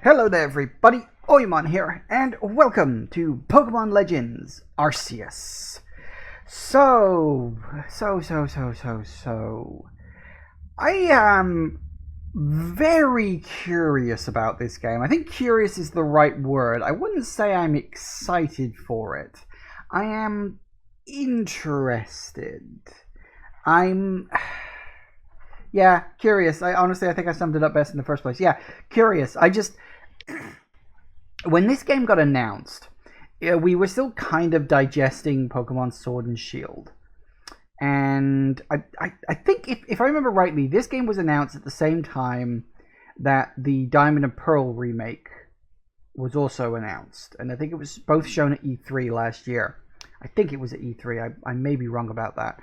Hello there everybody, Open-mon here, and welcome to Pokémon Legends Arceus. So, I am very curious about this game. I think curious is the right word. I wouldn't say I'm excited for it. I am interested. Yeah, curious. I think I summed it up best in the first place. Yeah, curious. When this game got announced, we were still kind of digesting Pokemon Sword and Shield. And I think, if I remember rightly, this game was announced at the same time that the Diamond and Pearl remake was also announced. And I think it was both shown at E3 last year. I think it was at E3. I may be wrong about that.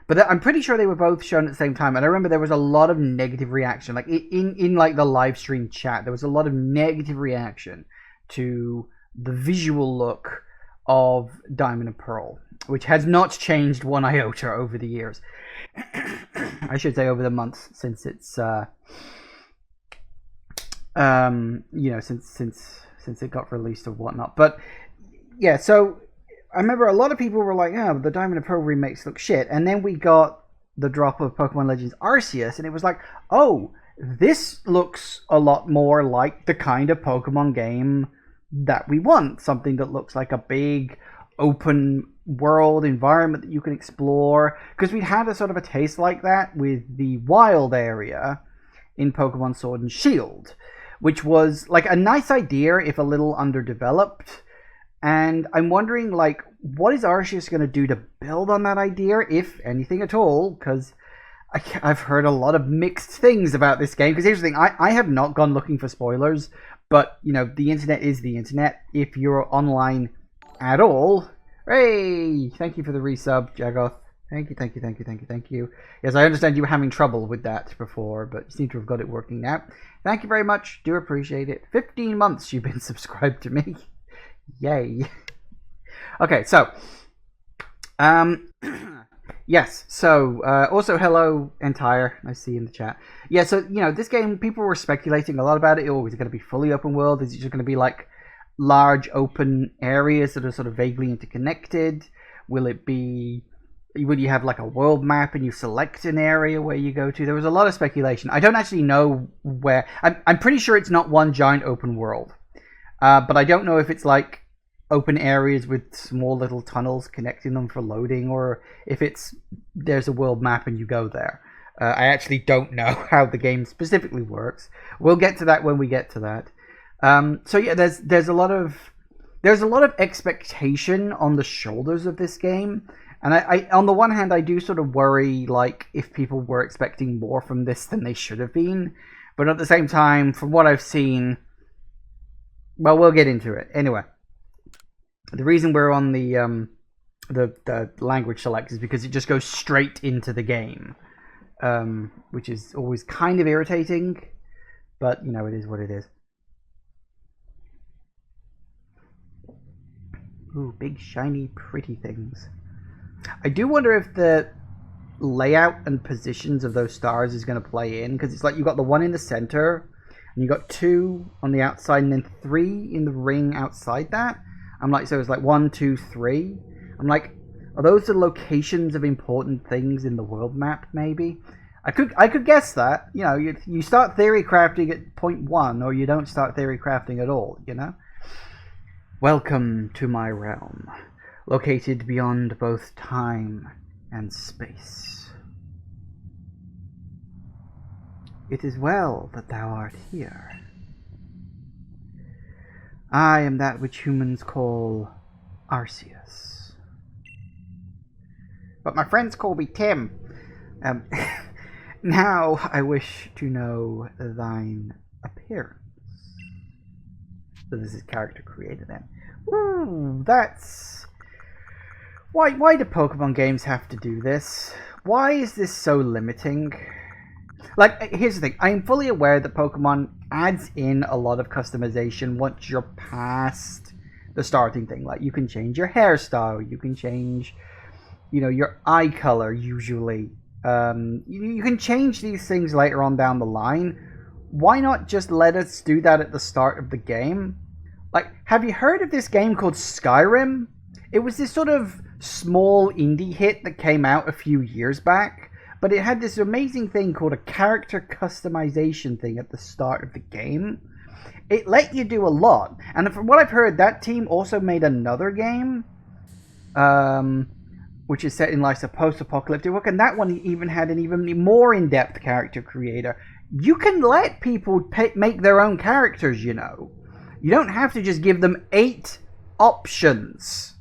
But I'm pretty sure they were both shown at the same time. And I remember there was a lot of negative reaction. Like, in like, the live stream chat, there was a lot of negative reaction to the visual look of Diamond and Pearl, which has not changed one iota over the years. I should say over the months since it's, since it got released or whatnot. But, yeah, so I remember a lot of people were like, oh, the Diamond and Pearl remakes look shit. And then we got the drop of Pokémon Legends Arceus, and it was like, oh, this looks a lot more like the kind of Pokemon game that we want. Something that looks like a big open world environment that you can explore. Because we'd had a sort of a taste like that with the wild area in Pokemon Sword and Shield, which was like a nice idea if a little underdeveloped. And I'm wondering, like, what is Arceus going to do to build on that idea, if anything at all? Because I've heard a lot of mixed things about this game. Because here's the thing, I have not gone looking for spoilers, but, you know, the internet is the internet. If you're online at all, hey, thank you for the resub, Jagoth. Thank you. Yes, I understand you were having trouble with that before, but you seem to have got it working now. Thank you very much. Do appreciate it. 15 months you've been subscribed to me. Yay. Okay, so yes, so also hello Entire, I see in the chat. Yeah, so you know, this game, people were speculating a lot about it. Oh, is it going to be fully open world? Is it just going to be like large open areas that are sort of vaguely interconnected? Will you have like a world map and you select an area where you go to? There was a lot of speculation. I don't actually know where. I'm pretty sure it's not one giant open world. But I don't know if it's like open areas with small little tunnels connecting them for loading, or if there's a world map and you go there. I actually don't know how the game specifically works. We'll get to that when we get to that. So yeah, there's a lot of expectation on the shoulders of this game, and I on the one hand I do sort of worry, like, if people were expecting more from this than they should have been, but at the same time, from what I've seen. Well, we'll get into it. Anyway, the reason we're on the language select is because it just goes straight into the game, which is always kind of irritating, but, you know, it is what it is. Ooh, big, shiny, pretty things. I do wonder if the layout and positions of those stars is going to play in, because it's like you've got the one in the center, and you got 2 on the outside, and then 3 in the ring outside that. I'm like, so it's like 1, 2, 3. I'm like, are those the locations of important things in the world map? Maybe I could guess that. You know, you start theory crafting at point 1, or you don't start theory crafting at all. You know. Welcome to my realm, located beyond both time and space. It is well that thou art here. I am that which humans call Arceus, but my friends call me Tim. Now I wish to know thine appearance. So this is character creator then. Ooh, that's... Why do Pokemon games have to do this? Why is this so limiting? Like, here's the thing. I am fully aware that Pokemon adds in a lot of customization once you're past the starting thing. Like, you can change your hairstyle. You can change, you know, your eye color, usually. You can change these things later on down the line why not just let us do that at the start of the game? Like, have you heard of this game called Skyrim? It was this sort of small indie hit that came out a few years back, but it had this amazing thing called a character customization thing at the start of the game. It let you do a lot, and from what I've heard, that team also made another game, which is set in like a post-apocalyptic world, and that one even had an even more in-depth character creator. You can let people make their own characters, you know. You don't have to just give them 8 options.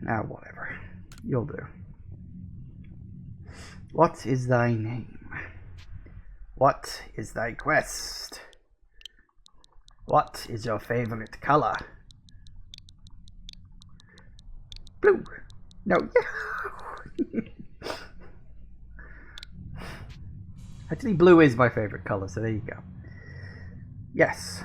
Now, whatever. You'll do. What is thy name? What is thy quest? What is your favorite color? Blue. No. Actually, blue is my favorite color, so there you go. Yes.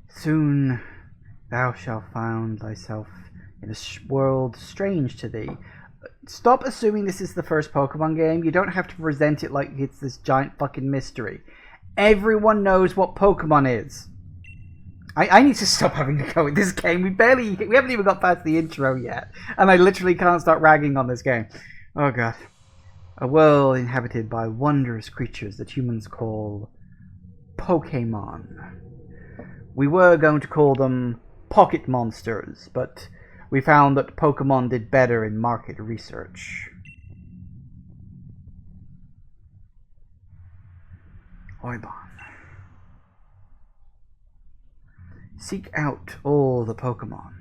Soon thou shalt find thyself in a world strange to thee. Stop assuming this is the first Pokemon game. You don't have to present it like it's this giant fucking mystery. Everyone knows what Pokemon is. I need to stop having to go with this game. We haven't even got past the intro yet. And I literally can't start ragging on this game. Oh god. A world inhabited by wondrous creatures that humans call Pokémon. We were going to call them pocket monsters, but we found that Pokemon did better in market research. Oibon. Seek out all the Pokemon,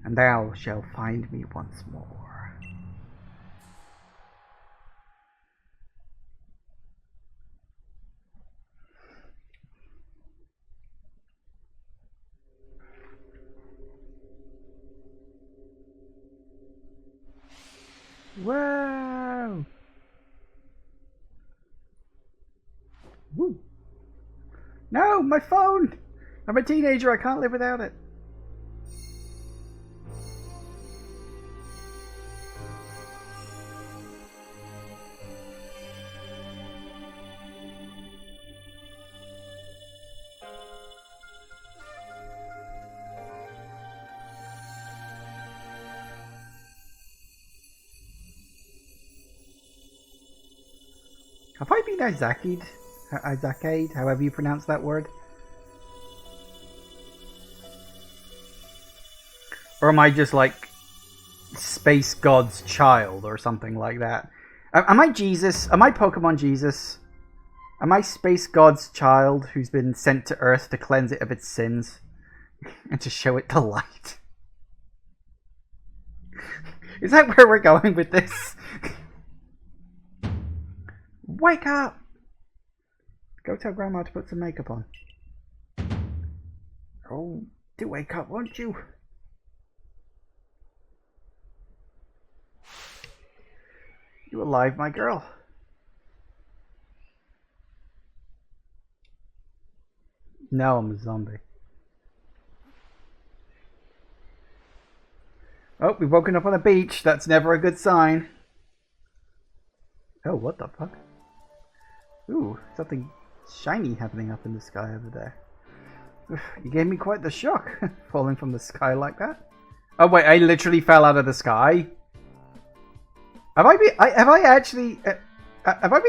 and thou shalt find me once more. Whoa! Woo! No, my phone! I'm a teenager, I can't live without it. Have I been Izakade, however you pronounce that word? Or am I just like Space God's child or something like that? Am I Jesus? Am I Pokemon Jesus? Am I Space God's child who's been sent to Earth to cleanse it of its sins and to show it the light? Is that where we're going with this? Wake up! Go tell Grandma to put some makeup on. Oh, do wake up, won't you? You alive, my girl? No, I'm a zombie. Oh, we've woken up on a beach. That's never a good sign. Oh, what the fuck? Ooh, something shiny happening up in the sky over there. Oof, you gave me quite the shock, falling from the sky like that. Oh wait, I literally fell out of the sky? Have I been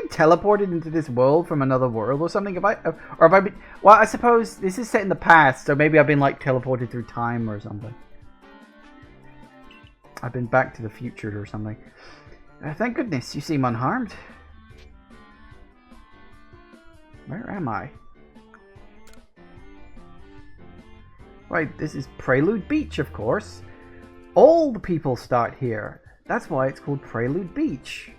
teleported into this world from another world or something? Have I been? Well, I suppose this is set in the past, so maybe I've been like teleported through time or something. I've been back to the future or something. Thank goodness, you seem unharmed. Where am I? Right, this is Prelude Beach, of course. All the people start here. That's why it's called Prelude Beach.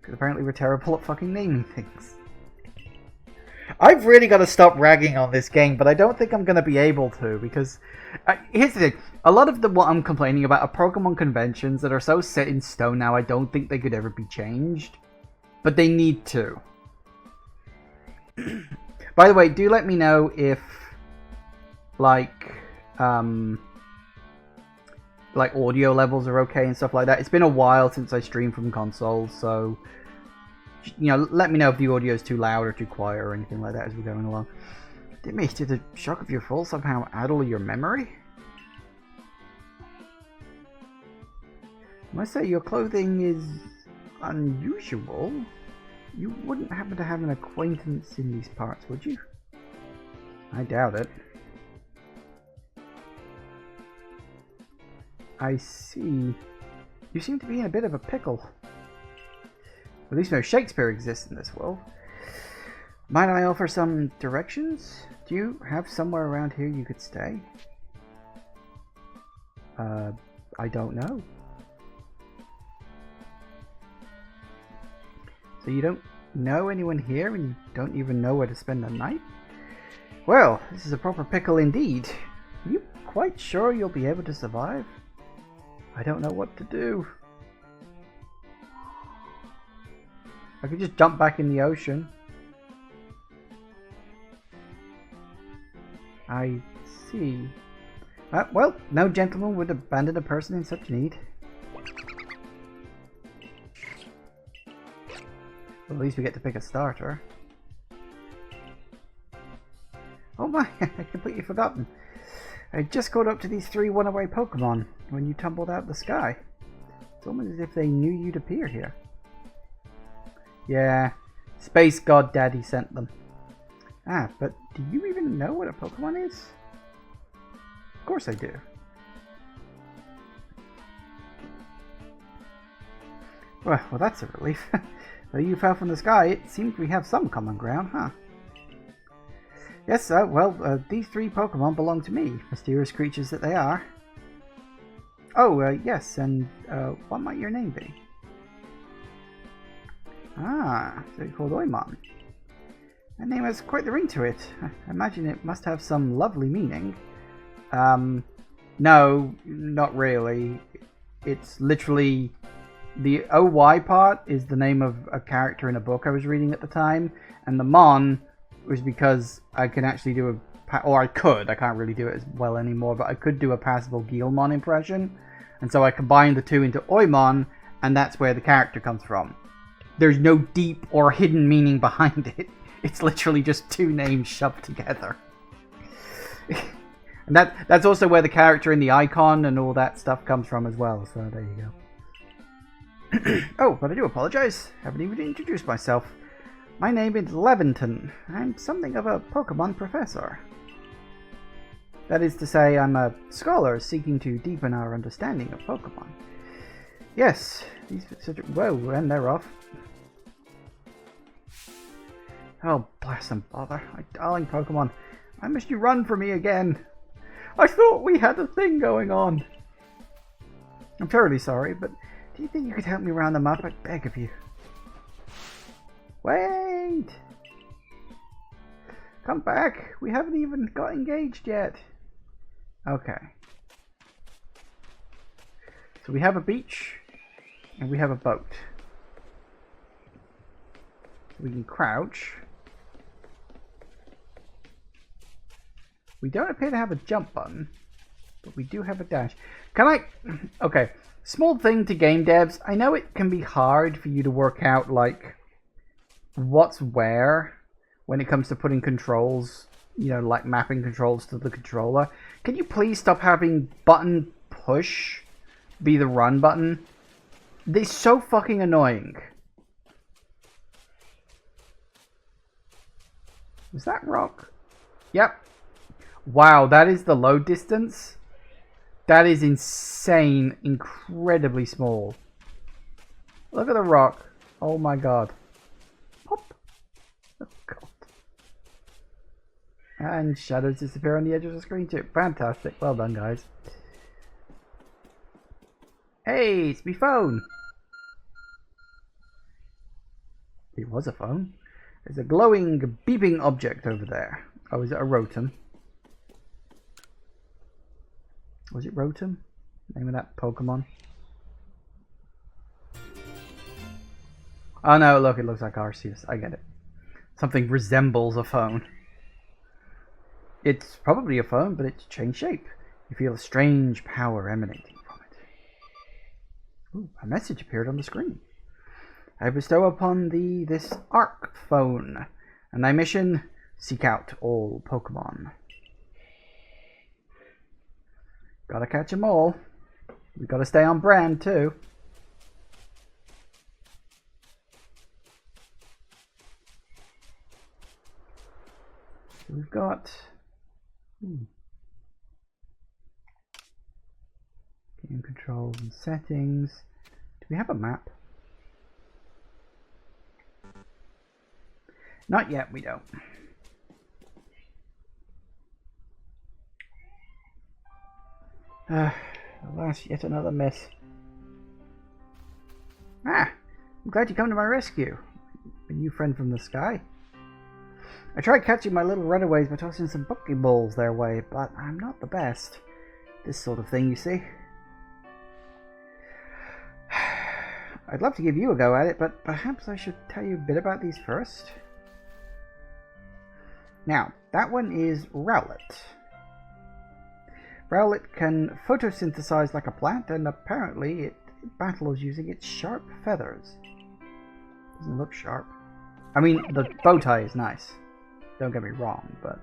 Because apparently we're terrible at fucking naming things. I've really got to stop ragging on this game, but I don't think I'm going to be able to, because... here's the thing. A lot of what I'm complaining about are Pokemon conventions that are so set in stone now I don't think they could ever be changed. But they need to. By the way, do let me know if... like audio levels are okay and stuff like that. It's been a while since I streamed from consoles, so you know, let me know if the audio is too loud or too quiet or anything like that as we're going along. Did the shock of your fall somehow addle your memory? I must say your clothing is unusual. You wouldn't happen to have an acquaintance in these parts, would you? I doubt it. I see. You seem to be in a bit of a pickle. At least no Shakespeare exists in this world. Might I offer some directions? Do you have somewhere around here you could stay? I don't know. So you don't know anyone here and you don't even know where to spend the night? Well, this is a proper pickle indeed. Are you quite sure you'll be able to survive? I don't know what to do. I could just jump back in the ocean. I see. Well, no gentleman would abandon a person in such need. Well, at least we get to pick a starter. Oh my, I completely forgotten. I just caught up to these 3 runaway Pokemon when you tumbled out of the sky. It's almost as if they knew you'd appear here. Yeah, Space God Daddy sent them. Ah, but do you even know what a Pokemon is? Of course I do. Well, that's a relief. Though you fell from the sky, it seems we have some common ground, huh? Yes, well, these 3 Pokemon belong to me, mysterious creatures that they are. Oh, yes, and what might your name be? Ah, so you're called Open-mon. That name has quite the ring to it. I imagine it must have some lovely meaning. No, not really. It's literally... The OY part is the name of a character in a book I was reading at the time, and the Mon was because I can actually do I can't really do it as well anymore, but I could do a passable Guilmon impression, and so I combined the two into Oymon, and that's where the character comes from. There's no deep or hidden meaning behind it. It's literally just 2 names shoved together. And that's also where the character and the icon and all that stuff comes from as well, so there you go. Oh, but I do apologize. Haven't even introduced myself. My name is Levinton. I'm something of a Pokemon professor. That is to say, I'm a scholar seeking to deepen our understanding of Pokemon. Yes, whoa, and they're off. Oh, blast and bother. My darling Pokemon. Why must you run from me again? I thought we had a thing going on. I'm terribly sorry, but do you think you could help me round them up? I beg of you. Wait! Come back! We haven't even got engaged yet. Okay. So we have a beach, and we have a boat. So we can crouch. We don't appear to have a jump button, but we do have a dash. Can I... Okay. Small thing to game devs. I know it can be hard for you to work out, like, what's where when it comes to putting controls, you know, like mapping controls to the controller. Can you please stop having button push be the run button? They're so fucking annoying. Was that rock? Yep. Wow, that is the load distance. That is insane, incredibly small. Look at the rock. Oh my god. Pop. Oh god. And shadows disappear on the edge of the screen too. Fantastic. Well done, guys. Hey, it's me phone. It was a phone. There's a glowing, beeping object over there. Oh, is it a Rotom? Was it Rotom? Name of that Pokemon? Oh no, look, it looks like Arceus. I get it. Something resembles a phone. It's probably a phone, but it's changed shape. You feel a strange power emanating from it. Ooh, a message appeared on the screen. I bestow upon thee this Arc phone, and thy mission: seek out all Pokemon. Gotta catch 'em all. We gotta stay on brand too. So we've got game controls and settings. Do we have a map? Not yet, we don't. Alas, yet another miss. I'm glad you come to my rescue. A new friend from the sky. I tried catching my little runaways by tossing some Pokeballs their way, but I'm not the best. This sort of thing, you see. I'd love to give you a go at it, but perhaps I should tell you a bit about these first. Now, that one is Rowlet. Rowlet can photosynthesize like a plant, and apparently it battles using its sharp feathers. Doesn't look sharp. I mean, the bow tie is nice. Don't get me wrong, but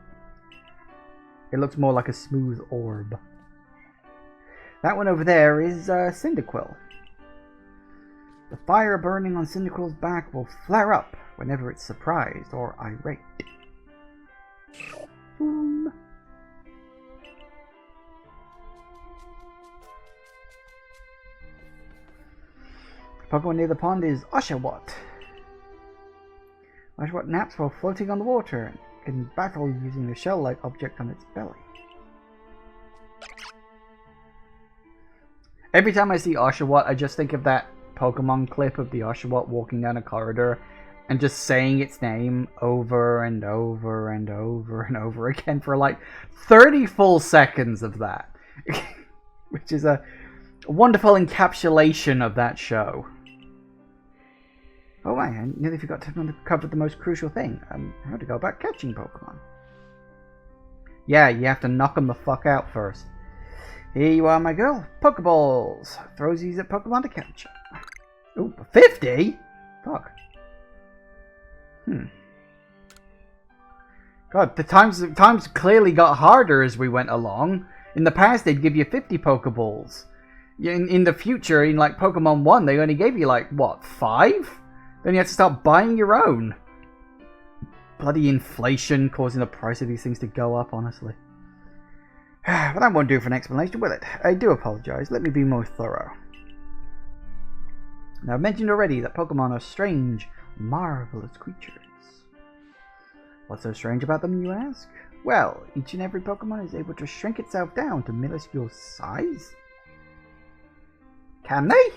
it looks more like a smooth orb. That one over there is Cyndaquil. The fire burning on Cyndaquil's back will flare up whenever it's surprised or irate. Boom. Pokemon near the pond is Oshawott. Oshawott naps while floating on the water and can battle using the shell-like object on its belly. Every time I see Oshawott, I just think of that Pokemon clip of the Oshawott walking down a corridor and just saying its name over and over and over and over again for like 30 full seconds of that. Which is a wonderful encapsulation of that show. Oh my, I nearly forgot to cover the most crucial thing. How to go about catching Pokemon. Yeah, you have to knock them the fuck out first. Here you are, my girl. Pokeballs. Throws these at Pokemon to catch. Ooh, 50? Fuck. God, the times clearly got harder as we went along. In the past, they'd give you 50 Pokeballs. In the future, in like Pokemon 1, they only gave you like, what, 5? Then you have to start buying your own. Bloody inflation causing the price of these things to go up, honestly. But that won't do for an explanation, will it? I do apologize. Let me be more thorough. Now, I've mentioned already that Pokemon are strange, marvelous creatures. What's so strange about them, you ask? Well, each and every Pokemon is able to shrink itself down to minuscule size. Can they?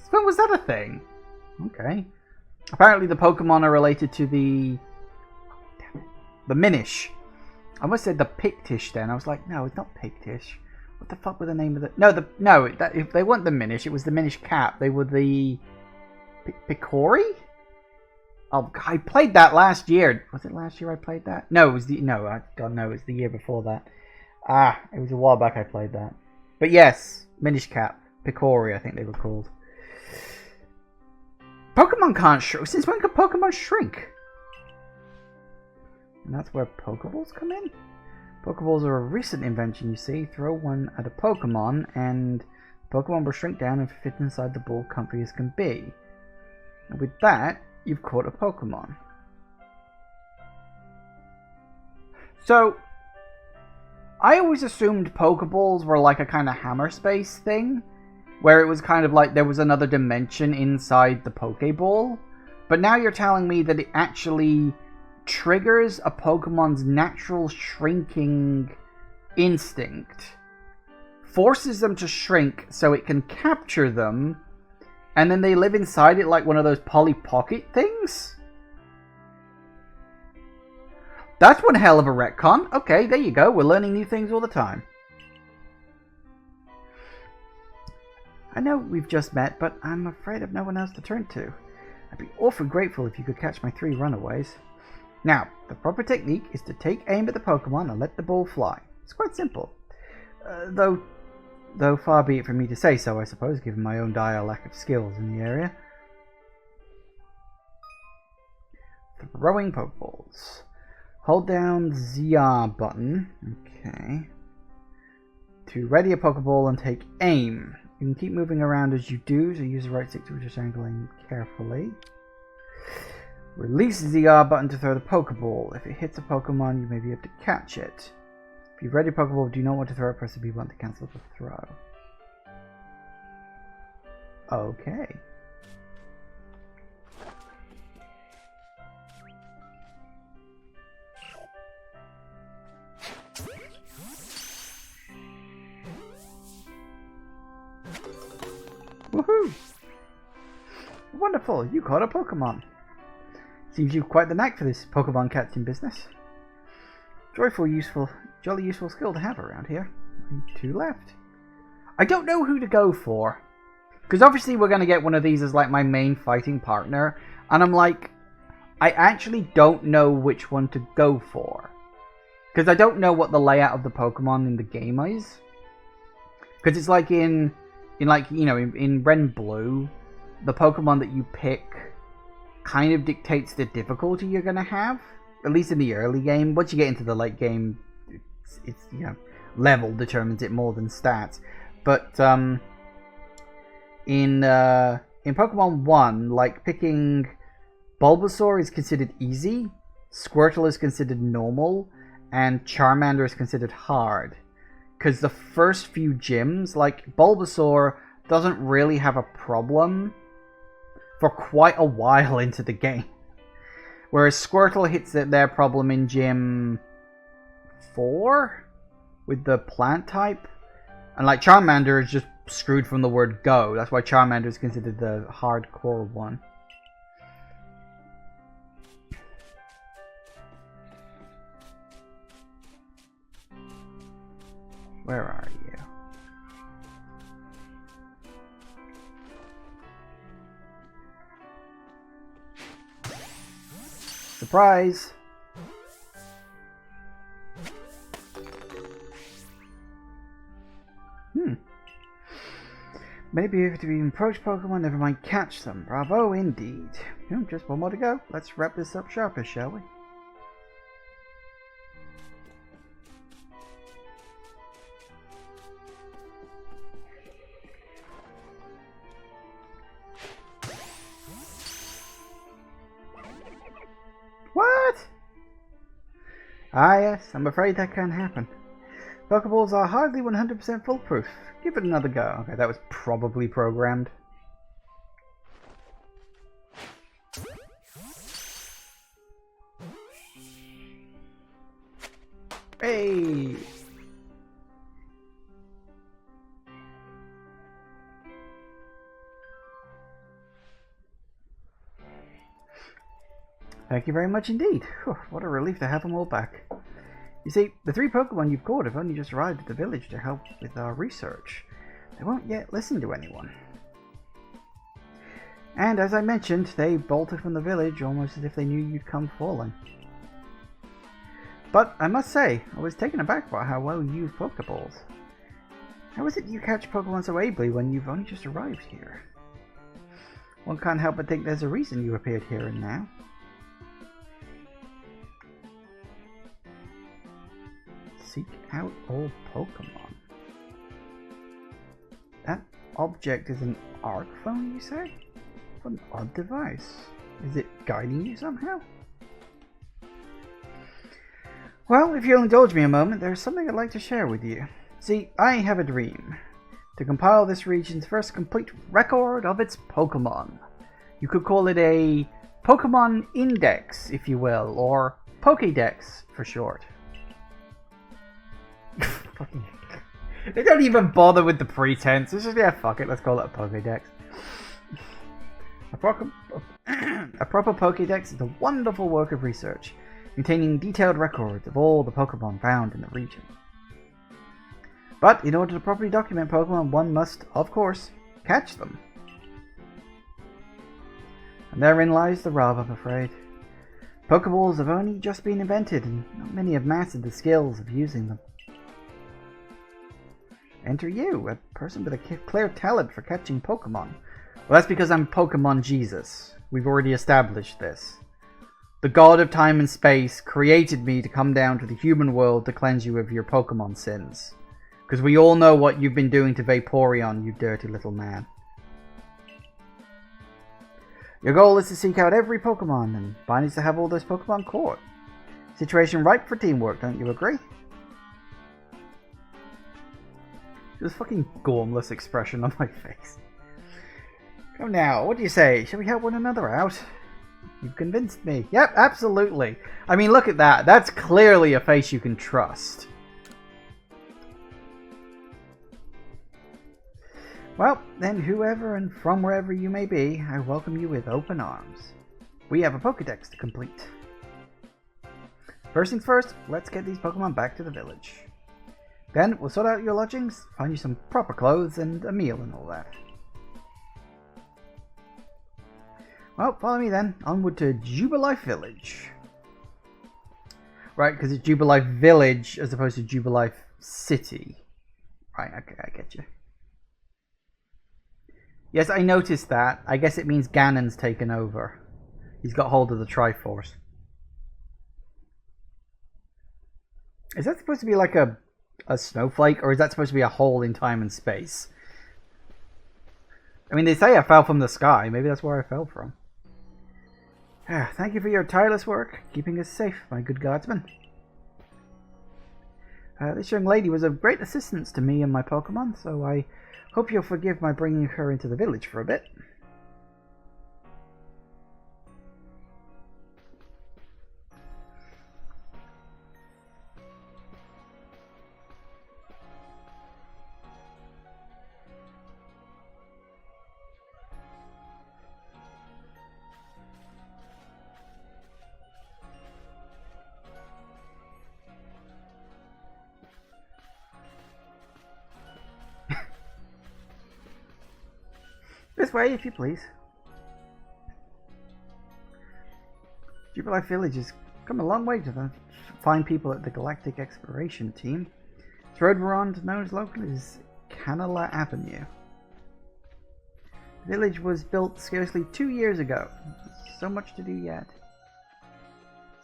When was that a thing? Okay. Apparently the Pokemon are related to the Minish. I almost said the Pictish then. I was like, no, it's not Pictish. What the fuck were the name of the... if they weren't the Minish, it was the Minish Cap. They were the... Picori? Oh, I played that last year. Was it last year I played that? No, it was the... No, God, no, it was the year before that. It was a while back I played that. But yes, Minish Cap. Picori, I think they were called. Pokemon can't shrink. Since when can Pokemon shrink? And that's where Pokeballs come in? Pokeballs are a recent invention, you see. Throw one at a Pokemon, and Pokemon will shrink down and fit inside the ball comfy as can be. And with that, you've caught a Pokemon. So, I always assumed Pokeballs were like a kind of hammer space thing, where it was kind of like there was another dimension inside the Pokeball. But now you're telling me that it actually triggers a Pokemon's natural shrinking instinct, forces them to shrink so it can capture them, and then they live inside it like one of those Polly Pocket things? That's one hell of a retcon. Okay, there you go. We're learning new things all the time. I know we've just met, but I'm afraid I've no one else to turn to. I'd be awfully grateful if you could catch my 3 runaways. Now, the proper technique is to take aim at the Pokemon and let the ball fly. It's quite simple. Though, though far be it from me to say so, I suppose, given my own dire lack of skills in the area. Throwing Pokeballs. Hold down the R button, okay, to ready a Pokeball and take aim. You can keep moving around as you do, so use the right stick to adjust angle aim carefully. Release the R button to throw the Pokeball. If it hits a Pokemon, you may be able to catch it. If you've ready a Pokeball, do not want to throw it, press the B button to cancel the throw. Okay. Woohoo! Wonderful, you caught a Pokemon. Seems you've quite the knack for this Pokemon catching business. Jolly useful skill to have around here. Only 2 left. I don't know who to go for. Because obviously we're going to get one of these as like my main fighting partner. And I'm like, I actually don't know which one to go for. Because I don't know what the layout of the Pokemon in the game is. Because it's like in Red and Blue, the Pokemon that you pick kind of dictates the difficulty you're going to have. At least in the early game. Once you get into the late game, it's level determines it more than stats. But in Pokemon 1, like picking Bulbasaur is considered easy, Squirtle is considered normal, and Charmander is considered hard. Because the first few gyms, like Bulbasaur, doesn't really have a problem for quite a while into the game. Whereas Squirtle hits their problem in Gym 4 with the plant type. And like Charmander is just screwed from the word go. That's why Charmander is considered the hardcore one. Where are you? Surprise! Maybe if to even approach Pokemon, never mind catch them. Bravo indeed. Just one more to go. Let's wrap this up sharpish, shall we? What? Ah yes, I'm afraid that can't happen. Pokeballs are hardly 100% foolproof. Give it another go. Okay, that was probably programmed. Hey! Thank you very much indeed. Whew, what a relief to have them all back. You see, the 3 Pokemon you've caught have only just arrived at the village to help with our research. They won't yet listen to anyone. And as I mentioned, they bolted from the village almost as if they knew you'd come falling. But I must say, I was taken aback by how well you use Pokeballs. How is it you catch Pokemon so ably when you've only just arrived here? One can't help but think there's a reason you appeared here and now. Seek out all Pokemon. That object is an ARC phone, you say? What an odd device. Is it guiding you somehow? Well, if you'll indulge me a moment, there's something I'd like to share with you. See, I have a dream. To compile this region's first complete record of its Pokemon. You could call it a Pokemon Index, if you will, or Pokédex for short. They don't even bother with the pretense. It's just, yeah, fuck it, let's call it a Pokédex. A proper Pokédex is a wonderful work of research, containing detailed records of all the Pokemon found in the region. But in order to properly document Pokemon, one must, of course, catch them. And therein lies the rub, I'm afraid. Pokeballs have only just been invented, and not many have mastered the skills of using them. Enter you, a person with a clear talent for catching Pokemon. Well, that's because I'm Pokemon Jesus. We've already established this. The god of time and space created me to come down to the human world to cleanse you of your Pokemon sins. Because we all know what you've been doing to Vaporeon, you dirty little man. Your goal is to seek out every Pokemon, and mine is to have all those Pokemon caught. Situation ripe for teamwork, don't you agree? This fucking gormless expression on my face. Come now, what do you say? Shall we help one another out? You've convinced me. Yep, absolutely. I mean, look at that. That's clearly a face you can trust. Well, then whoever and from wherever you may be, I welcome you with open arms. We have a Pokédex to complete. First things first, let's get these Pokemon back to the village. Then we'll sort out your lodgings, find you some proper clothes and a meal and all that. Well, follow me then. Onward to Jubilife Village. Right, because it's Jubilife Village as opposed to Jubilife City. Right, okay, I get you. Yes, I noticed that. I guess it means Ganon's taken over. He's got hold of the Triforce. Is that supposed to be like a snowflake, or is that supposed to be a hole in time and space? I mean, they say I fell from the sky. Maybe that's where I fell from. Thank you for your tireless work, keeping us safe, my good guardsman. This young lady was of great assistance to me and my Pokemon, so I hope you'll forgive my bringing her into the village for a bit. This way, if you please. Jubilife Village has come a long way to find people at the Galactic Exploration Team. This road we're on, known as locally as Canala Avenue. The village was built scarcely 2 years ago. There's so much to do yet.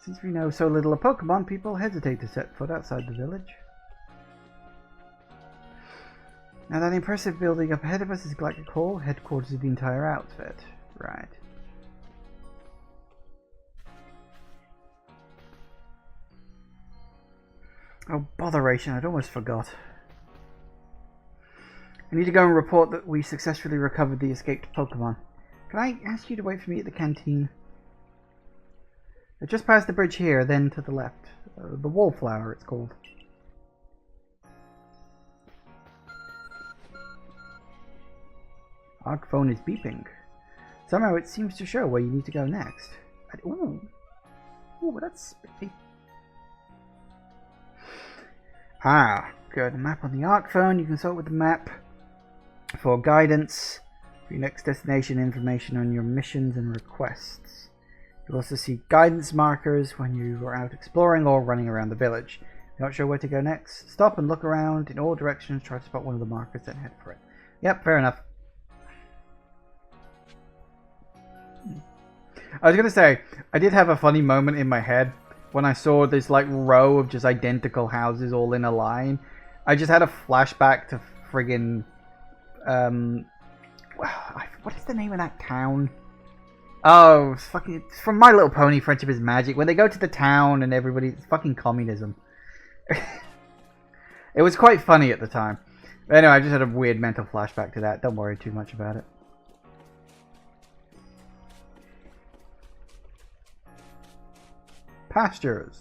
Since we know so little of Pokemon, people hesitate to set foot outside the village. Now that impressive building up ahead of us is Galactic Hall, headquarters of the entire outfit. Right. Oh, botheration, I'd almost forgot. I need to go and report that we successfully recovered the escaped Pokemon. Can I ask you to wait for me at the canteen? Just past the bridge here, then to the left. The Wallflower, it's called. Arc phone is beeping. Somehow it seems to show where you need to go next. Ooh, that's spiffy. Ah, good. Map on the Arc phone. You can start with the map for guidance, for your next destination, information on your missions and requests. You'll also see guidance markers when you are out exploring or running around the village. If you're not sure where to go next, stop and look around in all directions. Try to spot one of the markers, then head for it. Yep, fair enough. I was going to say, I did have a funny moment in my head when I saw this like row of just identical houses all in a line. I just had a flashback to friggin' what is the name of that town? Oh, it's from My Little Pony, Friendship is Magic. When they go to the town and it's fucking communism. It was quite funny at the time. But anyway, I just had a weird mental flashback to that. Don't worry too much about it. Pastures.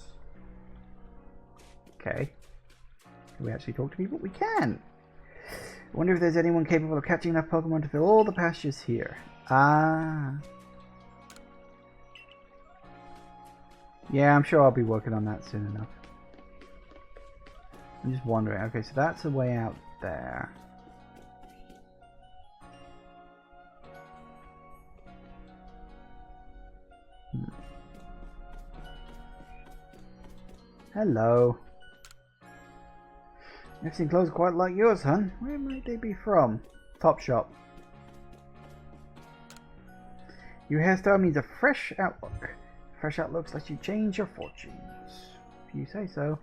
Okay. Can we actually talk to people? We can. I wonder if there's anyone capable of catching enough Pokemon to fill all the pastures here. Ah. Yeah, I'm sure I'll be working on that soon enough. I'm just wondering. Okay, so that's the way out there. Hello. I've seen clothes quite like yours, hun. Where might they be from? Top shop. Your hairstyle means a fresh outlook. Fresh outlooks let you change your fortunes. If you say so.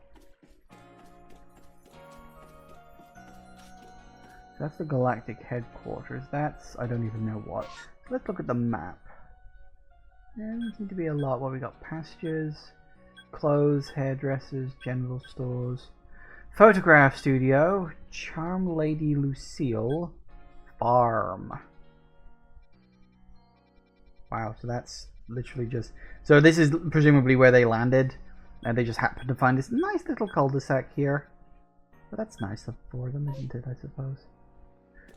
That's the galactic headquarters. That's... I don't even know what. Let's look at the map. There doesn't seem to be a lot. What we got? Pastures, clothes, hairdressers, general stores, photograph studio, charm lady Lucille, farm. Wow, so that's literally just... So this is presumably where they landed, and they just happened to find this nice little cul-de-sac here. But that's nice for them, isn't it, I suppose?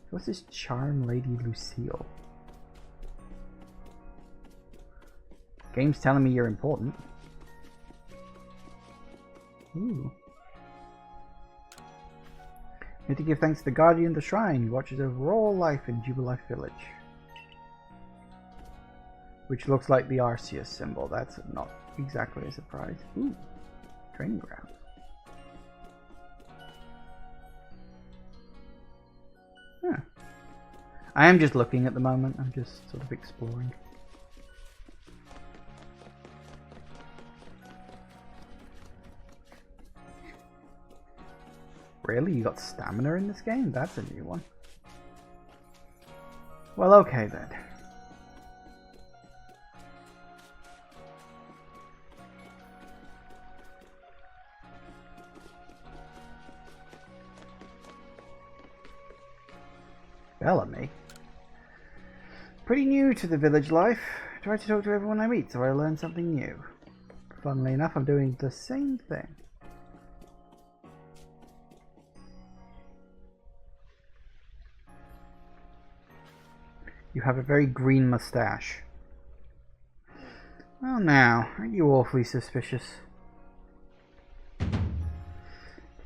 What's this charm lady Lucille? Game's telling me you're important. Ooh. You have to give thanks to the Guardian of the Shrine, who watches over all life in Jubilife Village. Which looks like the Arceus symbol. That's not exactly a surprise. Ooh. Training ground. Huh. I am just looking at the moment. I'm just sort of exploring. Really? You got stamina in this game? That's a new one. Well, okay then. Bellamy? Pretty new to the village life. Try to talk to everyone I meet so I learn something new. Funnily enough, I'm doing the same thing. You have a very green mustache. Well now, aren't you awfully suspicious?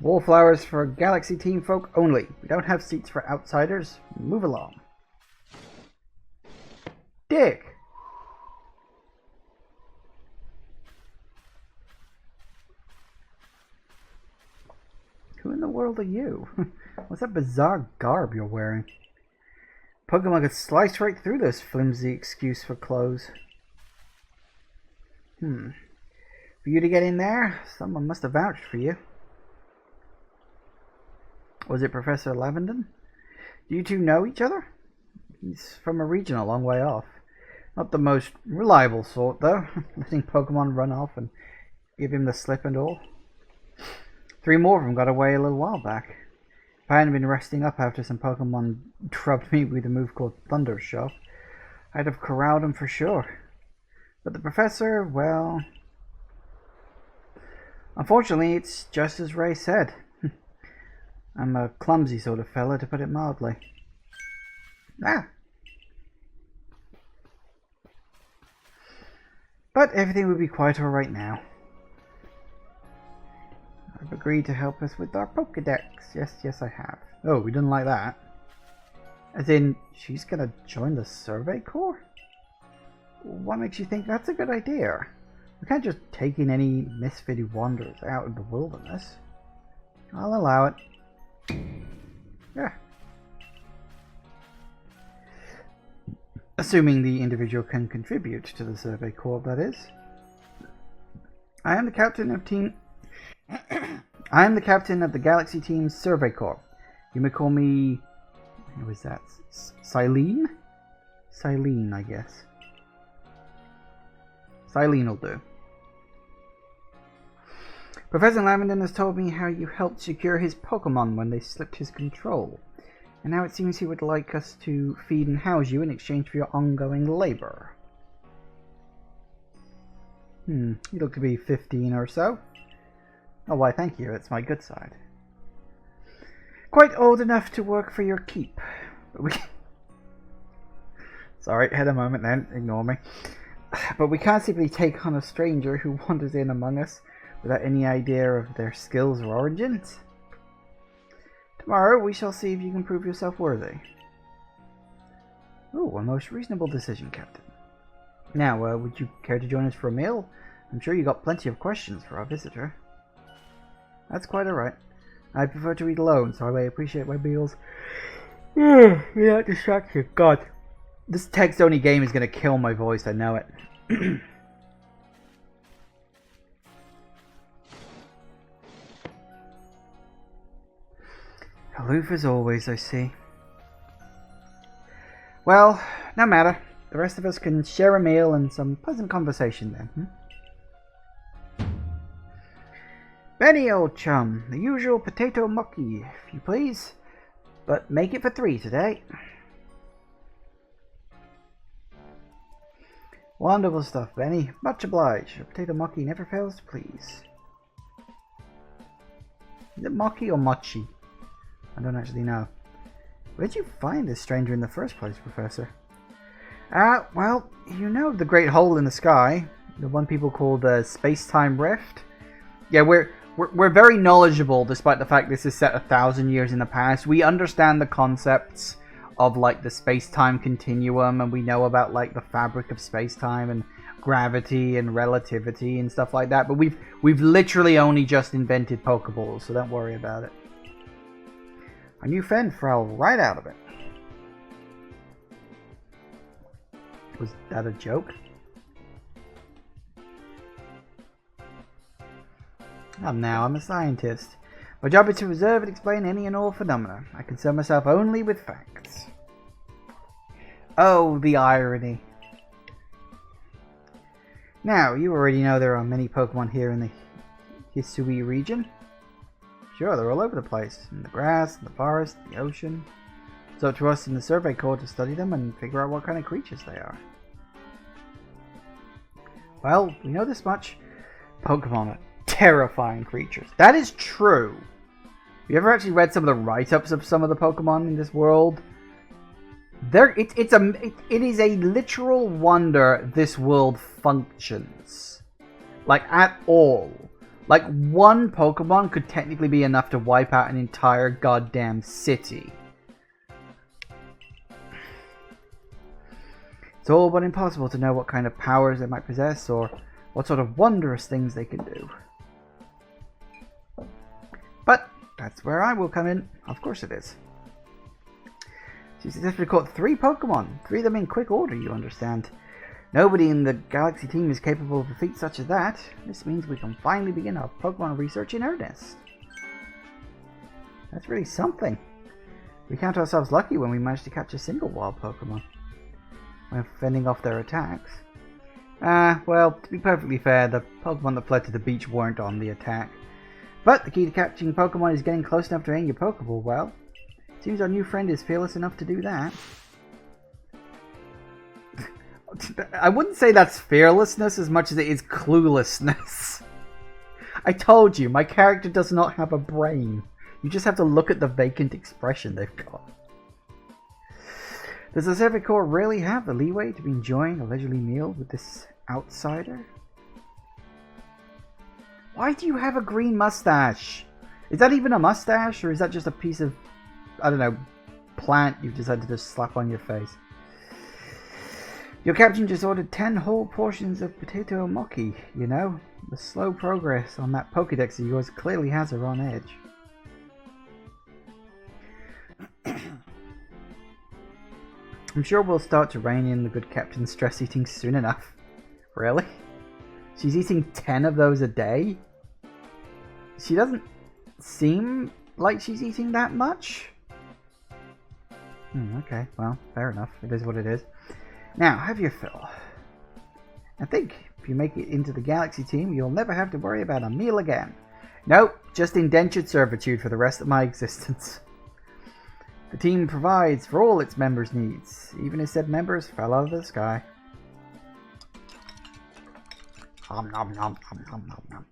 Wallflowers for Galaxy Team folk only. We don't have seats for outsiders. Move along. Dick! Who in the world are you? What's that bizarre garb you're wearing? Pokemon could slice right through this flimsy excuse for clothes. For you to get in there, someone must have vouched for you. Was it Professor Lavenden? Do you two know each other? He's from a region a long way off. Not the most reliable sort, though. Letting Pokemon run off and give him the slip and all. 3 more of them got away a little while back. If I hadn't been resting up after some Pokemon drubbed me with a move called Thunder Shove, I'd have corralled him for sure. But the Professor, well... Unfortunately, it's just as Ray said. I'm a clumsy sort of fella, to put it mildly. Ah! But everything will be quite alright now. I've agreed to help us with our Pokédex. Yes, I have. Oh, we didn't like that. As in, she's gonna join the Survey Corps? What makes you think that's a good idea? We can't just take in any misfitted wanderers out in the wilderness. I'll allow it. Yeah. Assuming the individual can contribute to the Survey Corps, that is. I am the captain of the Galaxy Team's Survey Corps. You may call me... Who is that? Silene? Silene, I guess. Silene will do. Professor Lavenden has told me how you helped secure his Pokémon when they slipped his control. And now it seems he would like us to feed and house you in exchange for your ongoing labor. You look to be 15 or so. Oh, why thank you, it's my good side. Quite old enough to work for your keep. But we... Sorry, had a moment then, ignore me. But we can't simply take on a stranger who wanders in among us without any idea of their skills or origins. Tomorrow we shall see if you can prove yourself worthy. Oh, a most reasonable decision, Captain. Now, would you care to join us for a meal? I'm sure you got plenty of questions for our visitor. That's quite alright. I prefer to read alone, so I may appreciate my meals without distraction. God, this text-only game is going to kill my voice, I know it. Aloof as always, I see. Well, no matter. The rest of us can share a meal and some pleasant conversation then. Benny, old chum, the usual potato mucky, if you please. But make it for 3 today. Wonderful stuff, Benny. Much obliged. A potato mucky never fails to please. Is it mucky or mochi? I don't actually know. Where did you find this stranger in the first place, Professor? Well, you know the Great Hole in the Sky. The one people call the Space-Time Rift. Yeah, we're very knowledgeable, despite the fact this is set 1,000 years in the past. We understand the concepts of, like, the space-time continuum, and we know about, like, the fabric of space-time and gravity and relativity and stuff like that. But we've literally only just invented Pokeballs, so don't worry about it. Our new friend fell right out of it. Was that a joke? Not now, I'm a scientist. My job is to observe and explain any and all phenomena. I concern myself only with facts. Oh, the irony. Now, you already know there are many Pokemon here in the Hisui region. Sure, they're all over the place. In the grass, in the forest, the ocean. It's up to us in the Survey Corps to study them and figure out what kind of creatures they are. Well, we know this much. Pokemon are terrifying creatures. That is true. Have you ever actually read some of the write-ups of some of the Pokemon in this world? It is a literal wonder this world functions. Like, at all. Like, one Pokemon could technically be enough to wipe out an entire goddamn city. It's all but impossible to know what kind of powers they might possess or what sort of wondrous things they can do. But that's where I will come in. Of course it is. She successfully caught 3 Pokemon. 3 of them in quick order, you understand. Nobody in the Galaxy team is capable of a feat such as that. This means we can finally begin our Pokemon research in earnest. That's really something. We count ourselves lucky when we manage to catch a single wild Pokemon when fending off their attacks. Well, to be perfectly fair, the Pokemon that fled to the beach weren't on the attack. But the key to catching Pokemon is getting close enough to aim your Pokeball well. Seems our new friend is fearless enough to do that. I wouldn't say that's fearlessness as much as it is cluelessness. I told you, my character does not have a brain. You just have to look at the vacant expression they've got. Does the Survey Corps really have the leeway to be enjoying a leisurely meal with this outsider? Why do you have a green mustache? Is that even a mustache, or is that just a piece of, I don't know, plant you've decided to just slap on your face? Your captain just ordered 10 whole portions of potato mochi, you know? The slow progress on that Pokédex of yours clearly has her on edge. I'm sure we'll start to rein in the good captain's stress eating soon enough. Really? She's eating 10 of those a day? She doesn't seem like she's eating that much. Okay, well, fair enough. It is what it is. Now, have your fill. I think if you make it into the Galaxy team, you'll never have to worry about a meal again. Nope, just indentured servitude for the rest of my existence. The team provides for all its members' needs, even if said members fell out of the sky. Nom nom nom nom nom nom nom.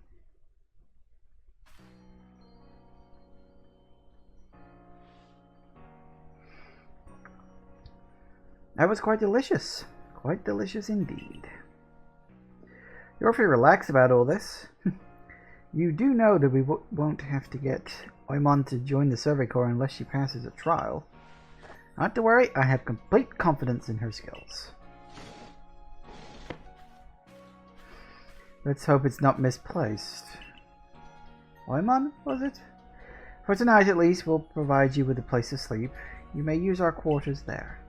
That was quite delicious. Quite delicious indeed. You're awfully relaxed about all this. You do know that we won't have to get Open-mon to join the Survey Corps unless she passes a trial. Not to worry, I have complete confidence in her skills. Let's hope it's not misplaced. Open-mon, was it? For tonight at least, we'll provide you with a place to sleep. You may use our quarters there.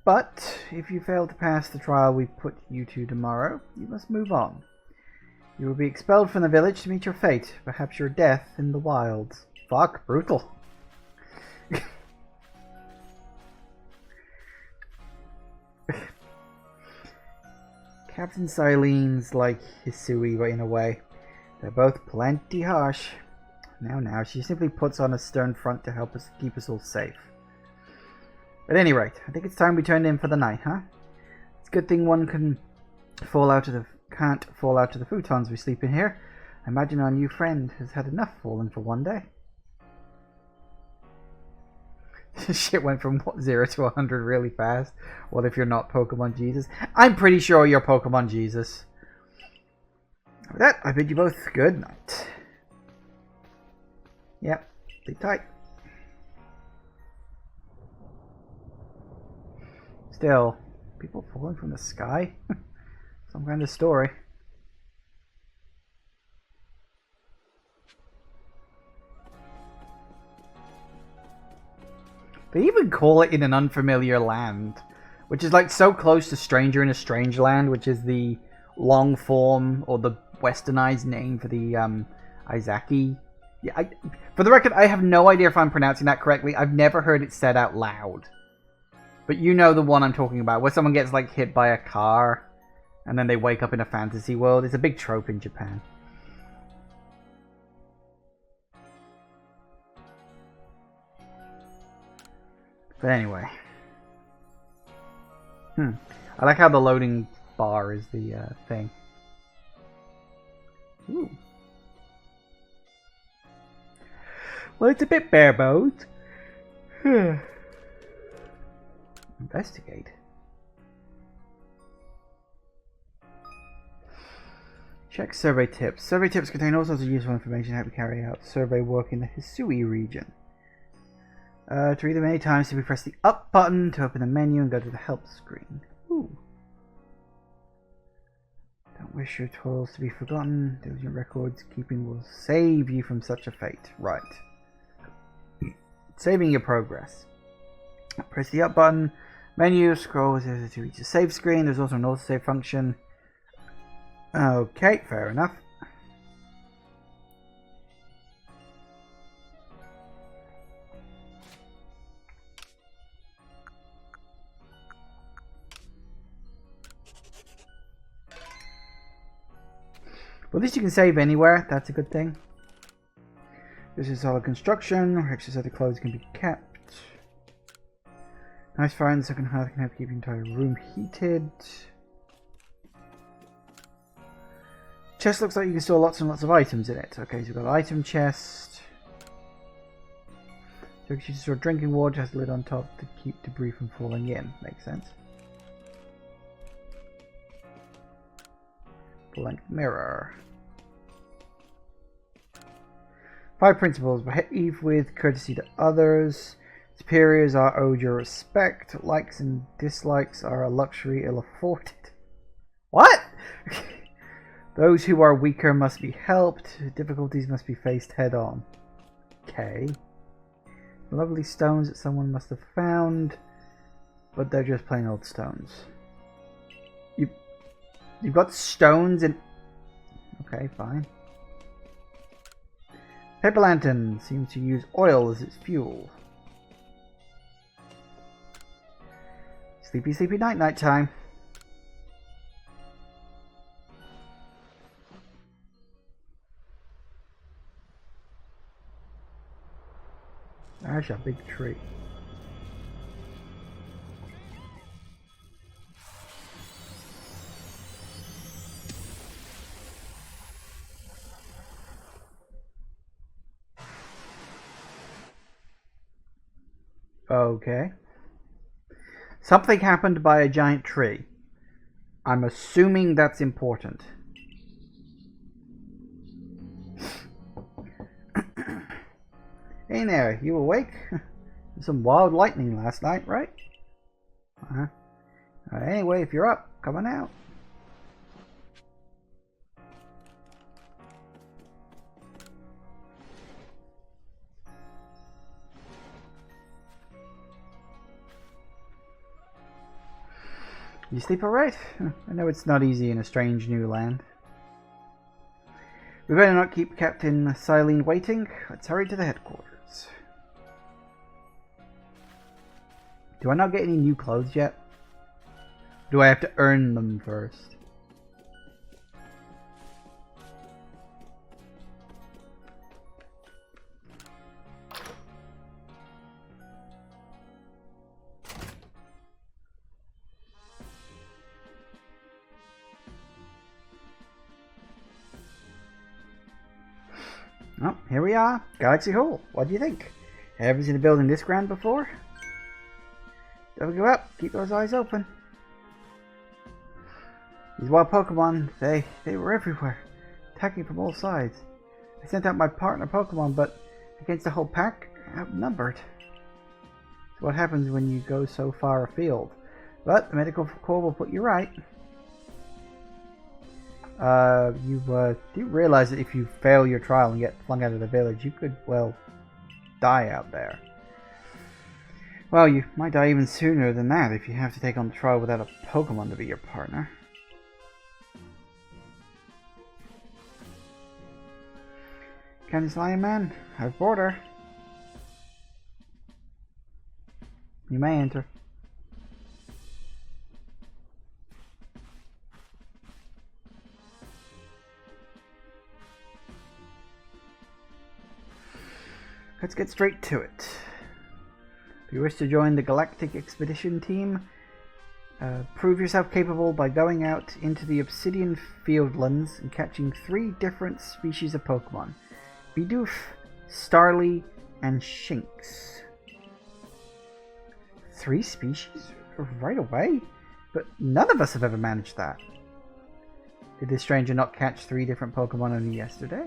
But if you fail to pass the trial we put you to tomorrow, you must move on. You will be expelled from the village to meet your fate, perhaps your death in the wilds. Fuck, brutal. Captain Silene's like Hisui in a way. They're both plenty harsh. Now, she simply puts on a stern front to help us keep us all safe. At any rate, I think it's time we turned in for the night, huh? It's a good thing one can't fall out of the futons we sleep in here. I imagine our new friend has had enough falling for one day. Shit went from 0 to 100 really fast. What if you're not Pokemon Jesus? I'm pretty sure you're Pokemon Jesus. With that, I bid you both good night. Yep, sleep tight. Still, people falling from the sky? Some kind of story. They even call it In an Unfamiliar Land, which is like so close to Stranger in a Strange Land, which is the long form or the westernized name for the Izaki. Yeah, for the record, I have no idea if I'm pronouncing that correctly. I've never heard it said out loud. But you know the one I'm talking about, where someone gets like hit by a car and then they wake up in a fantasy world. It's a big trope in Japan. But anyway. I like how the loading bar is the thing. Ooh. Well, it's a bit bare bones. Investigate. Check survey tips. Survey tips contain all sorts of useful information how to carry out survey work in the Hisui region. To read them many times, simply press the up button to open the menu and go to the help screen. Ooh. Don't wish your toils to be forgotten. Diligent records keeping will save you from such a fate. Right. Saving your progress. Press the up button. Menu, scroll to reach the save screen. There's also an autosave function. Okay, fair enough. Well, at least you can save anywhere. That's a good thing. This is solid construction. Exercise clothes can be kept. Nice fire in the second half can help keep the entire room heated. Chest looks like you can store lots and lots of items in it. Okay, so we've got an item chest. So you can store drinking water, has a lid on top to keep debris from falling in. Makes sense. Blank mirror. 5 principles. Behave with courtesy to others. Superiors are owed your respect. Likes and dislikes are a luxury ill afforded. What? Those who are weaker must be helped. Difficulties must be faced head on. Okay. Lovely stones that someone must have found. But they're just plain old stones. You've got stones in... Okay, fine. Paper lantern seems to use oil as its fuel. Sleepy, sleepy night, night time. There's a big tree. Okay. Something happened by a giant tree. I'm assuming that's important. Hey there, you awake? Some wild lightning last night, right? Anyway, if you're up, come on out. You sleep alright? I know it's not easy in a strange new land. We better not keep Captain Silene waiting. Let's hurry to the headquarters. Do I not get any new clothes yet? Do I have to earn them first? Oh, here we are. Galaxy Hall. What do you think? Ever seen a building this grand before? Don't give up. Keep those eyes open. These wild Pokemon, they were everywhere, attacking from all sides. I sent out my partner Pokemon, but against the whole pack, outnumbered. It's what happens when you go so far afield. But the medical corps will put you right. You do realize that if you fail your trial and get flung out of the village, you could, well, die out there. Well, you might die even sooner than that if you have to take on the trial without a Pokemon to be your partner. Candice Lion Man, have border. You may enter. Let's get straight to it. If you wish to join the Galactic Expedition team, prove yourself capable by going out into the Obsidian Fieldlands and catching 3 different species of Pokemon. Bidoof, Starly, and Shinx. 3 species? Right away? But none of us have ever managed that. Did this stranger not catch 3 different Pokemon only yesterday?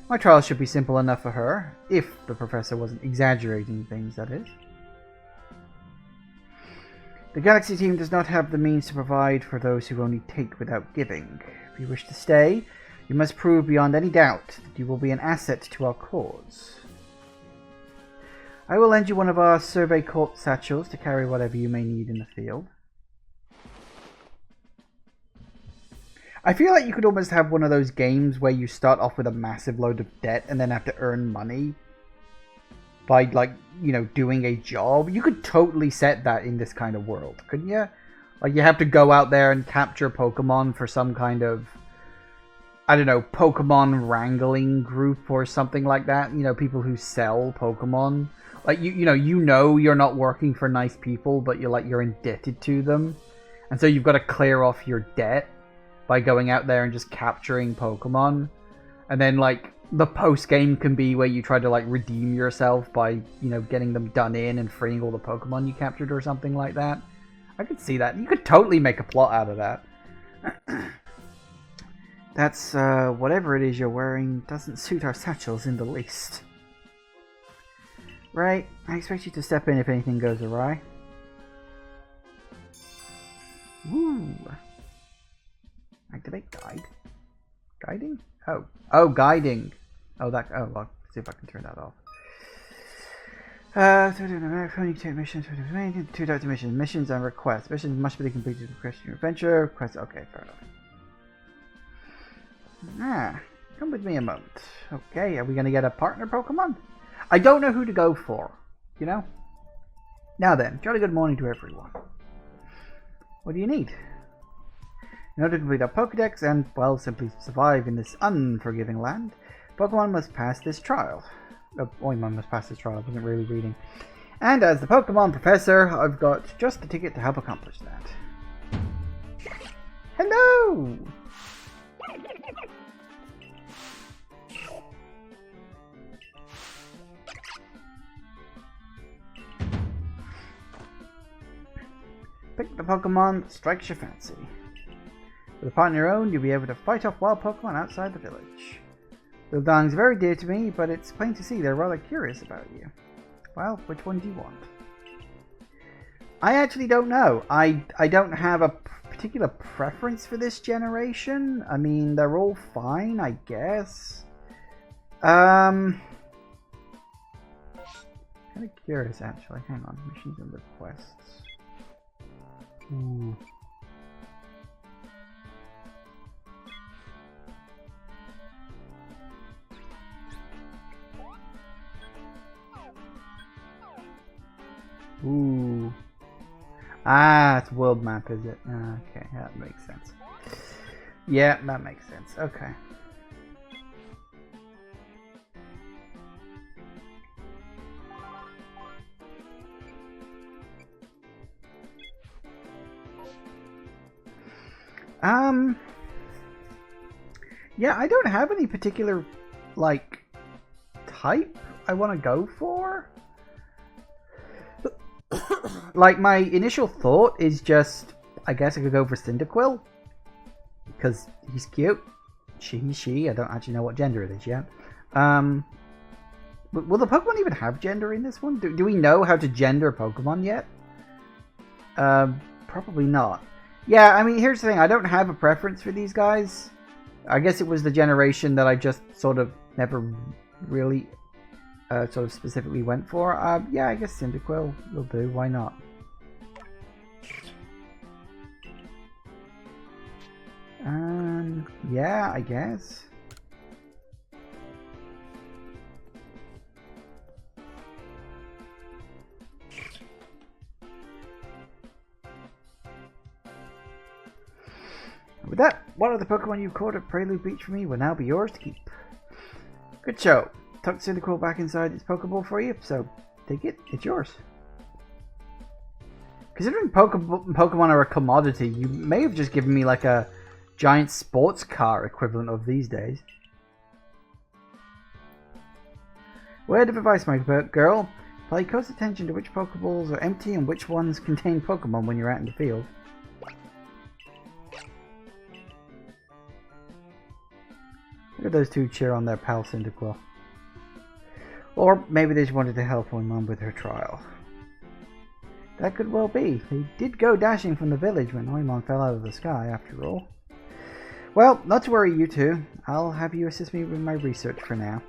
My trial should be simple enough for her, if the professor wasn't exaggerating things, that is. The Galaxy team does not have the means to provide for those who only take without giving. If you wish to stay, you must prove beyond any doubt that you will be an asset to our cause. I will lend you one of our Survey Corps satchels to carry whatever you may need in the field. I feel like you could almost have one of those games where you start off with a massive load of debt and then have to earn money by, like, you know, doing a job. You could totally set that in this kind of world, couldn't you? Like, you have to go out there and capture Pokemon for some kind of, I don't know, Pokemon wrangling group or something like that. You know, people who sell Pokemon. Like, you know you're not working for nice people, but you're indebted to them. And so you've got to clear off your debt by going out there and just capturing Pokemon. And then, like, the post-game can be where you try to, like, redeem yourself by, you know, getting them done in and freeing all the Pokemon you captured or something like that. I could see that. You could totally make a plot out of that. That's, whatever it is you're wearing doesn't suit our satchels in the least. Right, I expect you to step in if anything goes awry. Woo! Activate guide. Guiding? Oh, guiding. Oh, I'll see if I can turn that off. Missions, 2 types of missions. Missions and requests. Missions must be completed to request your adventure. Requests, okay, fair enough. Come with me a moment. Okay, are we going to get a partner Pokemon? I don't know who to go for, you know? Now then, jolly good morning to everyone. What do you need? In order to complete our Pokédex and, well, simply survive in this unforgiving land, Pokemon must pass this trial. Oimon must pass this trial, I wasn't really reading. And as the Pokemon Professor, I've got just the ticket to help accomplish that. Hello! Pick the Pokemon that strikes your fancy. With a partner your own, you'll be able to fight off wild Pokemon outside the village. Lildang's very dear to me, but it's plain to see they're rather curious about you. Well, which one do you want? I actually don't know. I don't have a particular preference for this generation. I mean, they're all fine, I guess. Kind of curious, actually. Hang on. Missions and requests. Ooh. Ooh. Ah, it's world map, is it? Okay, that makes sense. Yeah, that makes sense. Okay. Yeah, I don't have any particular, like, type I want to go for. Like, my initial thought is just, I guess I could go for Cyndaquil. Because he's cute. She, I don't actually know what gender it is yet. But will the Pokemon even have gender in this one? Do we know how to gender Pokemon yet? Probably not. Yeah, I mean, here's the thing. I don't have a preference for these guys. I guess it was the generation that I just sort of never really sort of specifically went for. Yeah, I guess Cyndaquil will do. Why not? Yeah, I guess. With that, one of the Pokemon you caught at Prelude Beach for me will now be yours to keep. Good show. Tucked Cyndaquil back inside its Pokeball for you, so take it, it's yours. Considering Pokemon are a commodity, you may have just given me like a giant sports car equivalent of these days. Word of advice, my girl. Pay close attention to which Pokeballs are empty and which ones contain Pokemon when you're out in the field. Look at those two cheer on their pal Cyndaquil. Or maybe they just wanted to help my mum with her trial. That could well be. They did go dashing from the village when Oimon fell out of the sky, after all. Well, not to worry, you two. I'll have you assist me with my research for now.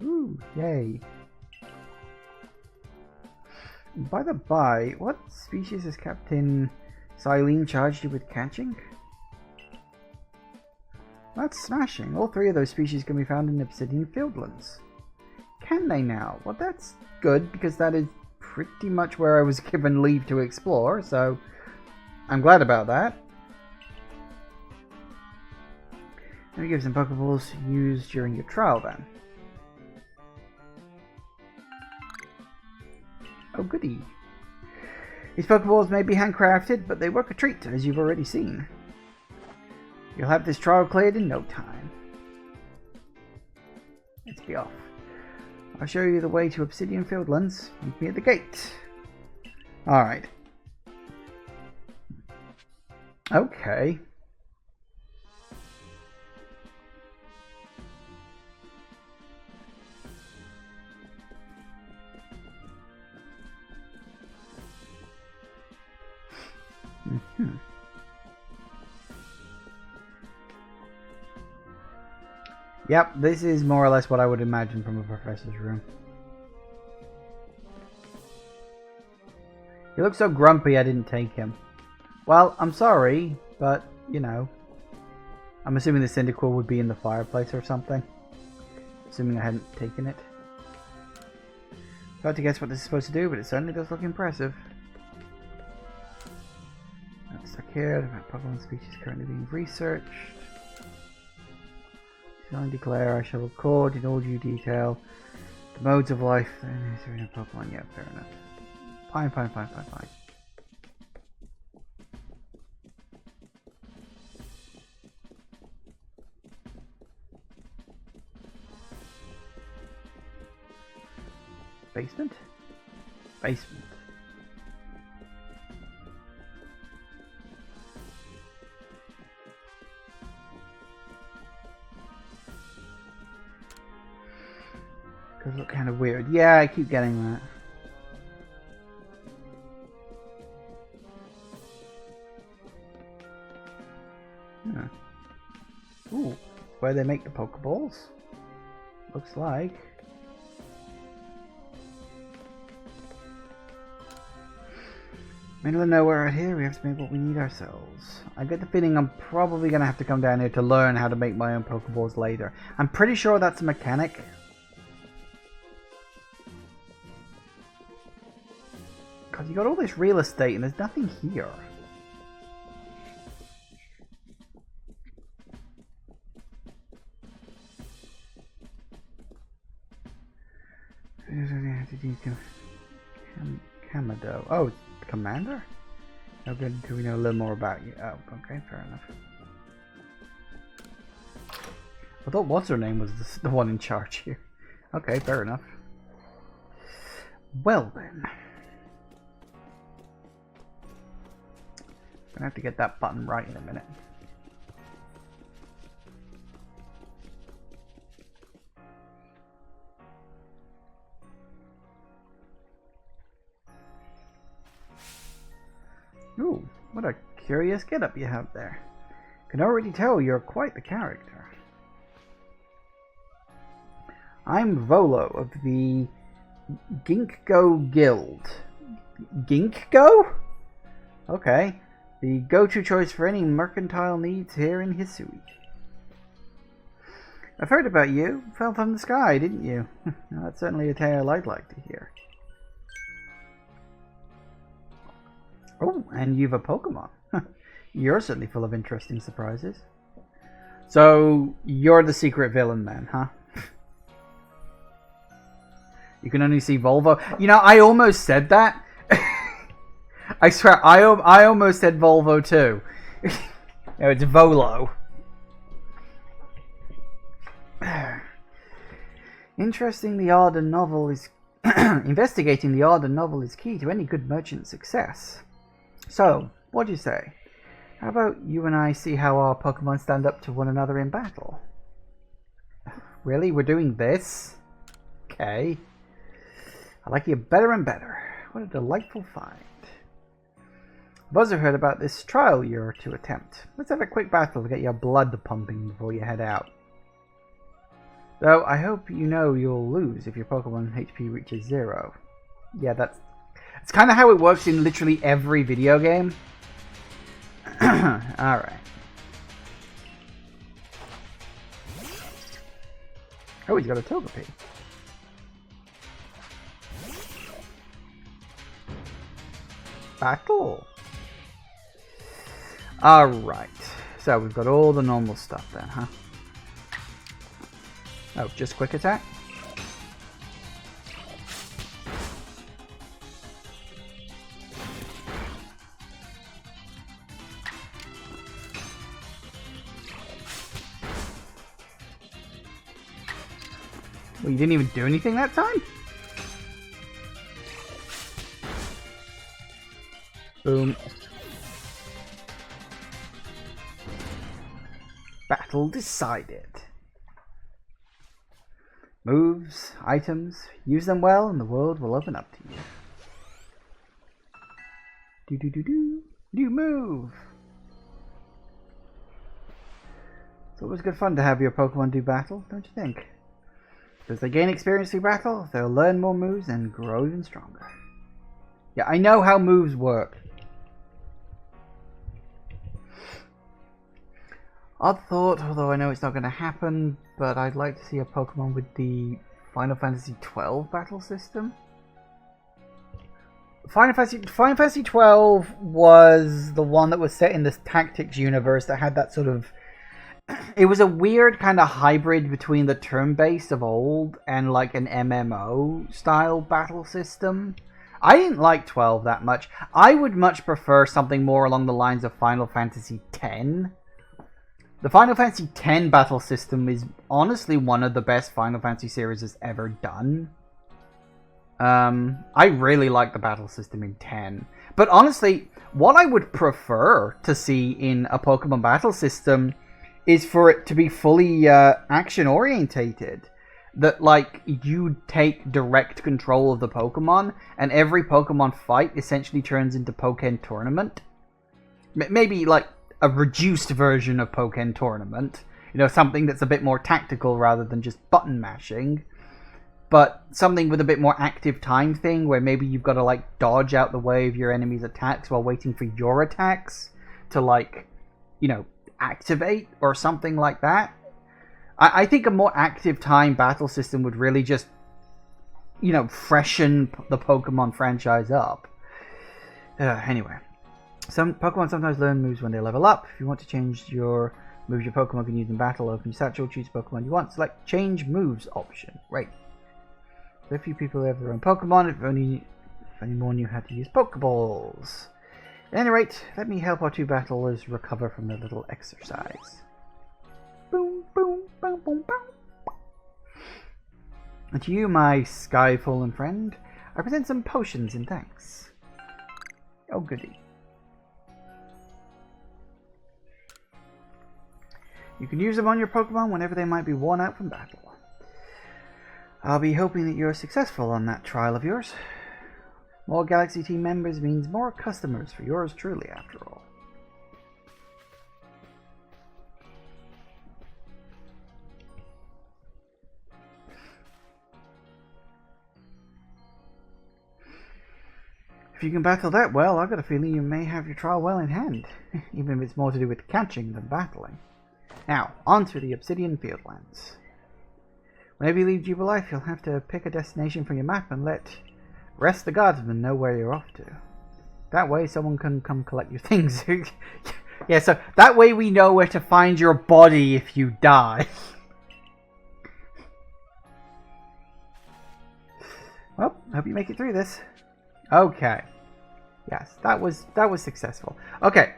Ooh, yay. By the by, what species has Captain Silene charged you with catching? That's smashing. All three of those species can be found in Obsidian Fieldlands. Can they now? Well, that's good, because that is pretty much where I was given leave to explore, so I'm glad about that. Let me give some Pokeballs used during your trial, then. Oh, goody. These Pokeballs may be handcrafted, but they work a treat, as you've already seen. You'll have this trial cleared in no time. Let's be off. I'll show you the way to Obsidian Fieldlands. Meet me at the gate. Alright. Okay. Yep, this is more or less what I would imagine from a professor's room. He looks so grumpy I didn't take him. Well, I'm sorry, but, you know. I'm assuming the Cyndaquil would be in the fireplace or something. Assuming I hadn't taken it. Hard to guess what this is supposed to do, but it certainly does look impressive. That's stuck here. The Pokemon species currently being researched. I declare I shall record in all due detail the modes of life in a Pokemon. Yeah, fair enough. Fine. Basement? Basement. Does look kind of weird. Yeah, I keep getting that. Huh. Ooh, where they make the Pokeballs? Looks like. Middle of nowhere out here, we have to make what we need ourselves. I get the feeling I'm probably going to have to come down here to learn how to make my own Pokeballs later. I'm pretty sure that's a mechanic. Because you got all this real estate and there's nothing here. Kamado. Oh, Commander? How good do we know a little more about you? Oh, okay, fair enough. I thought what's her name was the one in charge here. Okay, fair enough. Well then. Gonna have to get that button right in a minute. Ooh, what a curious getup you have there. Can already tell you're quite the character. I'm Volo of the Ginkgo Guild. Ginkgo? Okay. The go-to choice for any mercantile needs here in Hisui. I've heard about you. Fell from the sky, didn't you? That's certainly a tale I'd like to hear. Oh, and you've a Pokemon. You're certainly full of interesting surprises. So, you're the secret villain then, huh? You can only see Volvo. You know, I almost said that. I swear, I almost said Volvo too. No, it's Volo. Investigating the odd and novel is key to any good merchant success. So, what do you say? How about you and I see how our Pokemon stand up to one another in battle? Really? We're doing this? Okay. I like you better and better. What a delightful find. Buzzer heard about this trial you're to attempt. Let's have a quick battle to get your blood pumping before you head out. Though I hope you know you'll lose if your Pokemon HP reaches 0. Yeah, that's kind of how it works in literally every video game. Alright. Oh, he's got a Togepi. Battle. Alright. So we've got all the normal stuff then, huh? Oh, just quick attack? Well, you didn't even do anything that time? Boom. Battle decided. Moves, items, use them well and the world will open up to you. New move! It's always good fun to have your Pokemon do battle, don't you think? As they gain experience through battle, they'll learn more moves and grow even stronger. Yeah, I know how moves work. Odd thought, although I know it's not going to happen, but I'd like to see a Pokemon with the Final Fantasy XII battle system. Final Fantasy XII was the one that was set in this Tactics universe that had that sort of... It was a weird kind of hybrid between the turn-based of old and like an MMO style battle system. I didn't like 12 that much. I would much prefer something more along the lines of Final Fantasy X. The Final Fantasy X battle system is honestly one of the best Final Fantasy series has ever done. I really like the battle system in 10. But honestly, what I would prefer to see in a Pokemon battle system is for it to be fully action orientated. That like you take direct control of the Pokemon and every Pokemon fight essentially turns into Pokken Tournament. Maybe like a reduced version of Pokken Tournament. You know, something that's a bit more tactical rather than just button mashing. But something with a bit more active time thing where maybe you've got to like dodge out the way of your enemy's attacks while waiting for your attacks to like, you know, activate or something like that. I think a more active time battle system would really just, you know, freshen the Pokemon franchise up. Anyway. Some Pokemon sometimes learn moves when they level up. If you want to change your moves your Pokemon can use in battle, open your satchel, choose a Pokemon you want, select change moves option. Right. So a few people have their own Pokemon, if any more knew how to use Pokeballs. At any rate, let me help our two battlers recover from their little exercise. Boom, boom, boom, boom, boom. And to you, my sky-fallen friend, I present some potions in thanks. Oh goody. You can use them on your Pokemon whenever they might be worn out from battle. I'll be hoping that you're successful on that trial of yours. More Galaxy team members means more customers for yours truly, after all. If you can battle that well, I've got a feeling you may have your trial well in hand, even if it's more to do with catching than battling. Now, on to the Obsidian Fieldlands. Whenever you leave Jubilife, you'll have to pick a destination from your map and let rest the guardsmen know where you're off to. That way someone can come collect your things. Yeah, so that way we know where to find your body if you die. Well, hope you make it through this. Okay. Yes, that was successful. Okay.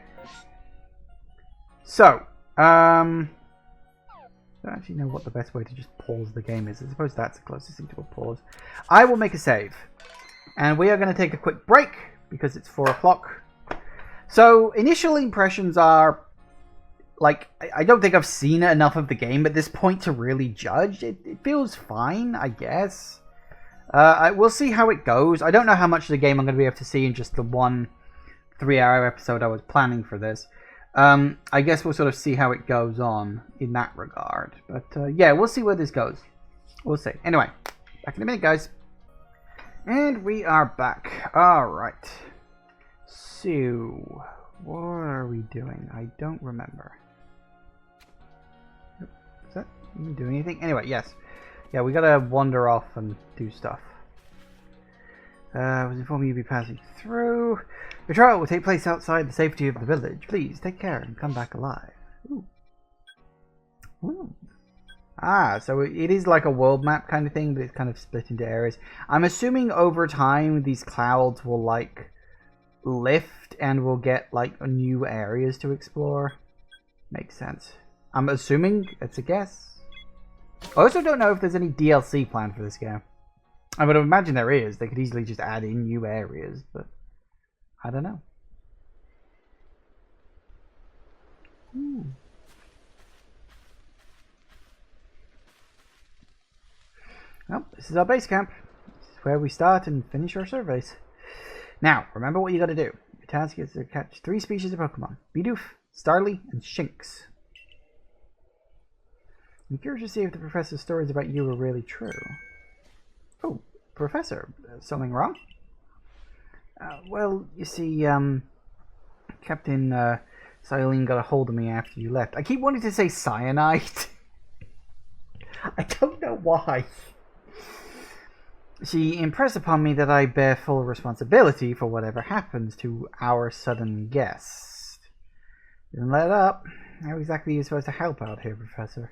So, I don't actually know what the best way to just pause the game is. I suppose that's the closest thing to a pause. I will make a save. And we are going to take a quick break because it's 4 o'clock. So, initial impressions are, like, I don't think I've seen enough of the game at this point to really judge. It feels fine, I guess. We'll see how it goes. I don't know how much of the game I'm going to be able to see in just the one 3-hour episode I was planning for this. I guess we'll sort of see how it goes on in that regard. But yeah, we'll see where this goes. We'll see. Anyway, back in a minute, guys. And we are back. Alright. So, what are we doing? I don't remember. Is that even doing anything? Anyway, yes. Yeah, we gotta wander off and do stuff. I was informed you'd be passing through. The trial will take place outside the safety of the village. Please, take care and come back alive. Ooh. Ooh. Ah, so it is like a world map kind of thing, but it's kind of split into areas. I'm assuming over time these clouds will, like, lift and we'll get, like, new areas to explore. Makes sense. I'm assuming. It's a guess. I also don't know if there's any DLC planned for this game. I would imagine there is. They could easily just add in new areas, but I don't know. Ooh. Well, this is our base camp. This is where we start and finish our surveys. Now, remember what you got to do. Your task is to catch 3 species of Pokemon: Bidoof, Starly, and Shinx. I'm curious to see if the professor's stories about you are really true. Oh, Professor, something wrong? Well, you see, Captain Silene got a hold of me after you left. I keep wanting to say cyanide. I don't know why. She impressed upon me that I bear full responsibility for whatever happens to our sudden guest. Didn't let up. How exactly are you supposed to help out here, Professor?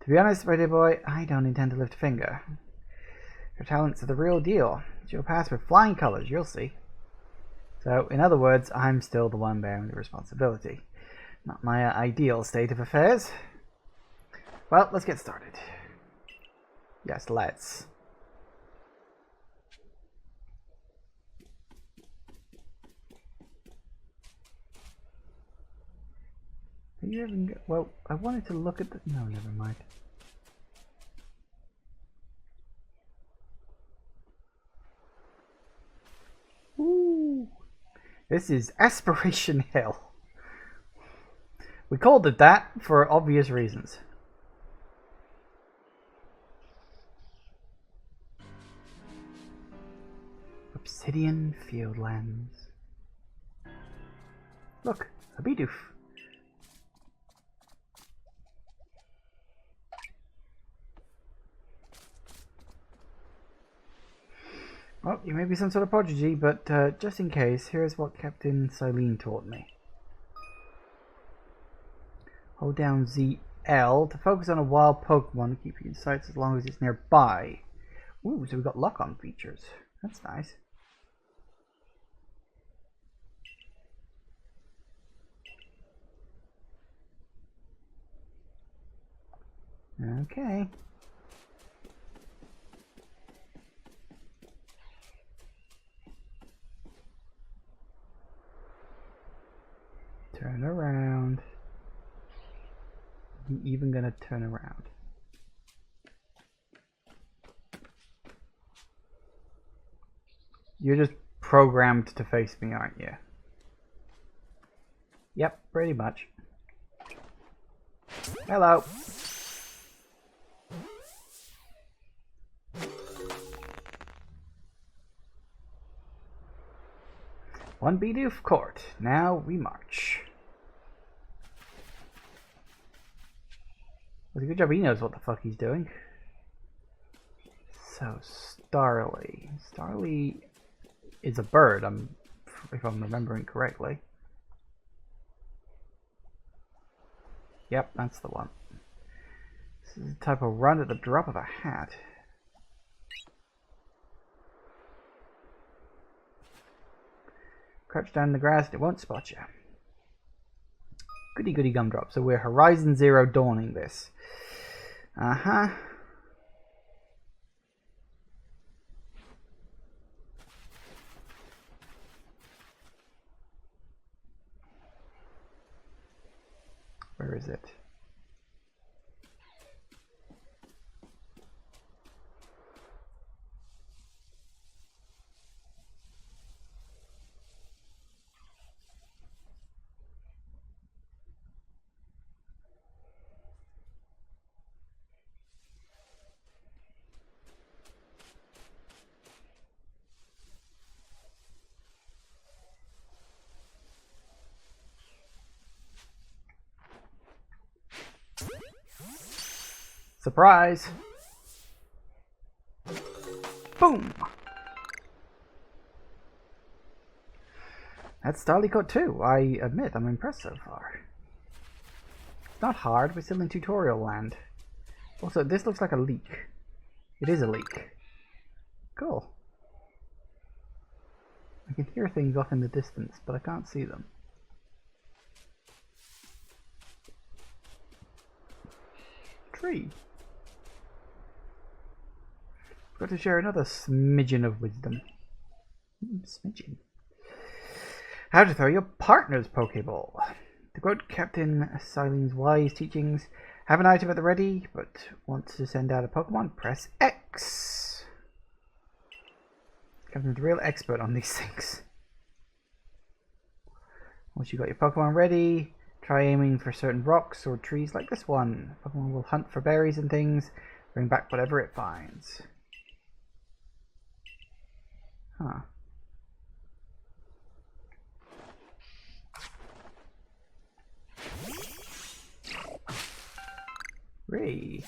To be honest, my dear boy, I don't intend to lift a finger. Her talents are the real deal. She'll pass with flying colours, you'll see. So, in other words, I'm still the one bearing the responsibility. Not my ideal state of affairs. Well, let's get started. Yes, let's. Are you even... Well, I wanted to look at the... No, never mind. Ooh. This is Aspiration Hill. We called it that for obvious reasons. Obsidian Fieldlands. Look, a Bidoof. Well, you may be some sort of prodigy, but just in case, here's what Captain Silene taught me. Hold down ZL to focus on a wild Pokemon and keep you in sight as long as it's nearby. Ooh, so we got lock-on features. That's nice. Okay. Turn around. I'm even gonna turn around. You're just programmed to face me, aren't you? Yep, pretty much. Hello. One Bidoof Court. Now we march. Well, good job he knows what the fuck he's doing. So, Starly. Starly is a bird, if I'm remembering correctly. Yep, that's the one. This is the type of run at the drop of a hat. Crouch down in the grass and it won't spot you. Goody goody gumdrop. So we're Horizon Zero dawning this. Uh-huh. Where is it? Surprise! Boom! That's Starly Court 2. I admit, I'm impressed so far. It's not hard, we're still in tutorial land. Also, this looks like a leak. It is a leak. Cool. I can hear things off in the distance, but I can't see them. Tree. Got to share another smidgen of wisdom. Smidgen. How to throw your partner's Pokeball. To quote Captain Silene's wise teachings, have an item at the ready, but want to send out a Pokemon, press X. Captain's a real expert on these things. Once you got your Pokemon ready, try aiming for certain rocks or trees like this one. Pokemon will hunt for berries and things, bring back whatever it finds. Huh. Ree.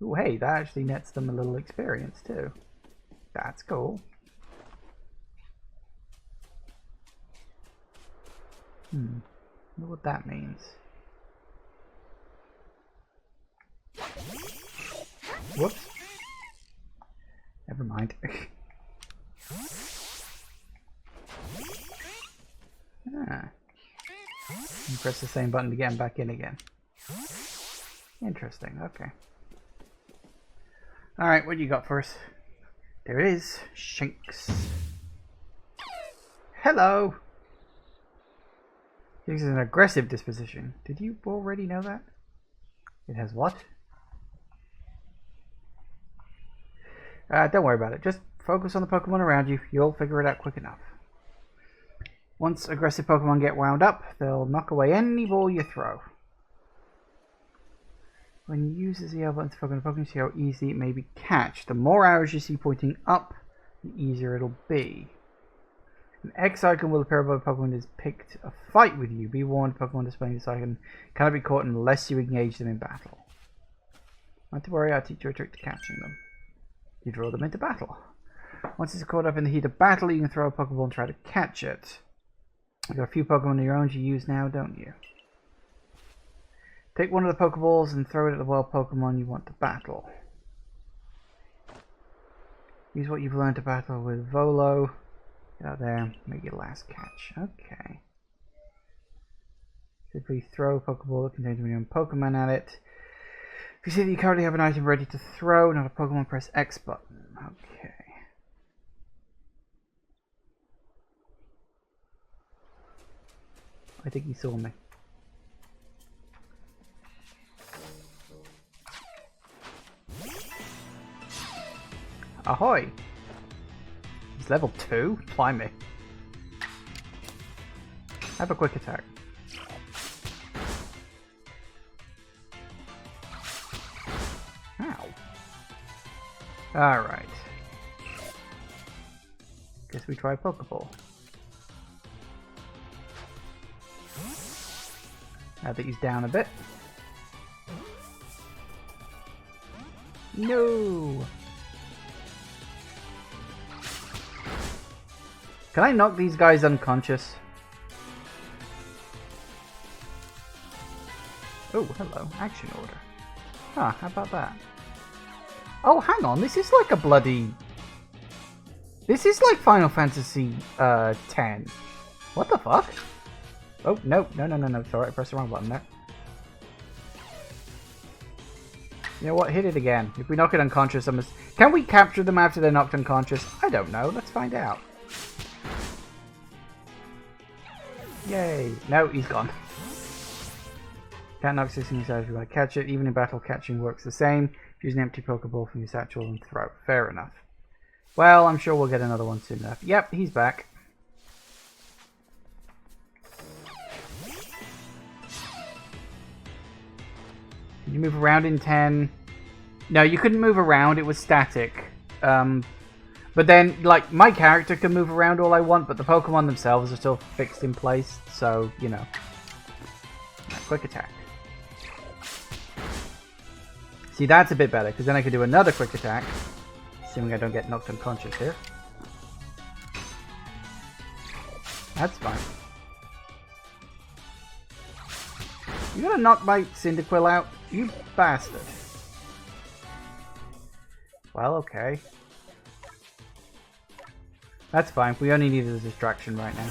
Ooh, hey, that actually nets them a little experience too. That's cool. I wonder what that means. Whoops. Never mind. You press the same button to get him back in again. Interesting, okay. Alright, what do you got for us? There it is. Shanks. Hello! It has an aggressive disposition. Did you already know that? It has what? Don't worry about it. Just focus on the Pokemon around you. You'll figure it out quick enough. Once aggressive Pokemon get wound up, they'll knock away any ball you throw. When you use the ZL button to focus on Pokemon, see how easy it may be catched. The more arrows you see pointing up, the easier it'll be. An X icon will appear above a Pokemon that has picked a fight with you. Be warned, Pokemon displaying this icon cannot be caught unless you engage them in battle. Not to worry, I'll teach you a trick to catching them. You draw them into battle. Once it's caught up in the heat of battle, you can throw a Pokeball and try to catch it. You've got a few Pokemon of your own to use now, don't you? Take one of the Pokeballs and throw it at the wild Pokemon you want to battle. Use what you've learned to battle with Volo. Get out there, make your last catch. Okay. Simply throw a Pokeball that contains your own Pokemon at it. If you see that you currently have an item ready to throw, not a Pokemon, press X button. Okay. I think he saw me. Ahoy! He's level 2? Blimey. Have a quick attack. Ow. Alright. Guess we try Pokeball. Now that he's down a bit. No! Can I knock these guys unconscious? Oh, hello. Action order. Ah, how about that? Oh, hang on. This is like a bloody... This is like Final Fantasy X. What the fuck? Oh, no. No. Sorry, I pressed the wrong button there. You know what? Hit it again. If we knock it unconscious, can we capture them after they're knocked unconscious? I don't know. Let's find out. Yay. No, he's gone. Can't knock 16 sides if you want to catch it. Even in battle, catching works the same. Use an empty Pokeball from your satchel and throw. Fair enough. Well, I'm sure we'll get another one soon enough. Yep, he's back. Did you move around in 10? No, you couldn't move around. It was static. But then, like, my character can move around all I want, but the Pokemon themselves are still fixed in place. So, you know. Quick attack. See, that's a bit better, because then I could do another quick attack. Assuming I don't get knocked unconscious here. That's fine. You gonna knock my Cyndaquil out? You bastard. Well, okay. That's fine. We only needed a distraction right now.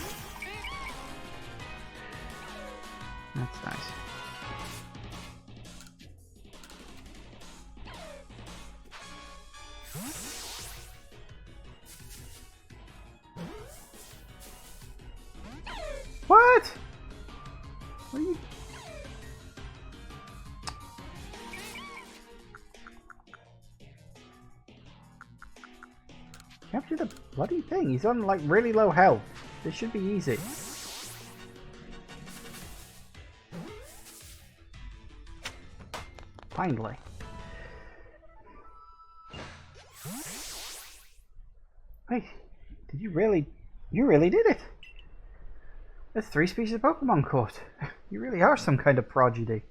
That's nice. What? What are you... Capture the bloody thing. He's on like really low health. This should be easy. Finally. Wait, did you really... You really did it! There's 3 species of Pokemon caught. You really are some kind of prodigy.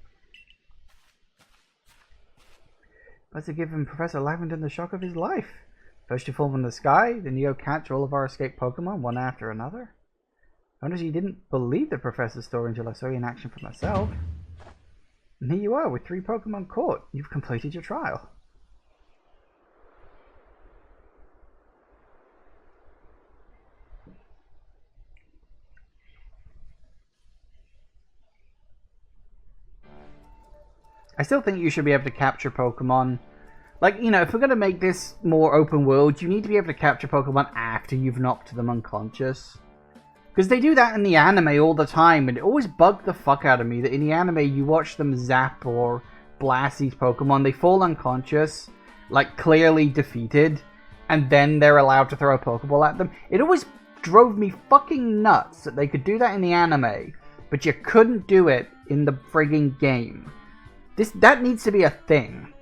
Must have given Professor Lavendon the shock of his life. First you fall from the sky, then you go catch all of our escaped Pokemon, one after another. I noticed you didn't believe the Professor's story until I saw you in action for myself. And here you are, with 3 Pokemon caught. You've completed your trial. I still think you should be able to capture Pokemon. Like, you know, if we're going to make this more open world, you need to be able to capture Pokemon after you've knocked them unconscious. Because they do that in the anime all the time, and it always bugged the fuck out of me that in the anime you watch them zap or blast these Pokemon, they fall unconscious, like clearly defeated, and then they're allowed to throw a Pokeball at them. It always drove me fucking nuts that they could do that in the anime, but you couldn't do it in the frigging game. That needs to be a thing.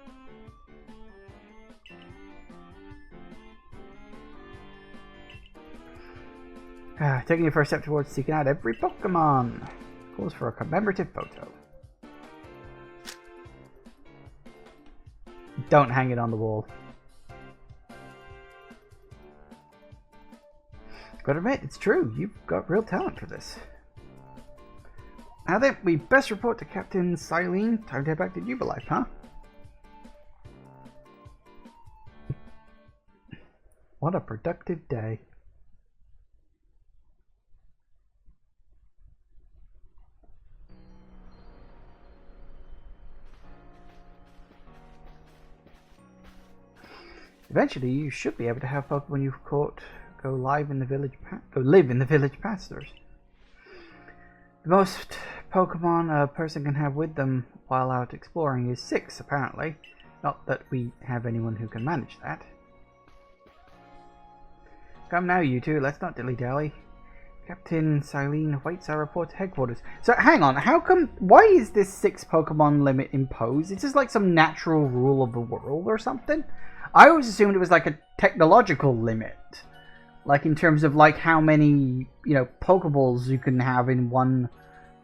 Taking your first step towards seeking out every Pokemon. Calls for a commemorative photo. Don't hang it on the wall. Gotta admit, it's true. You've got real talent for this. Now then, we best report to Captain Silene. Time to head back to Jubilife, huh? What a productive day. Eventually, you should be able to have Pokemon you've caught go live in the village, go live in the village pastures. The most Pokemon a person can have with them while out exploring is 6, apparently. Not that we have anyone who can manage that. Come now, you two. Let's not dilly-dally. Captain Silene awaits our report to headquarters. So, hang on. How come... Why is this 6 Pokemon limit imposed? Is this like some natural rule of the world or something? I always assumed it was like a technological limit. Like in terms of like how many, you know, Pokeballs you can have in one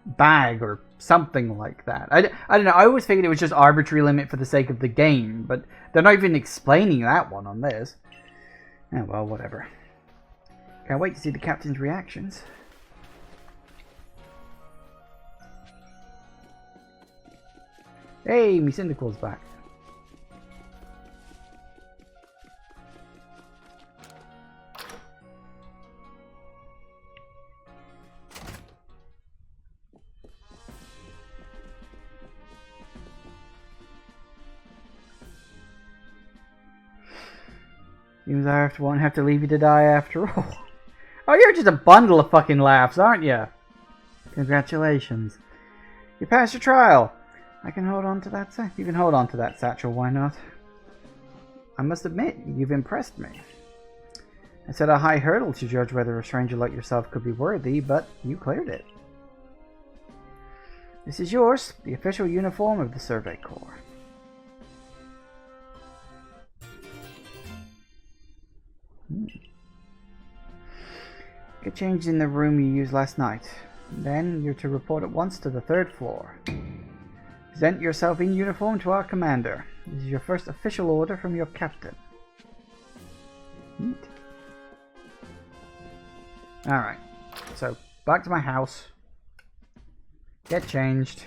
bag or something like that. I don't know. I always figured it was just arbitrary limit for the sake of the game. But they're not even explaining that one on this. Oh, well, whatever. Can't wait to see the captain's reactions. Hey, me Cyndaquil's back. Seems I won't have to leave you to die after all. Oh, you're just a bundle of fucking laughs, aren't you? Congratulations. You passed your trial. I can hold on to that you can hold on to that satchel, why not? I must admit, you've impressed me. I set a high hurdle to judge whether a stranger like yourself could be worthy, but you cleared it. This is yours, the official uniform of the Survey Corps. Get changed in the room you used last night. Then you're to report at once to the 3rd floor. Present yourself in uniform to our commander. This is your first official order from your captain. Neat. Alright, so back to my house. Get changed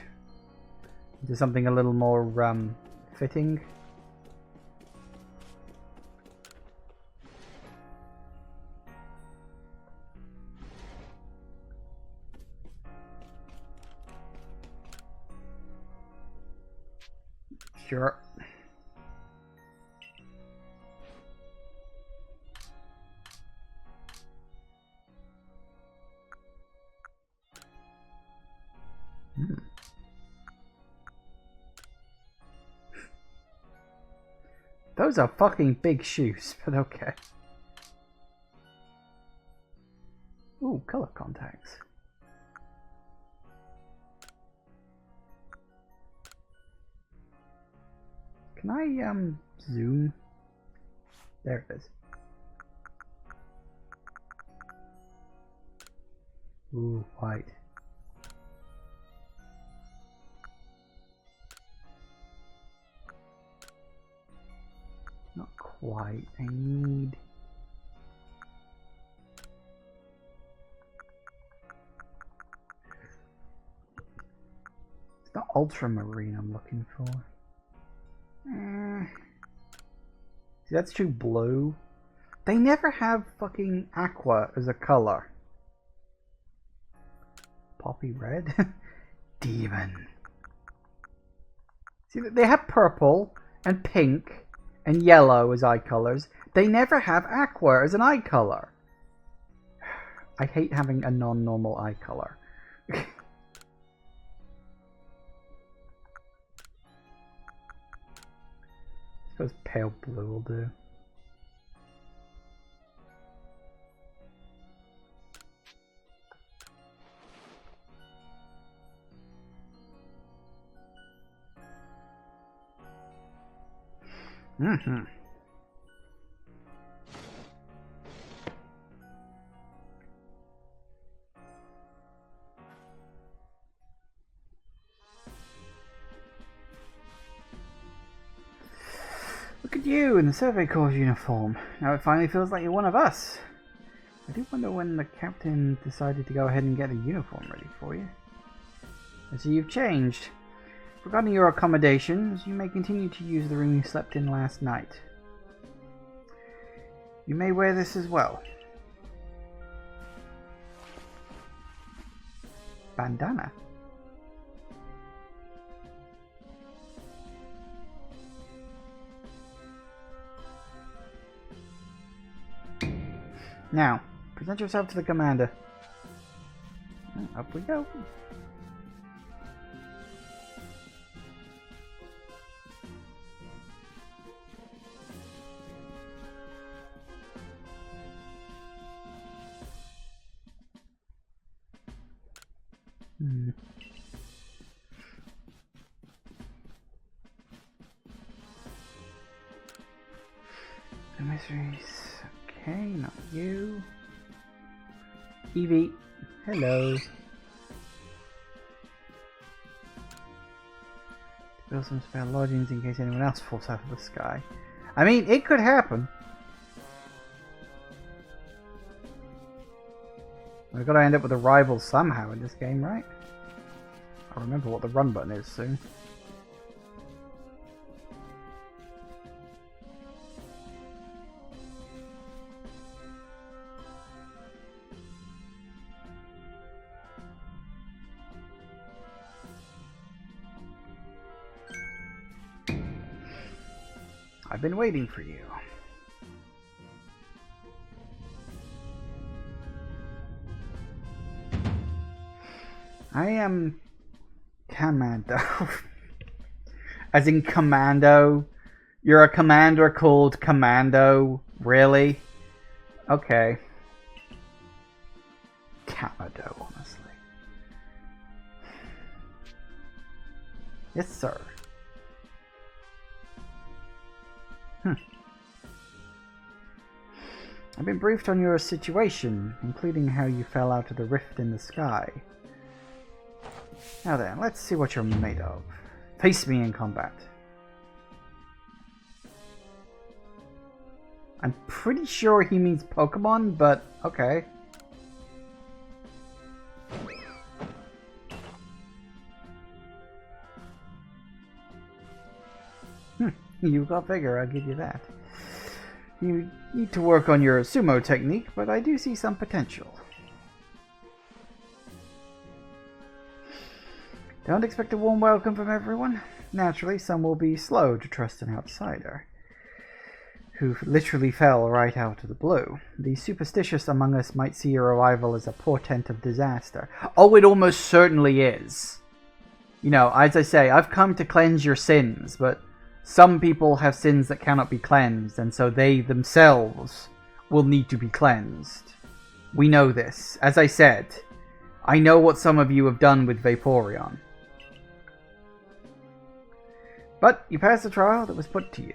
into something a little more fitting. Sure. Those are fucking big shoes, but okay. Ooh, color contacts. Can I, zoom? There it is. Ooh, white. Not quite. I need... It's not ultramarine I'm looking for. See, that's too blue. They never have fucking aqua as a color. Poppy red? Demon. See, they have purple and pink and yellow as eye colors. They never have aqua as an eye color. I hate having a non-normal eye color. I suppose pale blue will do. Mm-hmm. Look at you in the Survey Corps uniform. Now it finally feels like you're one of us. I do wonder when the captain decided to go ahead and get a uniform ready for you. I see you've changed. Regarding your accommodations, you may continue to use the room you slept in last night. You may wear this as well. Bandana. Now, present yourself to the commander. Up we go. Mysteries. Okay, not you. Evie, hello. Build some spare lodgings in case anyone else falls out of the sky. I mean, it could happen. We've got to end up with a rival somehow in this game, right? I'll remember what the run button is soon. I've been waiting for you. I am Commando. As in Commando? You're a commander called Commando? Really? Okay. Commando, honestly. Yes, sir. I've been briefed on your situation, including how you fell out of the rift in the sky. Now then, let's see what you're made of. Face me in combat. I'm pretty sure he means Pokemon, but okay. You got bigger, I'll give you that. You need to work on your sumo technique, but I do see some potential. Don't expect a warm welcome from everyone. Naturally, some will be slow to trust an outsider, who literally fell right out of the blue. The superstitious among us might see your arrival as a portent of disaster. Oh, it almost certainly is. You know, as I say, I've come to cleanse your sins, but some people have sins that cannot be cleansed, and so they themselves will need to be cleansed. We know this. As I said, I know what some of you have done with Vaporeon. But you passed the trial that was put to you.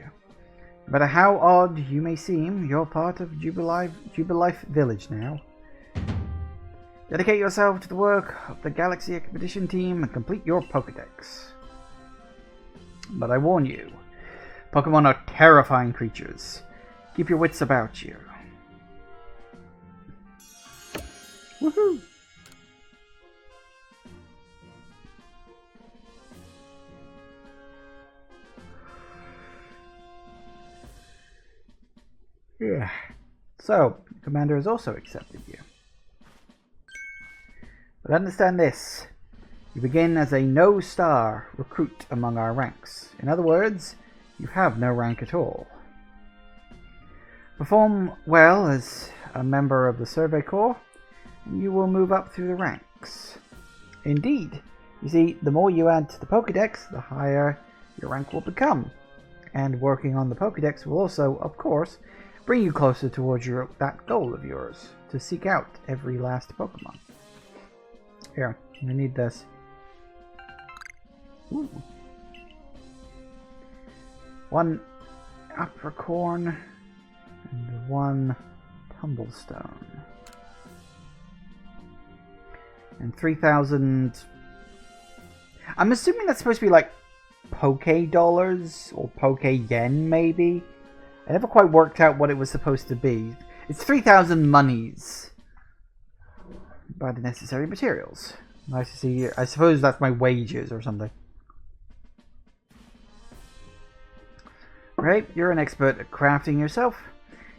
No matter how odd you may seem, you're part of Jubilife Village now. Dedicate yourself to the work of the Galaxy Expedition Team and complete your Pokédex. But I warn you, Pokemon are terrifying creatures. Keep your wits about you. Woohoo! Yeah. So, the Commander has also accepted you. But understand this. You begin as a no-star recruit among our ranks. In other words, you have no rank at all. Perform well as a member of the Survey Corps, and you will move up through the ranks. Indeed, you see, the more you add to the Pokédex, the higher your rank will become. And working on the Pokédex will also, of course, bring you closer towards that goal of yours, to seek out every last Pokemon. Here, I need this. Ooh. One Apricorn and one Tumblestone. And 3,000... I'm assuming that's supposed to be like Poke Dollars or Poke Yen, maybe? I never quite worked out what it was supposed to be. It's 3,000 monies. Buy the necessary materials. Nice to see you. I suppose that's my wages or something. Right, you're an expert at crafting yourself.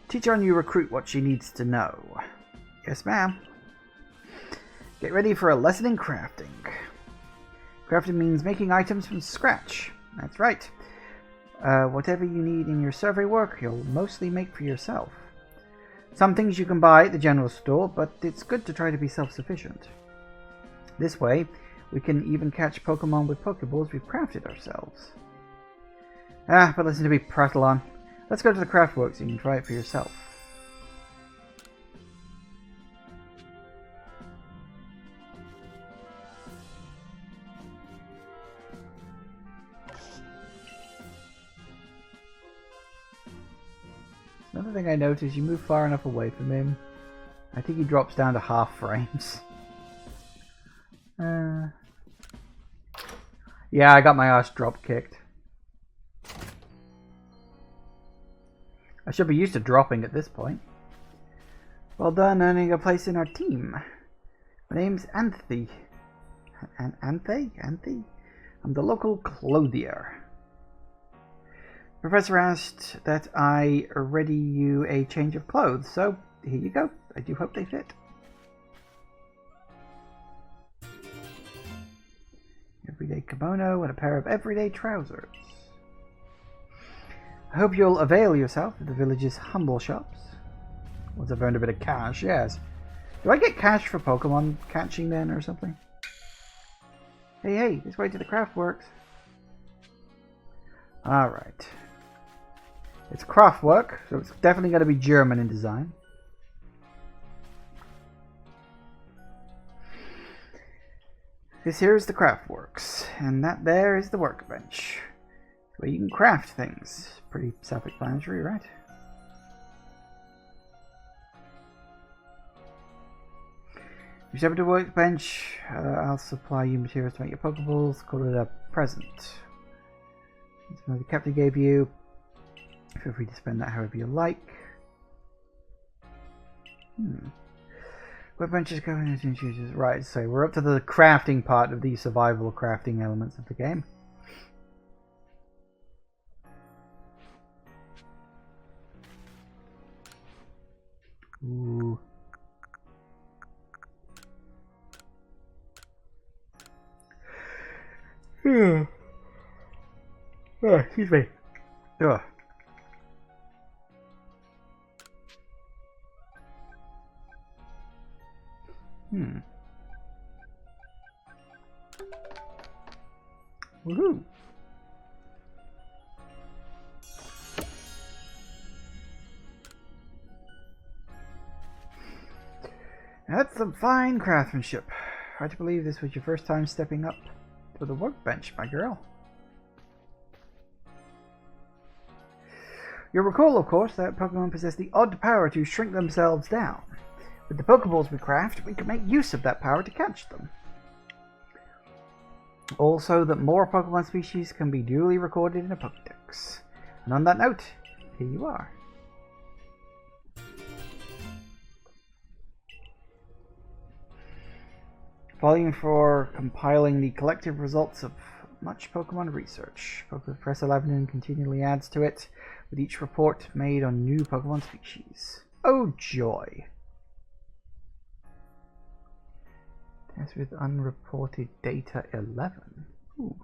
Teach our new recruit what she needs to know. Yes, ma'am. Get ready for a lesson in crafting. Crafting means making items from scratch. That's right. Whatever you need in your survey work, you'll mostly make for yourself. Some things you can buy at the general store, but it's good to try to be self-sufficient. This way, we can even catch Pokemon with Pokeballs we've crafted ourselves. But listen to me prattle on. Let's go to the craft works so you can try it for yourself. Another thing I noticed, you move far enough away from him. I think he drops down to half frames. Yeah, I got my ass drop kicked. I should be used to dropping at this point. Well done earning a place in our team. My name's Anthe. Anthe? I'm the local clothier. Professor asked that I ready you a change of clothes, so here you go. I do hope they fit. Everyday kimono and a pair of everyday trousers. I hope you'll avail yourself of the village's humble shops. Once I've earned a bit of cash, yes. Do I get cash for Pokemon catching then or something? Hey, this way to the craft works. Alright. It's craft work, so it's definitely going to be German in design. This here is the craft works, and that there is the workbench. Where you can craft things. Pretty self-explanatory, right? You step into the workbench, I'll supply you materials to make your Pokeballs, call it a present. It's one the captain gave you. Feel free to spend that however you like. Workbenches going into chooses. Right, so we're up to the crafting part of the survival crafting elements of the game. Ooh. Oh, excuse me. Ugh. Woohoo! That's some fine craftsmanship. Hard to believe this was your first time stepping up to the workbench, my girl. You'll recall, of course, that Pokemon possess the odd power to shrink themselves down. With the Pokeballs we craft, we can make use of that power to catch them. Also, that more Pokemon species can be duly recorded in a Pokédex. And on that note, here you are. Volume for compiling the collective results of much Pokemon research. Professor Lavinen continually adds to it with each report made on new Pokemon species. Oh joy! Test with unreported data 11. Ooh.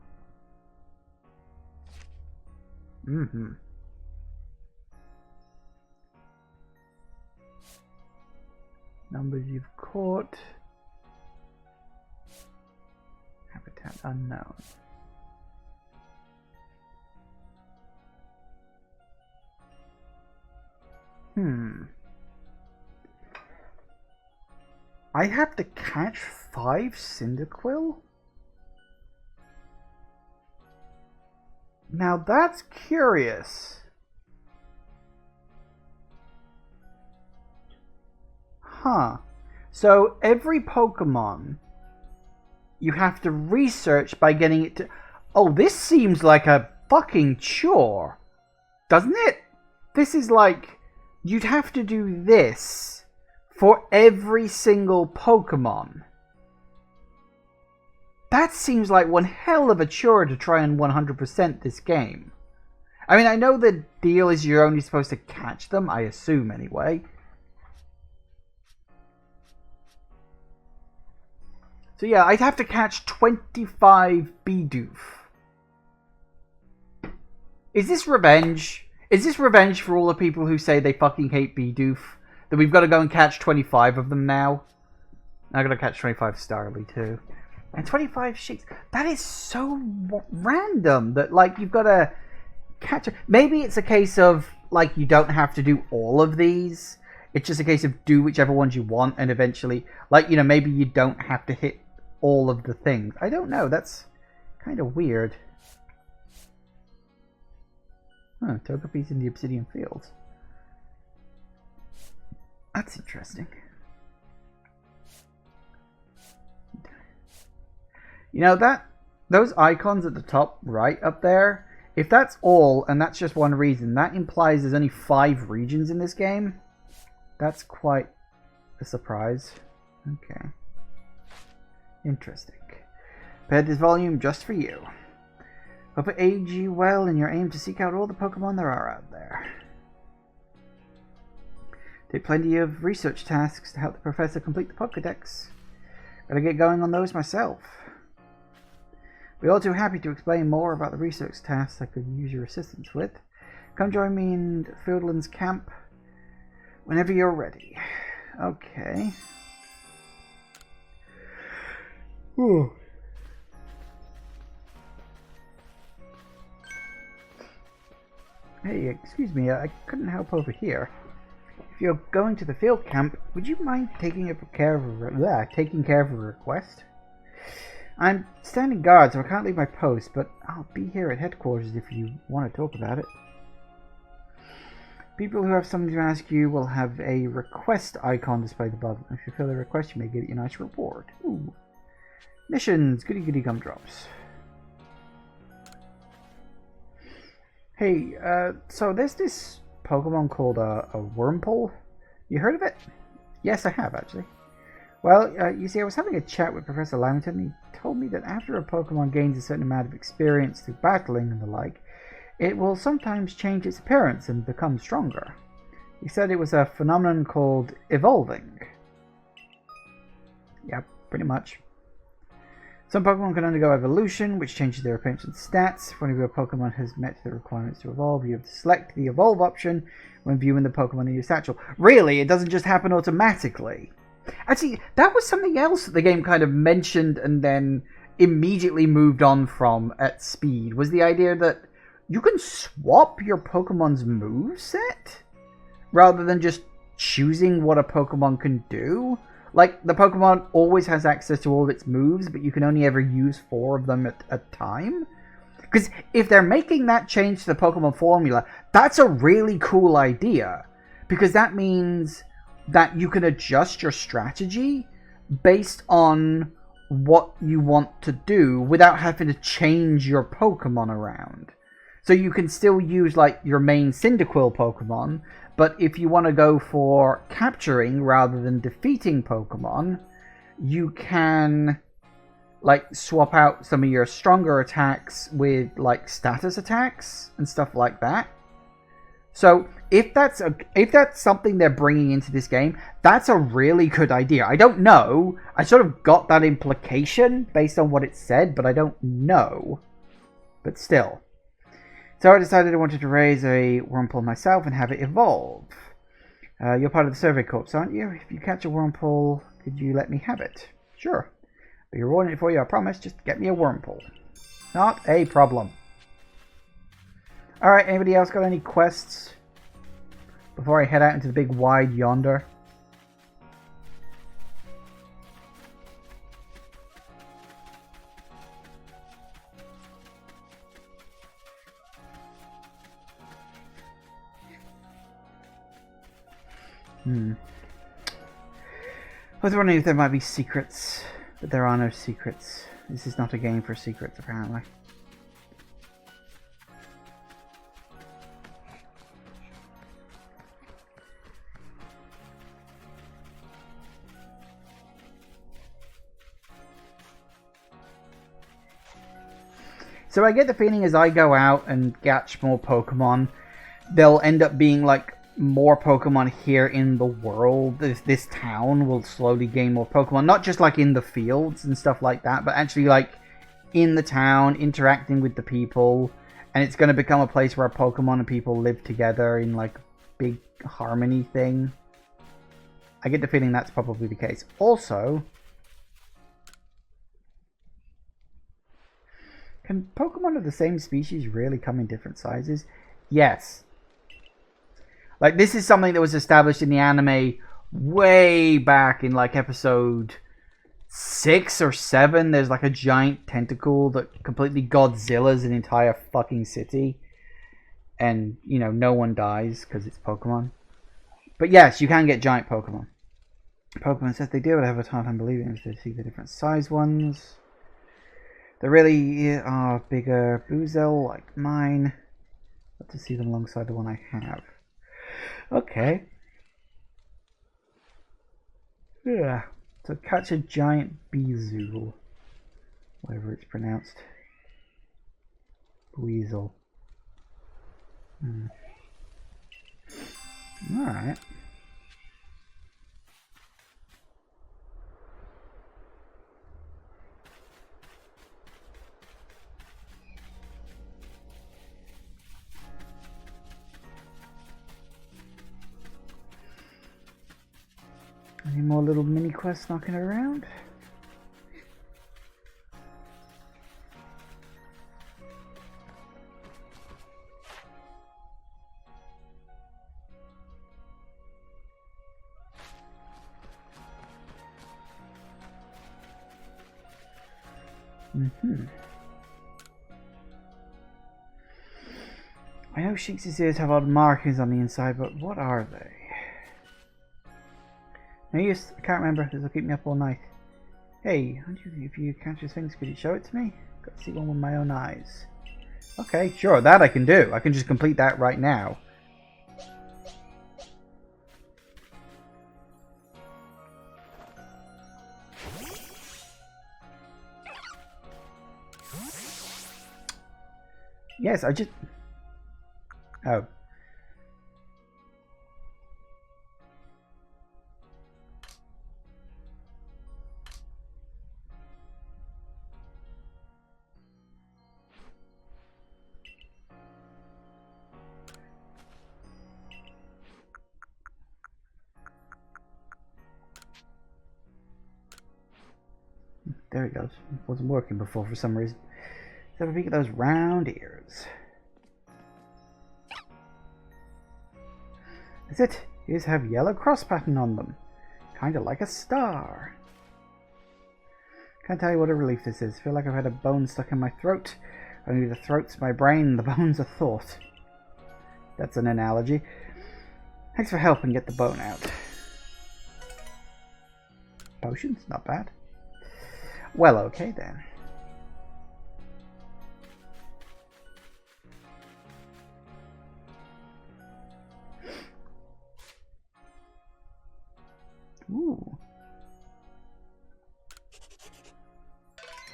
Numbers you've caught. Habitat unknown. I have to catch 5 Cyndaquil? Now that's curious. Huh. So every Pokemon you have to research by getting it to... Oh, this seems like a fucking chore. Doesn't it? This is like you'd have to do this for every single Pokemon. That seems like one hell of a chore to try and 100% this game. I mean, I know the deal is you're only supposed to catch them, I assume anyway. So yeah, I'd have to catch 25 Bidoof. Is this revenge? Is this revenge for all the people who say they fucking hate Bidoof? That we've got to go and catch 25 of them now? I've got to catch 25 Starly too. And 25 Sheiks. That is so random that, like, you've got to catch... Maybe it's a case of, like, you don't have to do all of these. It's just a case of do whichever ones you want and eventually... Like, you know, maybe you don't have to hit all of the things. I don't know. That's kind of weird. Huh, Togepi's in the Obsidian Fields. That's interesting. You know, those icons at the top right up there, if that's all, and that's just one region, that implies there's only 5 regions in this game. That's quite a surprise. Okay. Interesting. Prepared this volume just for you. Hope it aids you well in your aim to seek out all the Pokemon there are out there. Take plenty of research tasks to help the professor complete the Pokédex. Gotta get going on those myself. We're all too happy to explain more about the research tasks I could use your assistance with. Come join me in Fieldland's camp whenever you're ready. Okay. Ooh. Hey, excuse me, I couldn't help over here. If you're going to the field camp, would you mind taking care of a request? I'm standing guard, so I can't leave my post, but I'll be here at headquarters if you want to talk about it. People who have something to ask you will have a request icon displayed above. If you fill the request, you may get a nice reward. Ooh. Missions, goody goody gumdrops. Hey, so there's this Pokemon called a Wurmple. You heard of it? Yes, I have, actually. Well, you see, I was having a chat with Professor Lamington, and he told me that after a Pokemon gains a certain amount of experience through battling and the like, it will sometimes change its appearance and become stronger. He said it was a phenomenon called evolving. Yep, pretty much. Some Pokemon can undergo evolution, which changes their appearance and stats. If one of your Pokemon has met the requirements to evolve, you have to select the evolve option when viewing the Pokemon in your satchel. Really, it doesn't just happen automatically. Actually, that was something else that the game kind of mentioned and then immediately moved on from at speed, was the idea that you can swap your Pokemon's moveset rather than just choosing what a Pokemon can do. Like, the Pokemon always has access to all of its moves, but you can only ever use 4 of them at a time. Because if they're making that change to the Pokemon formula, that's a really cool idea. Because that means that you can adjust your strategy based on what you want to do without having to change your Pokemon around. So you can still use, like, your main Cyndaquil Pokemon, but if you want to go for capturing rather than defeating Pokemon, you can, like, swap out some of your stronger attacks with, like, status attacks and stuff like that. So if that's something they're bringing into this game, that's a really good idea. I don't know. I sort of got that implication based on what it said, but I don't know. But still. So I decided I wanted to raise a Wurmple myself and have it evolve. You're part of the Survey Corps, aren't you? If you catch a Wurmple, could you let me have it? Sure. I'll be rewarding it for you, I promise. Just get me a Wurmple. Not a problem. Alright, anybody else got any quests before I head out into the big wide yonder? I was wondering if there might be secrets, but there are no secrets. This is not a game for secrets, apparently. So I get the feeling as I go out and catch more Pokemon, there'll end up being like more Pokemon here in the world. This town will slowly gain more Pokemon, not just like in the fields and stuff like that, but actually like in the town, interacting with the people, and it's going to become a place where Pokemon and people live together in like a big harmony thing. I get the feeling that's probably the case. Also, can Pokemon of the same species really come in different sizes? Yes. Like, this is something that was established in the anime way back in like episode 6 or 7. There's like a giant tentacle that completely Godzilla's an entire fucking city. And, you know, no one dies because it's Pokemon. But yes, you can get giant Pokemon. Pokemon says they do, but I have a hard time believing if they see the different size ones. They really are bigger. Boozel, like mine. Love to see them alongside the one I have. Okay. Yeah. So catch a giant Beezul. Whatever it's pronounced. Weasel. Alright. Any more little mini quests knocking around? I know Sheik's ears have odd markings on the inside, but what are they? No use, I can't remember. This will keep me up all night. Hey, if you catch these things, could you show it to me? Got to see one with my own eyes. Okay, sure, that I can do. I can just complete that right now. Yes, I just... Oh. There it goes. It wasn't working before for some reason. Let's have a peek at those round ears. Is it? Ears have yellow cross pattern on them. Kinda like a star. Can't tell you what a relief this is. Feel like I've had a bone stuck in my throat. Only the throat's my brain, the bone's a thought. That's an analogy. Thanks for helping get the bone out. Potions? Not bad. Well, okay then. Ooh.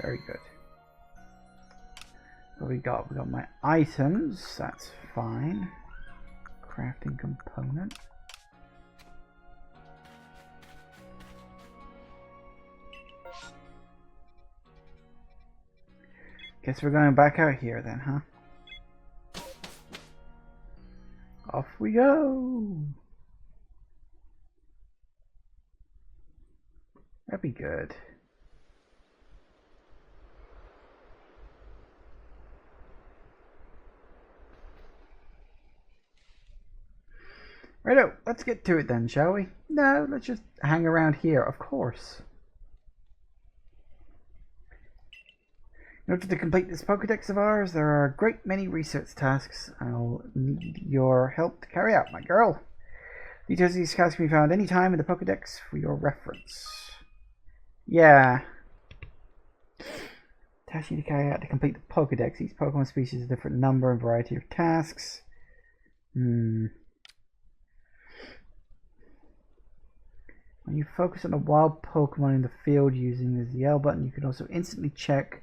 Very good. What we got? We got my items. That's fine. Crafting component. Guess we're going back out here then, huh? Off we go. That'd be good. Righto, let's get to it then, shall we? No, let's just hang around here, of course. In order to complete this Pokédex of ours, there are a great many research tasks I'll need your help to carry out, my girl. Details of these tasks can be found any time in the Pokédex for your reference. Yeah. Tasks you to carry out to complete the Pokédex. Each Pokemon species has a different number and variety of tasks. When you focus on a wild Pokemon in the field using the ZL button, you can also instantly check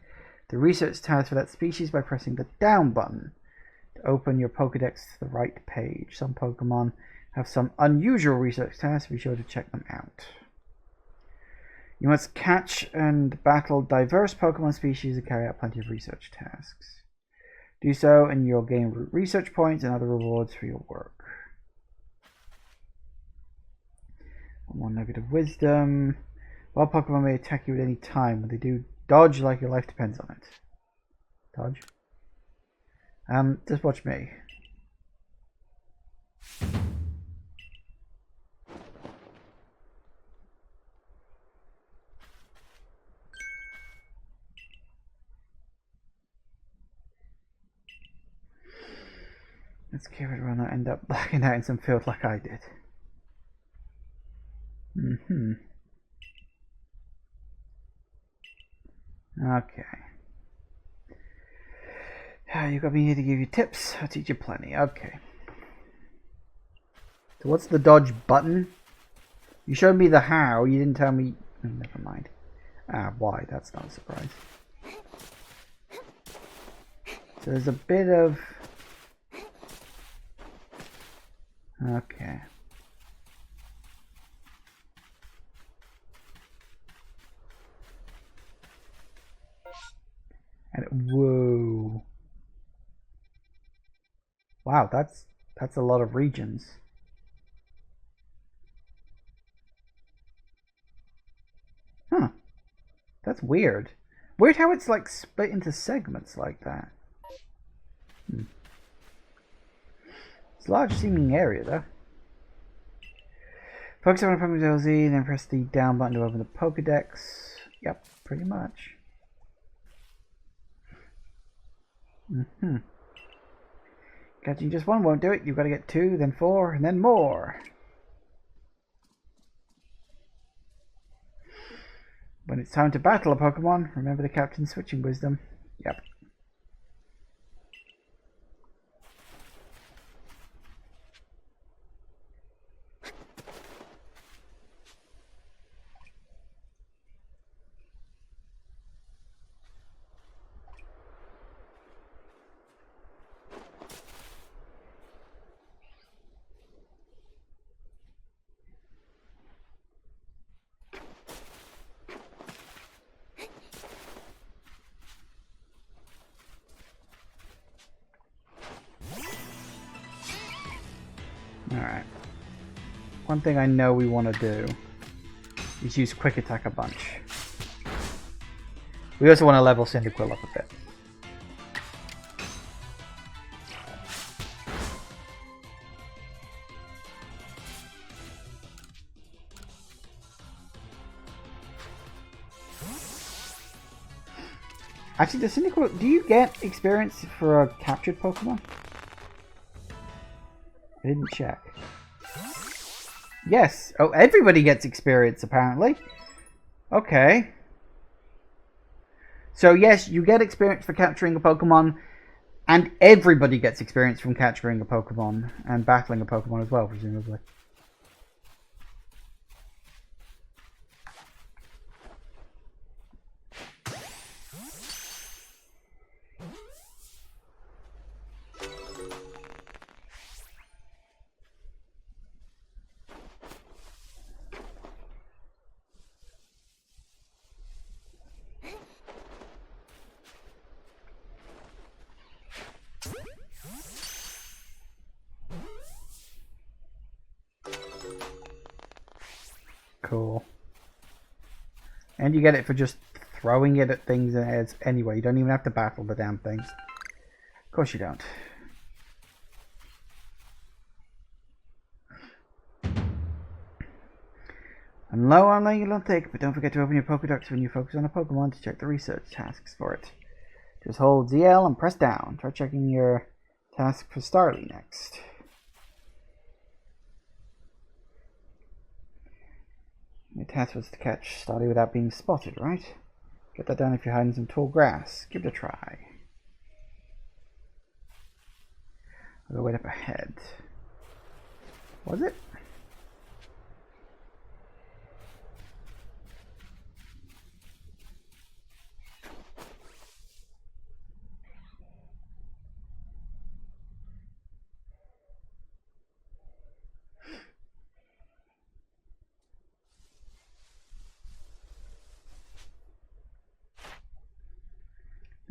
the research task for that species by pressing the down button to open your Pokédex to the right page. Some Pokemon have some unusual research tasks. Be sure to check them out. You must catch and battle diverse Pokemon species and carry out plenty of research tasks. Do so and you'll gain research points and other rewards for your work. 1 negative wisdom. While Pokemon may attack you at any time, when they do, dodge like your life depends on it. Dodge? Just watch me. Let's give it a run and end up blacking out in some field like I did. Okay. You got me here to give you tips. I'll teach you plenty. Okay. So what's the dodge button? You showed me the how. You didn't tell me. Oh, never mind. Why? That's not a surprise. So there's a bit of. Okay. And whoa. Wow, that's a lot of regions. Huh. That's weird. Weird how it's like split into segments like that. It's a large seeming area though. Focus on Pokemon LZ, then press the down button to open the Pokédex. Yep, pretty much. Catching just one won't do it. You've got to get 2, then 4, and then more. When it's time to battle a Pokemon, remember the captain's switching wisdom. Yep. Alright. One thing I know we want to do is use Quick Attack a bunch. We also want to level Cyndaquil up a bit. Actually, the Cyndaquil, do you get experience for a captured Pokemon? I didn't check. Yes. Oh, everybody gets experience, apparently. Okay. So, yes, you get experience for capturing a Pokemon, and everybody gets experience from capturing a Pokemon, and battling a Pokemon as well, presumably. Cool. And you get it for just throwing it at things anyway. You don't even have to battle the damn things. Of course you don't. I'm low on Langular Thick, but don't forget to open your Pokédex when you focus on a Pokemon to check the research tasks for it. Just hold ZL and press down. Try checking your task for Starly next. Your task was to catch Starly without being spotted, right? Get that done if you're hiding some tall grass. Give it a try. I'll go wait up ahead. Was it?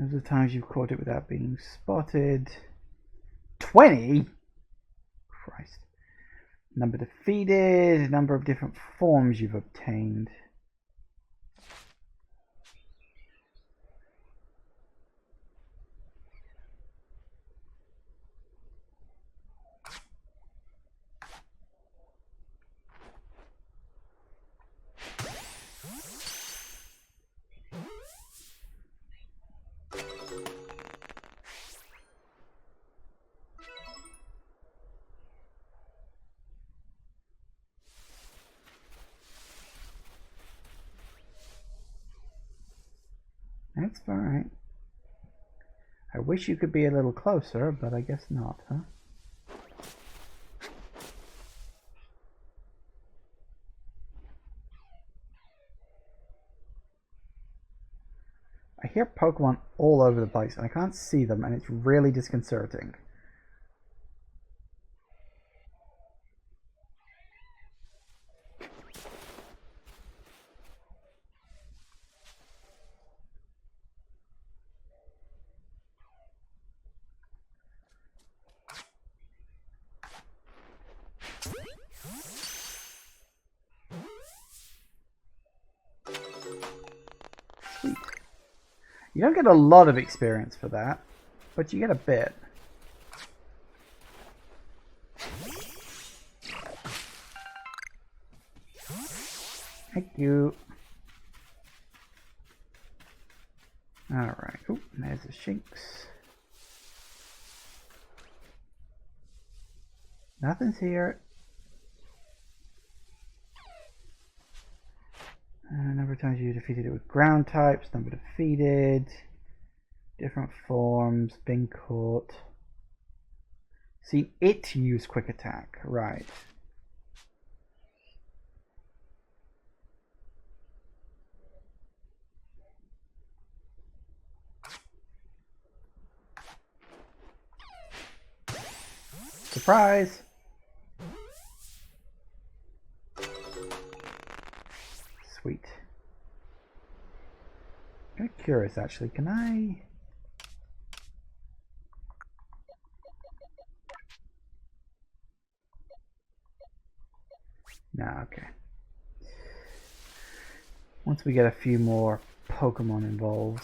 Those are the times you've caught it without being spotted. 20? Christ. Number defeated, number of different forms you've obtained. That's alright. I wish you could be a little closer, but I guess not, huh? I hear Pokemon all over the place, and I can't see them, and it's really disconcerting. Sweet. You don't get a lot of experience for that, but you get a bit. Thank you. Alright. Oh, there's a Shinx. Nothing's here. Number of times you defeated it with ground types, number defeated, different forms, been caught. See, it used quick attack, right. Surprise! Sweet. I'm kind of curious, actually. Can I... Nah, okay. Once we get a few more Pokemon involved.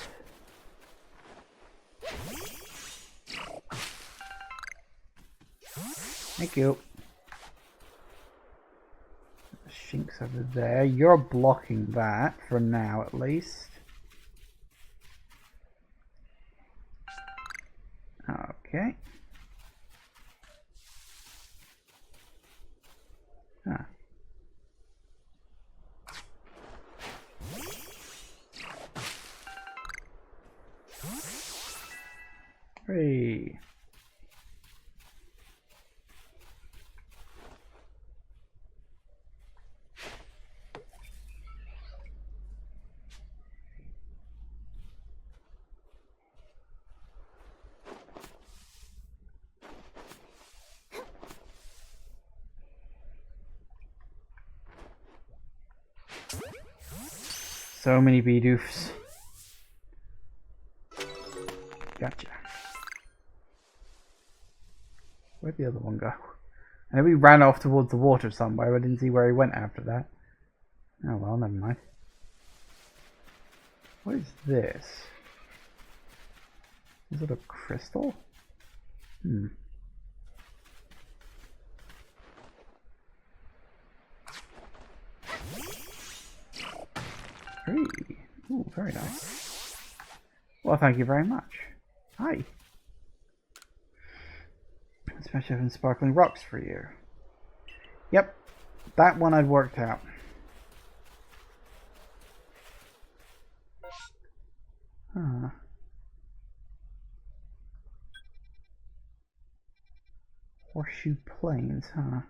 Thank you. Shinx over there. You're blocking that for now, at least. Okay. Huh. Hey. So many Bidoofs. Gotcha. Where'd the other one go? I know he ran off towards the water somewhere, but I didn't see where he went after that. Oh well, never mind. What is this? Is it a crystal? Hmm. Hey. Ooh, very nice. Well, thank you very much. Hi. Especially having sparkling rocks for you. Yep, that one I'd worked out. Huh. Horseshoe Plains, huh?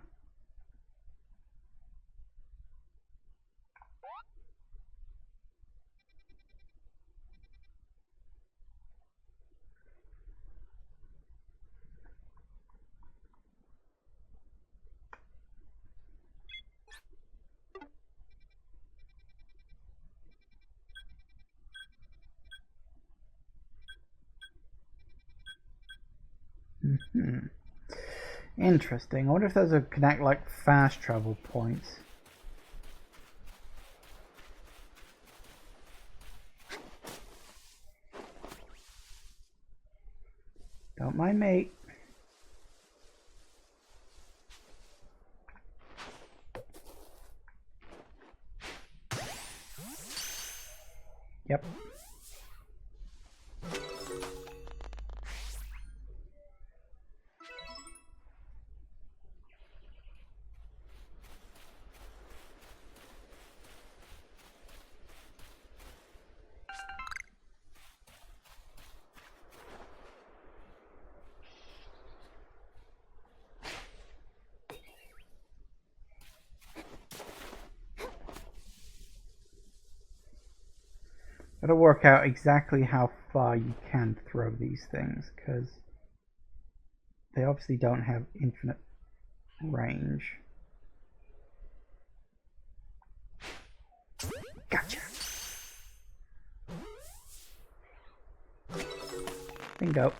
Interesting. I wonder if those are connect like fast travel points. Don't mind me. Yep. Gotta work out exactly how far you can throw these things, because they obviously don't have infinite range. Gotcha. Bingo.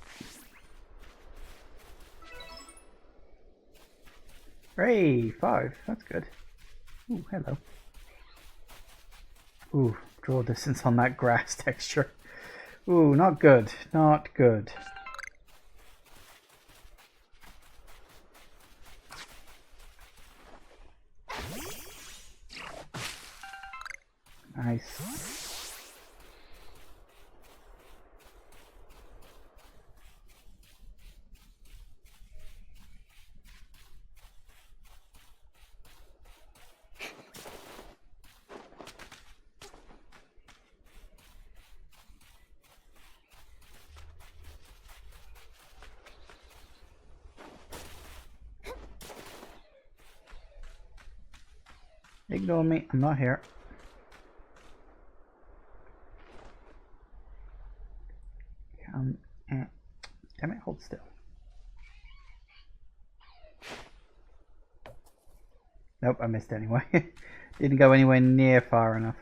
Hey, 5. That's good. Ooh, hello. Ooh, draw distance on that grass texture. Ooh, not good. Not good. Nice. Ignore me, I'm not here. Damn it, hold still. Nope, I missed anyway. Didn't go anywhere near far enough.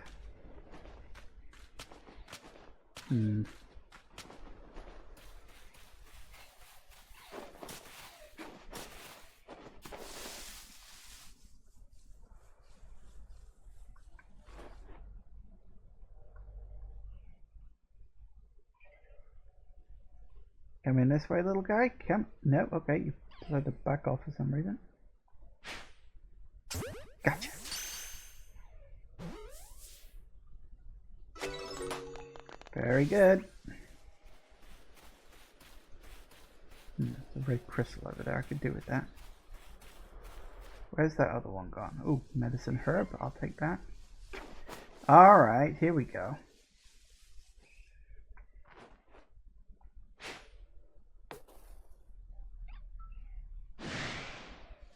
Come in this way, little guy. Come. No, okay. You decided to back off for some reason. Gotcha. Very good. There's a red crystal over there. I could do with that. Where's that other one gone? Ooh, medicine herb. I'll take that. Alright, here we go.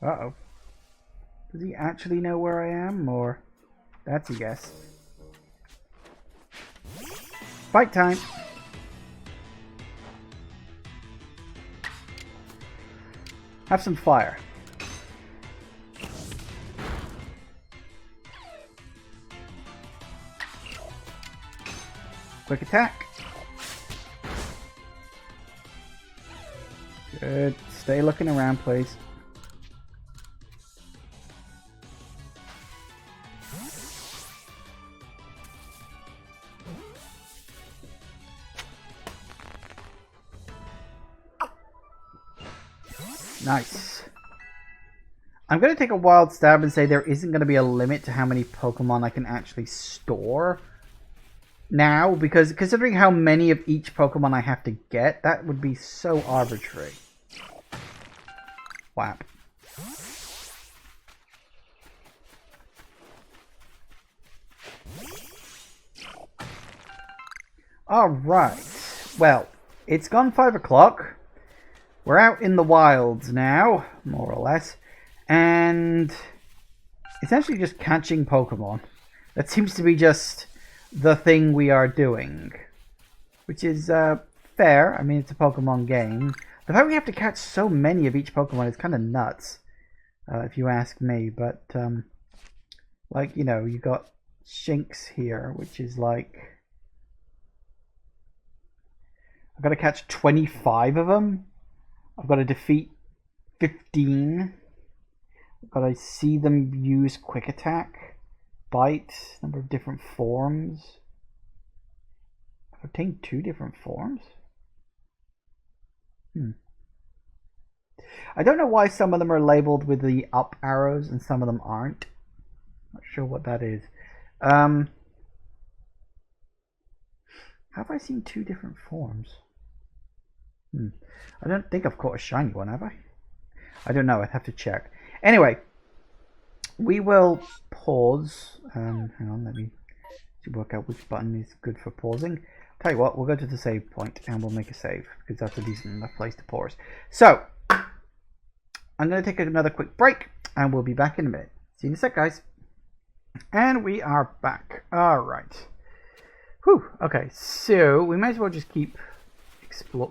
Uh-oh. Does he actually know where I am, or that's a guess? Fight time! Have some fire. Quick attack. Good. Stay looking around, please. Nice. I'm going to take a wild stab and say there isn't going to be a limit to how many Pokemon I can actually store now, because considering how many of each Pokemon I have to get, that would be so arbitrary. Whap. Alright. Well, it's gone 5 o'clock. We're out in the wilds now, more or less, and essentially just catching Pokemon. That seems to be just the thing we are doing, which is fair. I mean, it's a Pokemon game. The fact we have to catch so many of each Pokemon is kind of nuts, if you ask me. But like, you know, you got Shinx here, which is like, I've got to catch 25 of them. I've got to defeat 15. I've got to see them use quick attack, bite, number of different forms. I've obtained 2 different forms. I don't know why some of them are labeled with the up arrows and some of them aren't. Not sure what that is. Have I seen 2 different forms? I don't think I've caught a shiny one, have I? I don't know. I'd have to check. Anyway, we will pause. Hang on, let me work out which button is good for pausing. Tell you what, we'll go to the save point and we'll make a save because that's a decent enough place to pause. So, I'm going to take another quick break and we'll be back in a minute. See you in a sec, guys. And we are back. Alright. Whew. Okay, so we might as well just keep explore.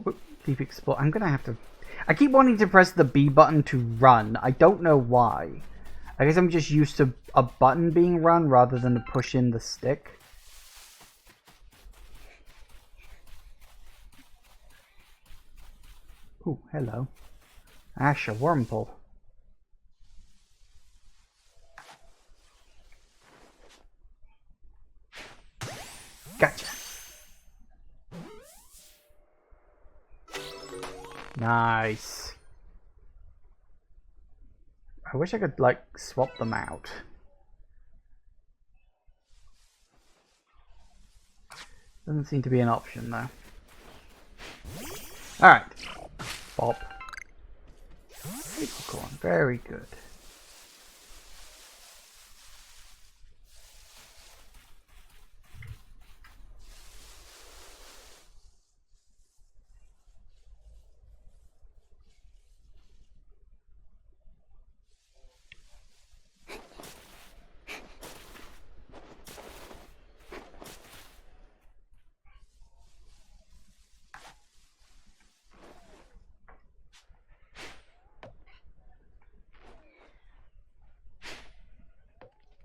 I'm going to have to... I keep wanting to press the B button to run. I don't know why. I guess I'm just used to a button being run rather than to push in the stick. Ooh, hello. Asha Wormhole. Gotcha. Nice. I wish I could, like, swap them out. Doesn't seem to be an option, though. Alright. Bop. Acorn. Very good.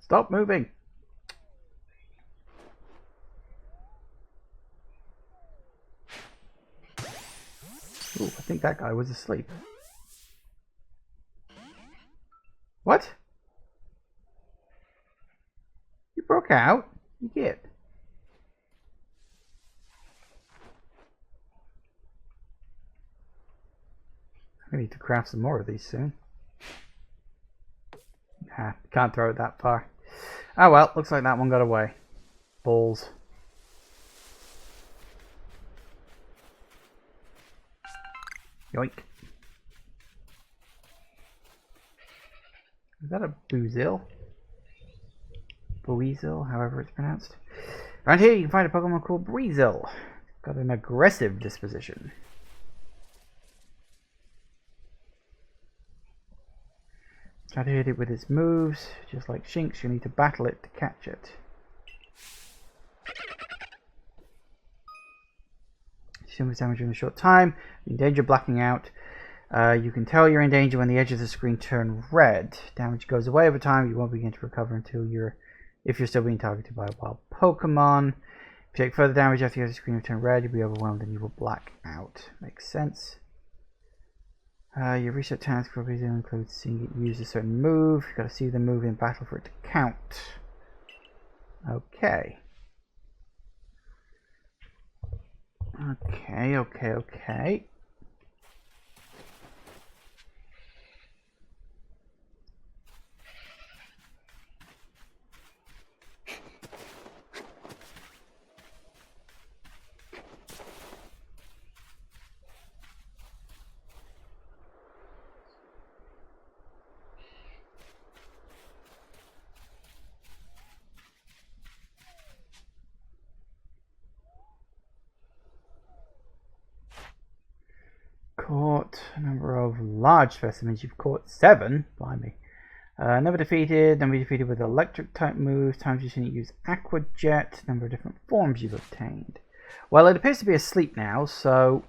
Stop moving. Ooh, I think that guy was asleep. What? You broke out? You get. I need to craft some more of these soon. Nah, can't throw it that far. Oh well, looks like that one got away. Balls. Yoink. Is that a Boozil? Buizel, however it's pronounced. Around here you can find a Pokemon called Breezel. Got an aggressive disposition. Try to hit it with its moves. Just like Shinx, you need to battle it to catch it. So much damage in a short time. In danger blacking out. You can tell you're in danger when the edges of the screen turn red. Damage goes away over time. You won't begin to recover until if you're still being targeted by a wild Pokemon. If you take further damage after the edge of the screen turn red, you'll be overwhelmed and you will black out. Makes sense. Your research task probably includes seeing it use a certain move. You've got to see the move in battle for it to count. Okay. Okay. Caught a number of large specimens. You've caught 7. Blimey. Never defeated. Never defeated with electric type moves. Times you've seen it use Aqua Jet. Number of different forms you've obtained. Well, it appears to be asleep now, so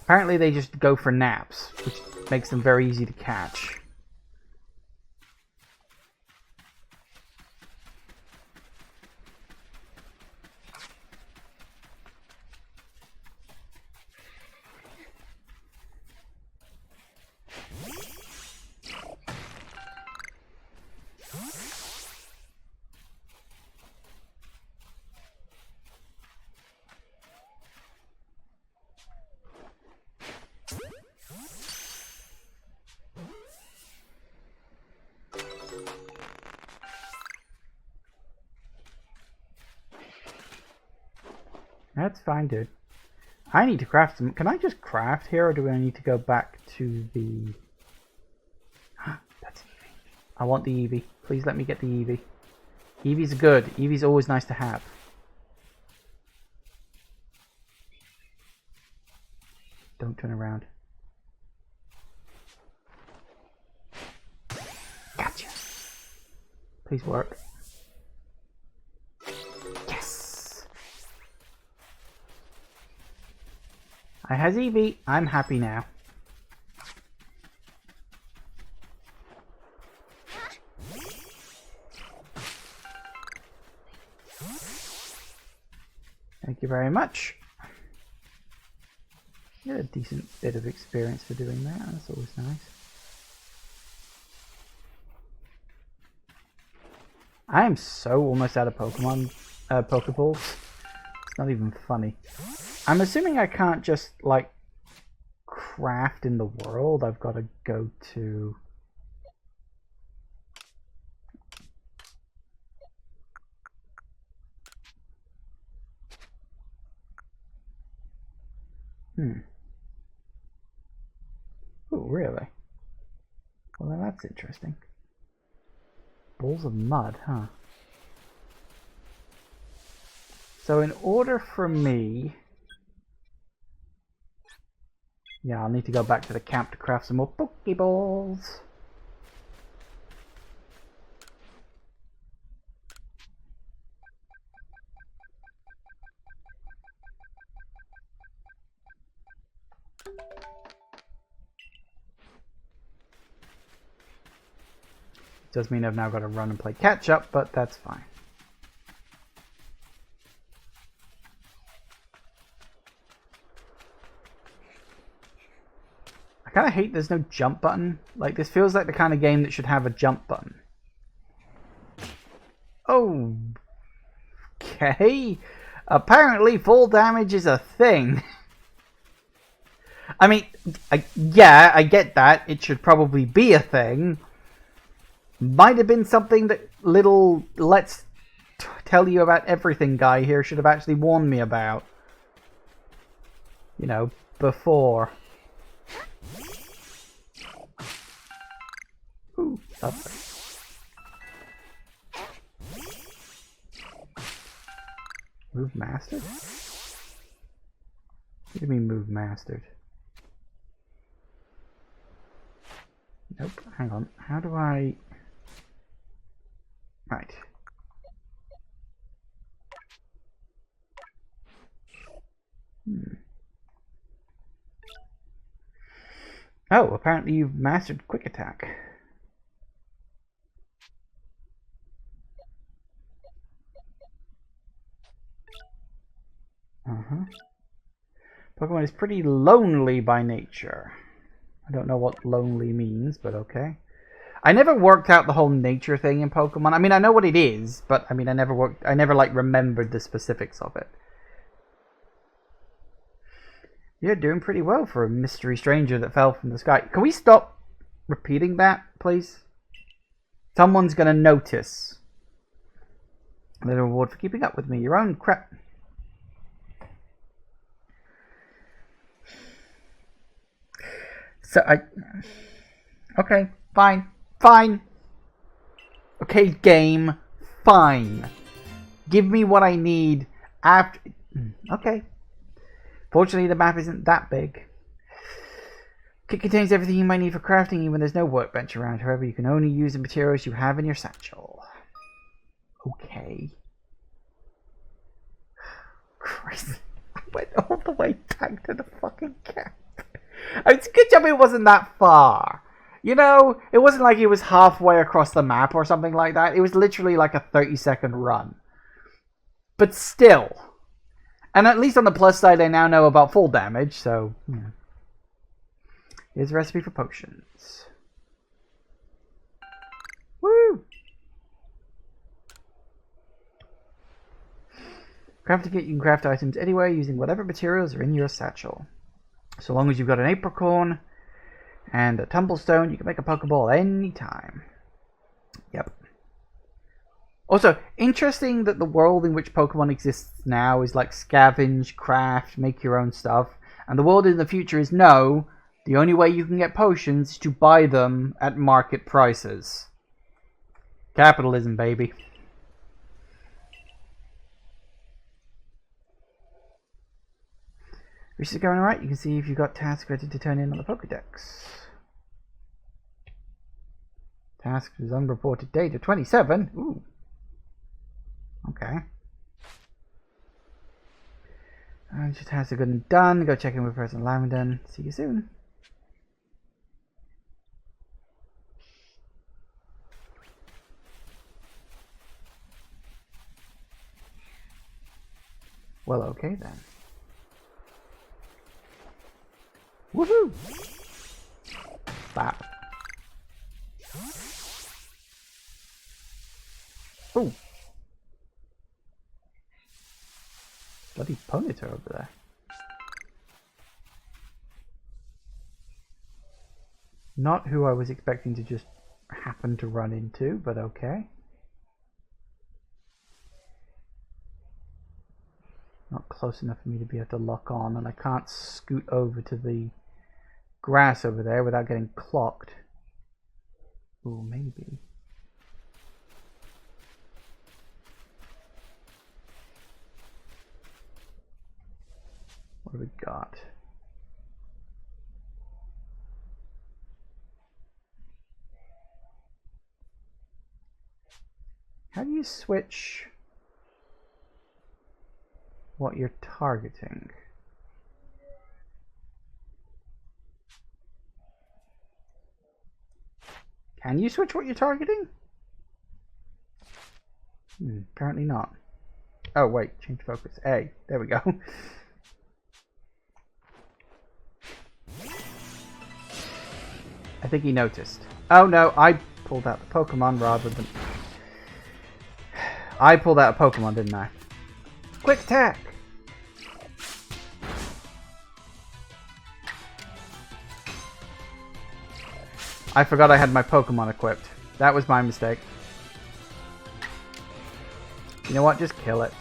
apparently they just go for naps, which makes them very easy to catch. That's fine, dude. I need to craft some. Can I just craft here, or do I need to go back to the... That's Eevee. I want the Eevee. Please let me get the Eevee. Eevee's good. Eevee's always nice to have. Don't turn around. Gotcha. Please work. Yes! I has Eevee. I'm happy now. Thank you very much. Get a decent bit of experience for doing that. That's always nice. I am so almost out of Pokeballs. It's not even funny. I'm assuming I can't just, like, craft in the world. I've got to go to... Oh, really? Well, then that's interesting. Balls of mud, huh? So in order for me... Yeah, I'll need to go back to the camp to craft some more Pokeballs. Does mean I've now got to run and play catch up, but that's fine. I kind of hate there's no jump button. Like, this feels like the kind of game that should have a jump button. Oh. Okay. Apparently full damage is a thing. I mean, yeah, I get that. It should probably be a thing. Might have been something that little let's tell you about everything guy here should have actually warned me about. You know, before. Ooh, lovely. Move mastered? What do you mean move mastered? Nope, hang on. How do I... Right. Oh, apparently you've mastered quick attack. Pokemon is pretty lonely by nature. I don't know what lonely means, but okay. I never worked out the whole nature thing in Pokemon. I mean, I know what it is, but I mean, I never like remembered the specifics of it. You're doing pretty well for a mystery stranger that fell from the sky. Can we stop repeating that, please? Someone's gonna notice. A little reward for keeping up with me. Your own crap. So okay, fine. Fine. Okay, game. Fine. Give me what I need after... Okay. Fortunately, the map isn't that big. Kit contains everything you might need for crafting, even when there's no workbench around. However, you can only use the materials you have in your satchel. Okay. Christ. I went all the way back to the fucking camp. I mean, it's a good job it wasn't that far. You know, it wasn't like it was halfway across the map or something like that. It was literally like a 30-second run. But still. And at least on the plus side, I now know about full damage, so... Yeah. Here's a recipe for potions. Woo! Crafting kit, you can craft items anywhere using whatever materials are in your satchel. So long as you've got an apricorn and a tumblestone, you can make a Pokeball anytime. Yep. Also, interesting that the world in which Pokemon exists now is like scavenge, craft, make your own stuff. And the world in the future is no, the only way you can get potions is to buy them at market prices. Capitalism, baby. This is going alright. You can see if you've got tasks ready to turn in on the Pokedex. Task is unreported data 27. Ooh. Okay. Just has a good and done. Go check in with President Lavenden. See you soon. Well, okay then. Woohoo! Bap. Ooh. Bloody Ponyta over there. Not who I was expecting to just happen to run into, but okay. Not close enough for me to be able to lock on, and I can't scoot over to the grass over there without getting clocked. Ooh, maybe. What do we got? How do you switch what you're targeting? Can you switch what you're targeting? Apparently not. Oh wait, change focus. A. There we go. I think he noticed. Oh no, I pulled out the Pokemon rather than... I pulled out a Pokemon, didn't I? Quick attack! I forgot I had my Pokemon equipped. That was my mistake. You know what? Just kill it.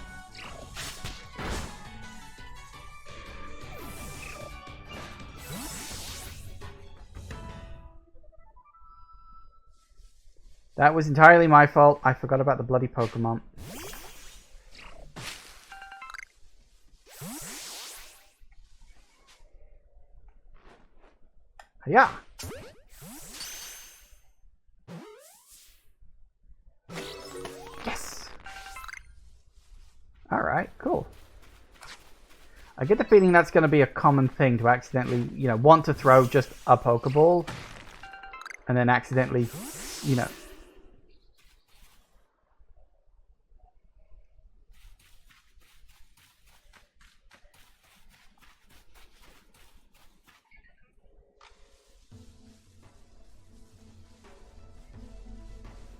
That was entirely my fault. I forgot about the bloody Pokemon. Yeah. Yes. All right, cool. I get the feeling that's going to be a common thing to accidentally, you know, want to throw just a Pokeball and then accidentally, you know.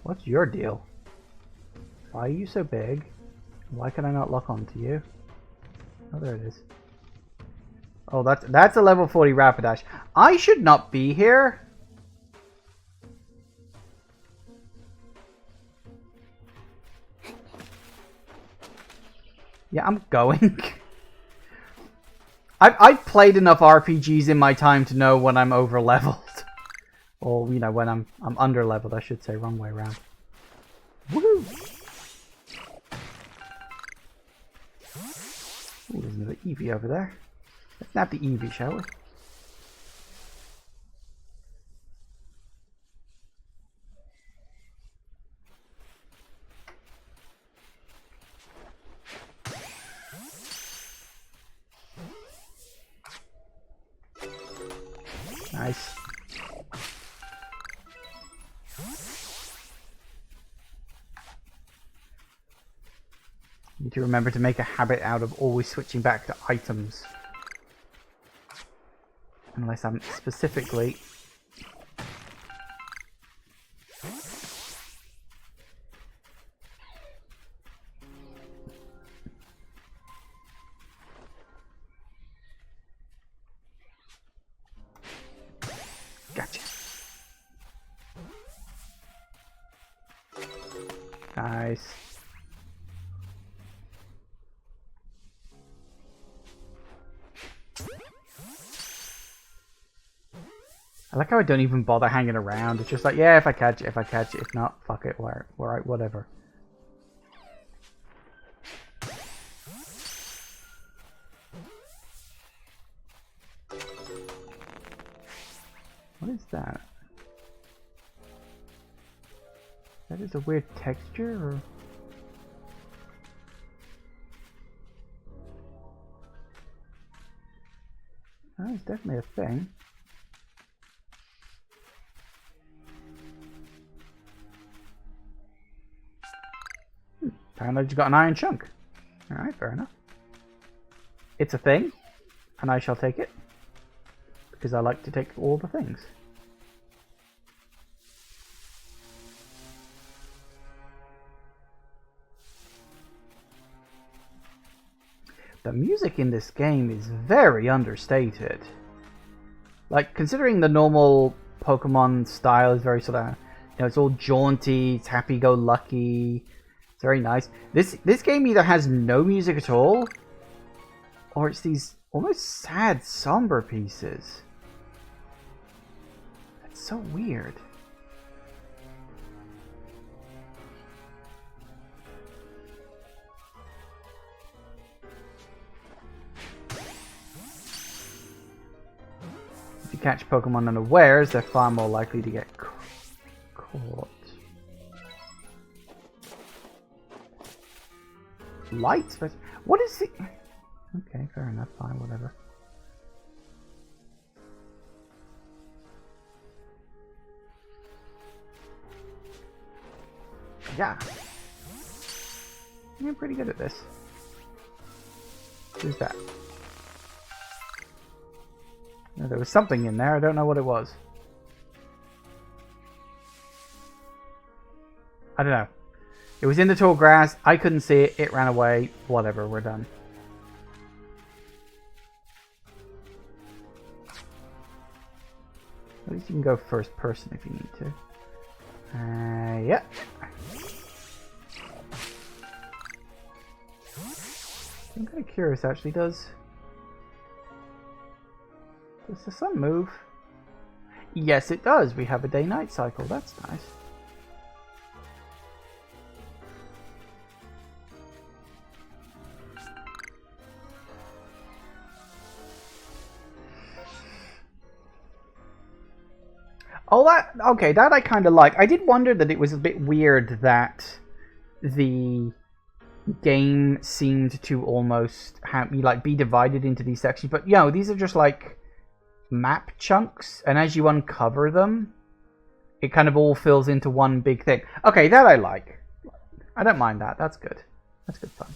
What's your deal? Why are you so big? Why can I not lock onto you? Oh, there it is. Oh, that's a level 40 Rapidash. I should not be here. Yeah, I'm going. I've played enough RPGs in my time to know when I'm over leveled. Or, you know, when I'm under leveled, I should say, wrong way around. Woohoo! Ooh, there's another Eevee over there. Let's nab the Eevee, shall we? Nice. Need to remember to make a habit out of always switching back to items. Unless I'm specifically... Gotcha. Nice. I like how I don't even bother hanging around. It's just like, yeah, if I catch it, if I catch it. If not, fuck it. Alright, whatever. What is that? That is a weird texture, or... Oh, it's definitely a thing. Apparently I just got an iron chunk. Alright, fair enough. It's a thing, and I shall take it. Because I like to take all the things. The music in this game is very understated. Like, considering the normal Pokemon style is very sort of, you know, it's all jaunty, it's happy-go-lucky, it's very nice. This game either has no music at all, or it's these almost sad, somber pieces. It's so weird. If you catch Pokemon unawares, they're far more likely to get caught. Lights? What is it? Okay, fair enough, fine, whatever. Yeah. I'm pretty good at this. Who's that? No, there was something in there, I don't know what it was. I don't know. It was in the tall grass, I couldn't see it, it ran away, whatever, we're done. At least you can go first person if you need to. Yeah. I'm kind of curious, actually, does the sun move? Yes, it does. We have a day-night cycle. That's nice. Oh, okay, that I kind of like. I did wonder that it was a bit weird that the game seemed to almost be divided into these sections, but you know, these are just like map chunks, and as you uncover them, it kind of all fills into one big thing. Okay, that I like. I don't mind that. That's good. That's good fun.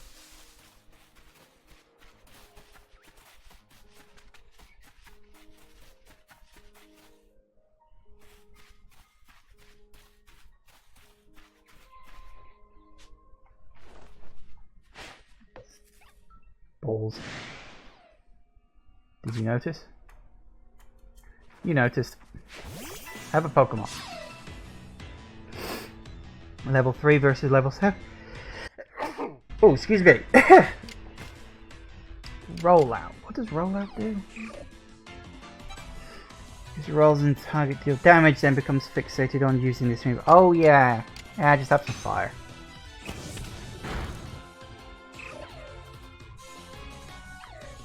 Balls. Did you notice? You noticed. Have a Pokemon. Level 3 versus level 7. Oh, excuse me. Rollout. What does rollout do? This rolls and target deal damage, then becomes fixated on using this move. Oh yeah. Yeah, just have some fire.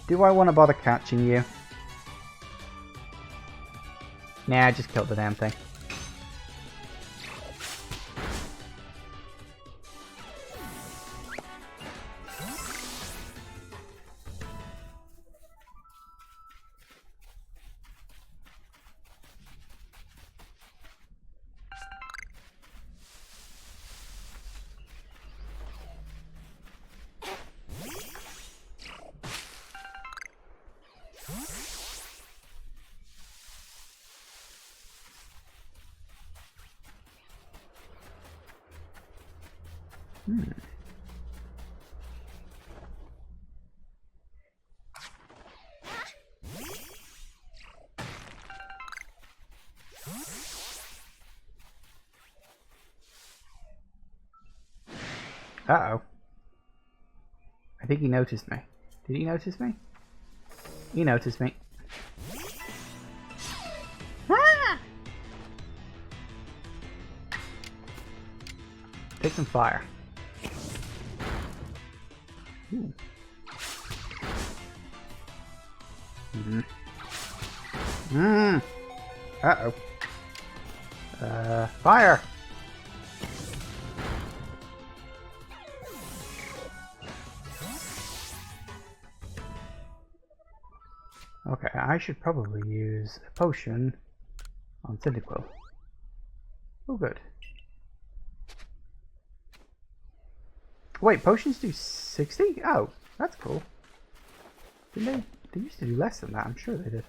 Do I want to bother catching you? Nah, I just killed the damn thing. Uh-oh. I think he noticed me. Did he notice me? He noticed me. Ah! Take some fire. Ooh. Uh-oh. Fire! Okay, I should probably use a potion on Cyndaquil. Oh, good. Wait, potions do 60? Oh, that's cool. Didn't they? They used to do less than that, I'm sure they did.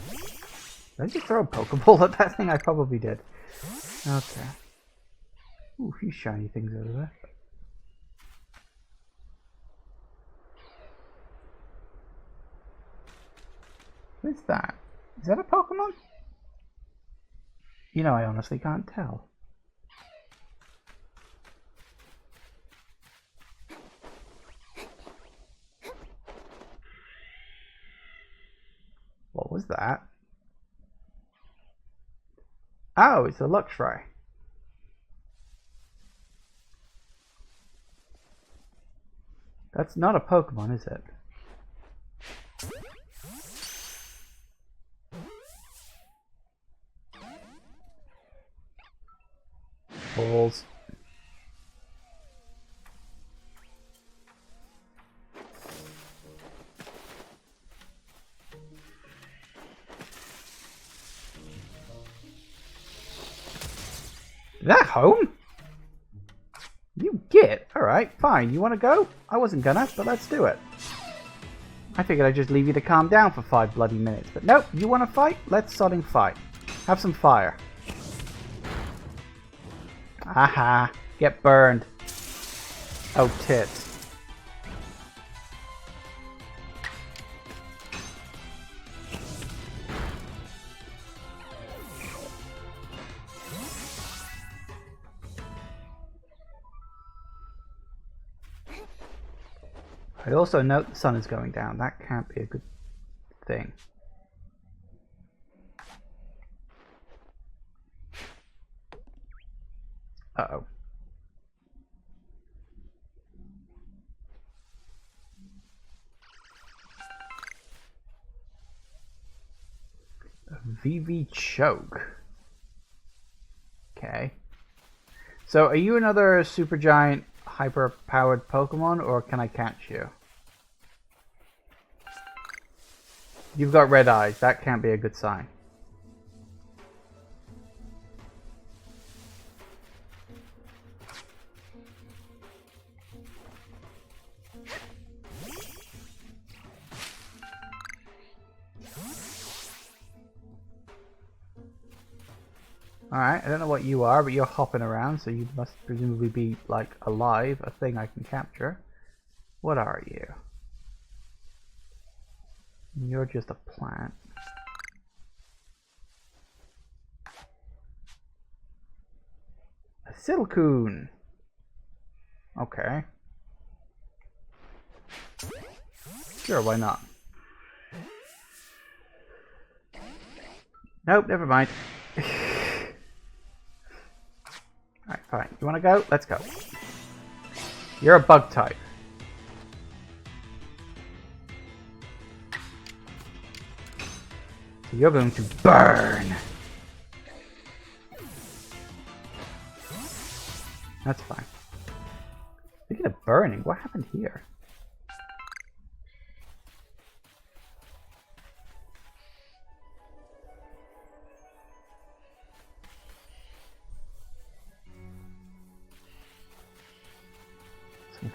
Did I just throw a Pokeball at that thing? I probably did. Okay. Ooh, a few shiny things over there. What is that? Is that a Pokemon? You know, I honestly can't tell. What was that? Oh, it's a Luxray. That's not a Pokemon, is it? Balls. Is that home? You get. Alright, fine. You want to go? I wasn't gonna, but let's do it. I figured I'd just leave you to calm down for 5 bloody minutes. But nope, you want to fight? Let's sodding fight. Have some fire. Aha. Get burned. Oh, tits. I also note the sun is going down. That can't be a good thing. Uh-oh. VV Choke. Okay. So, are you another supergiant hyper-powered Pokemon, or can I catch you? You've got red eyes. That can't be a good sign. Alright, I don't know what you are, but you're hopping around, so you must presumably be, like, alive, a thing I can capture. What are you? You're just a plant. A Silcoon! Okay. Sure, why not? Nope, never mind. Alright, fine. You wanna go? Let's go. You're a bug type. So you're going to burn. That's fine. Speaking of burning, what happened here?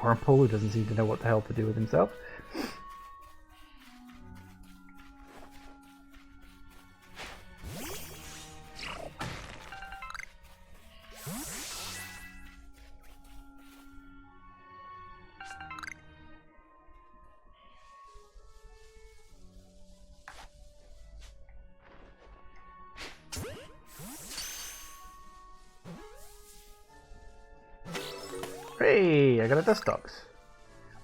Wormhole who doesn't seem to know what the hell to do with himself. Hey, I got a Dustox.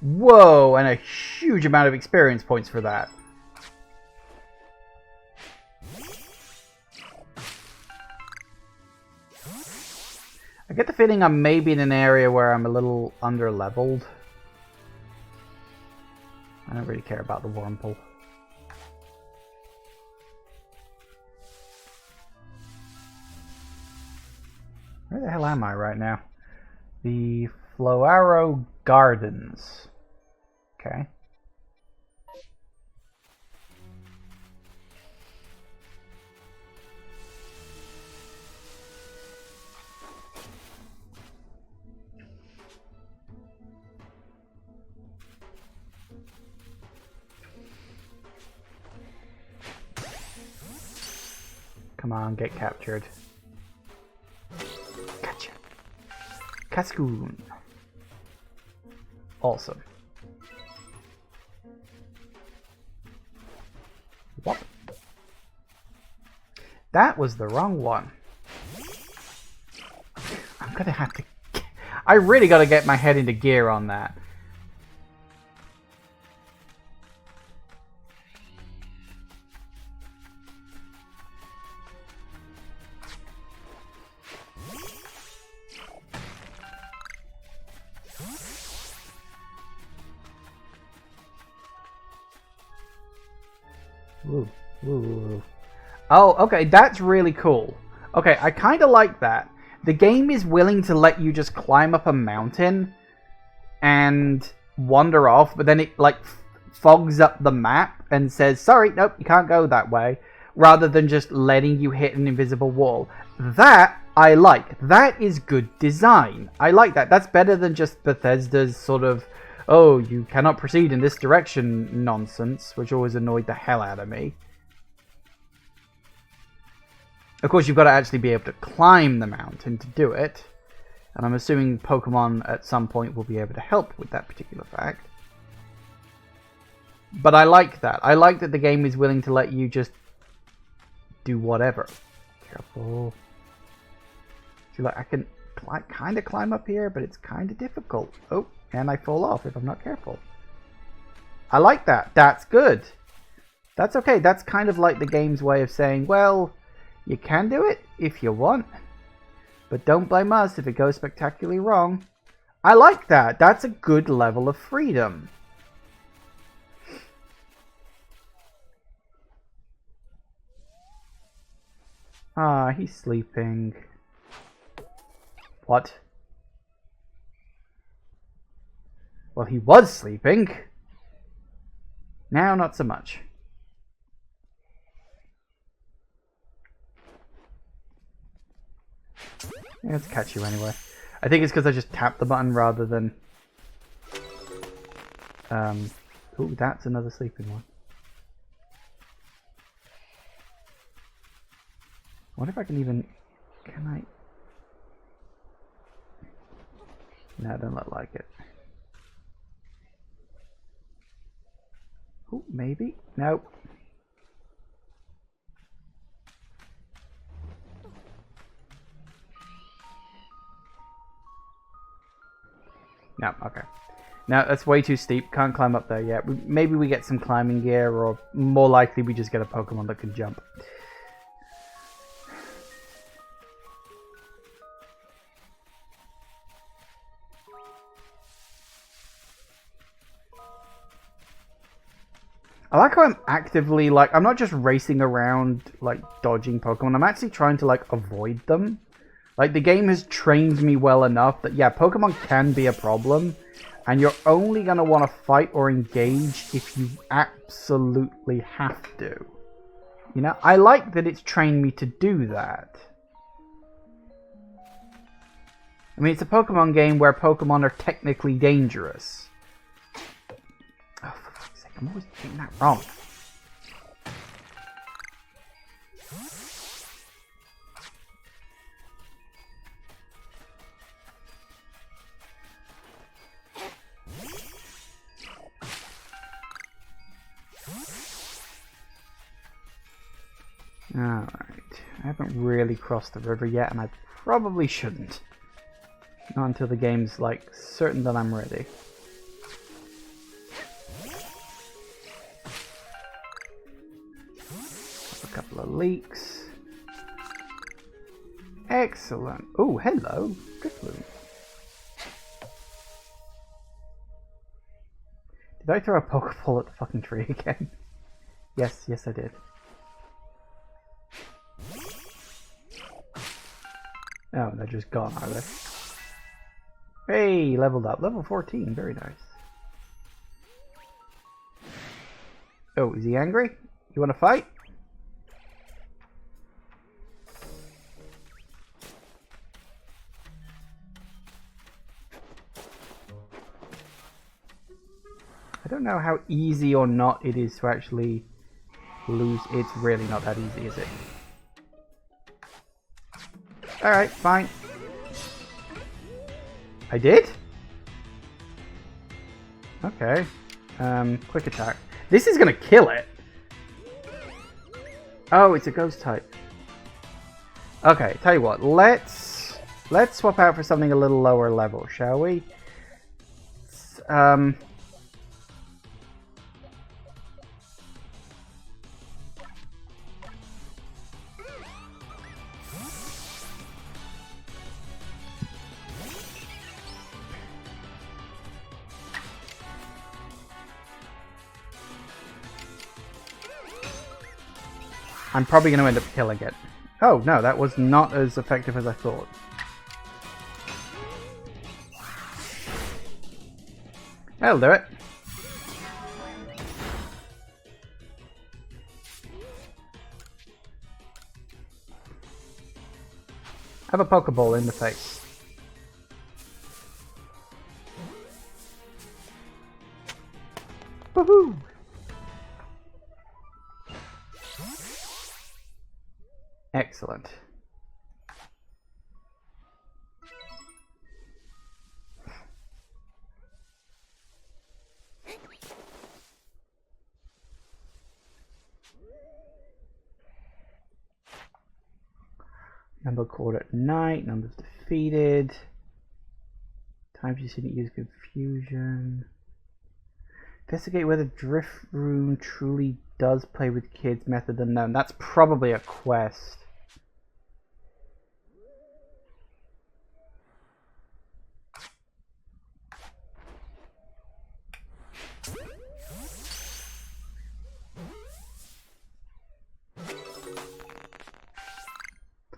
Whoa, and a huge amount of experience points for that. I get the feeling I'm maybe in an area where I'm a little under-leveled. I don't really care about the Wurmple. Where the hell am I right now? The Floaro Gardens. Okay. Come on, get captured. Gotcha. Cascoon. Awesome. What? That was the wrong one. I'm gonna have to... I really gotta get my head into gear on that. Ooh, ooh. Oh, okay, that's really cool. Okay, I kind of like that. The game is willing to let you just climb up a mountain and wander off, but then it like fogs up the map and says, sorry, nope, you can't go that way, rather than just letting you hit an invisible wall. That I like. That is good design. I like that. That's better than just Bethesda's sort of, oh, you cannot proceed in this direction nonsense, which always annoyed the hell out of me. Of course, you've got to actually be able to climb the mountain to do it. And I'm assuming Pokemon at some point will be able to help with that particular fact. But I like that. I like that the game is willing to let you just do whatever. Careful. See, like, I can kind of climb up here, but it's kind of difficult. Oh, and I fall off if I'm not careful. I like that. That's good. That's okay. That's kind of like the game's way of saying, well, you can do it if you want, but don't blame us if it goes spectacularly wrong. I like that. That's a good level of freedom. Ah, he's sleeping. What? Well, he was sleeping. Now, not so much. Yeah, let's catch you anyway. I think it's because I just tapped the button rather than... Ooh, that's another sleeping one. I wonder if I can even... Can I... No, it doesn't look like it. Ooh, maybe? Nope. No, okay. No, that's way too steep. Can't climb up there yet. Maybe we get some climbing gear, or more likely we just get a Pokemon that can jump. I like how I'm actively, like, I'm not just racing around, like, dodging Pokemon. I'm actually trying to, like, avoid them. Like, the game has trained me well enough that, yeah, Pokemon can be a problem, and you're only going to want to fight or engage if you absolutely have to. You know, I like that it's trained me to do that. I mean, it's a Pokemon game where Pokemon are technically dangerous. Oh, for fuck's sake, I'm always getting that wrong. Alright, I haven't really crossed the river yet, and I probably shouldn't. Not until the game's like certain that I'm ready. A couple of leaks. Excellent. Oh, hello. Drifloon. Did I throw a Pokeball at the fucking tree again? Yes, I did. Oh, they're just gone, are they? Hey, leveled up. Level 14. Very nice. Oh, is he angry? You want to fight? I don't know how easy or not it is to actually lose. It's really not that easy, is it? Alright, fine. I did? Okay. Quick attack. This is gonna kill it! Oh, it's a ghost type. Okay, tell you what, let's swap out for something a little lower level, shall we? I'm probably going to end up killing it. Oh, no, that was not as effective as I thought. That'll do it. Have a Pokeball in the face. Woohoo! Excellent. Number called at night, numbers defeated. Times you didn't use confusion. Investigate whether Drift Room truly does play with kids, method unknown. That's probably a quest.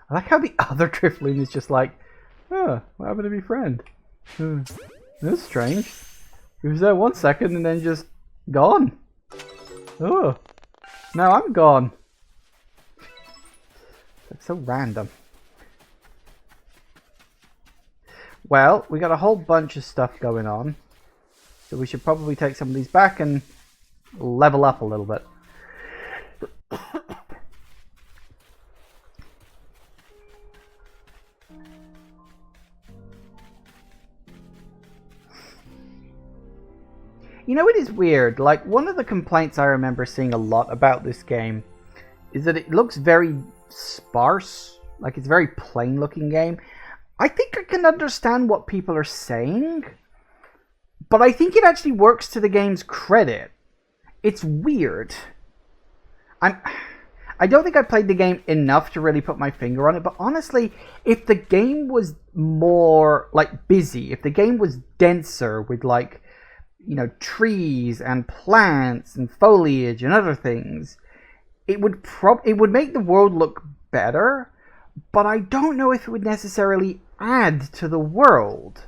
I like how the other Drifloon is just like, oh, what happened to my friend? That's strange. He was there 1 second and then just gone. Oh, now I'm gone. That's so random. Well, we got a whole bunch of stuff going on. So we should probably take some of these back and level up a little bit. You know, it is weird. Like, one of the complaints I remember seeing a lot about this game is that it looks very sparse. Like, it's a very plain looking game. I think I can understand what people are saying, but I think it actually works to the game's credit. It's weird. I don't think I played the game enough to really put my finger on it, but honestly, if the game was more, like, busy, if the game was denser with, like, you know, trees and plants and foliage and other things, it would make the world look better, but I don't know if it would necessarily add to the world,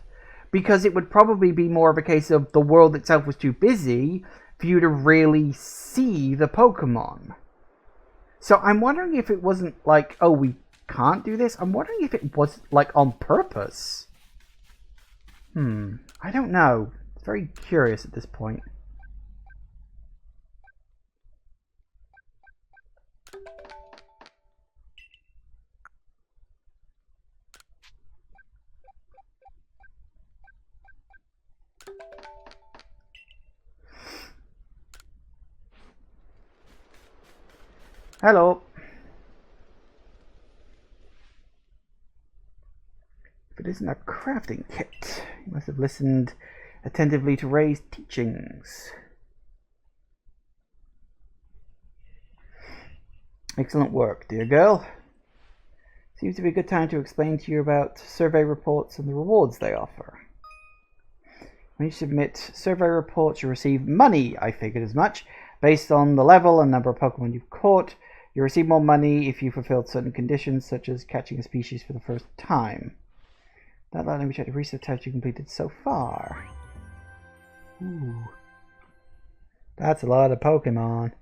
because it would probably be more of a case of the world itself was too busy for you to really see the Pokemon. So I'm wondering if it wasn't like, oh, we can't do this. I'm wondering if it was like on purpose. I don't know. It's very curious at this point. Hello. If it isn't a crafting kit, you must have listened attentively to Ray's teachings. Excellent work, dear girl. Seems to be a good time to explain to you about survey reports and the rewards they offer. When you submit survey reports, you receive money. I figured as much. Based on the level and number of Pokemon you've caught, you receive more money if you fulfilled certain conditions, such as catching a species for the first time. That let me check the research tasks you completed so far. Ooh. That's a lot of Pokemon.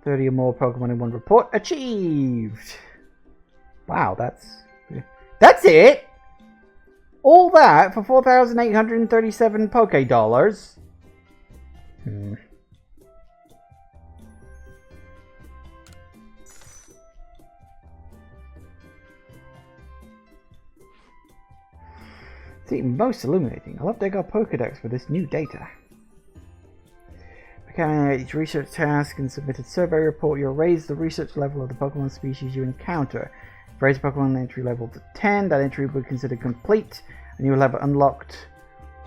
$30 or more Pokemon in one report achieved. Wow, that's it. All that for 4,837 Poké Dollars. See, most illuminating. I'll update our Pokédex for this new data. Carrying out each research task and submitted survey report, you'll raise the research level of the Pokemon species you encounter. If you raise Pokemon entry level to 10, that entry will be considered complete, and you will have unlocked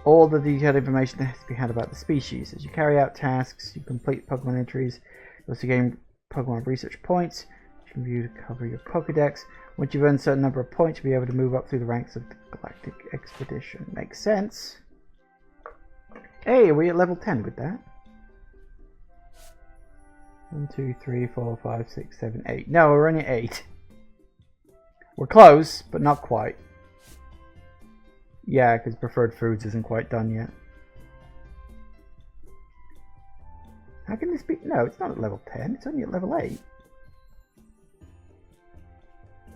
all the detailed information that has to be had about the species. As you carry out tasks, you complete Pokemon entries, you also gain Pokemon research points, which you can view to cover your Pokédex. Once you've earned a certain number of points, you'll be able to move up through the ranks of the Galactic Expedition. Makes sense. Hey, are we at level 10 with that? 1, 2, 3, 4, 5, 6, 7, 8. No, we're only at 8. We're close, but not quite. Yeah, because Preferred Foods isn't quite done yet. How can this be? No, it's not at level 10. It's only at level 8.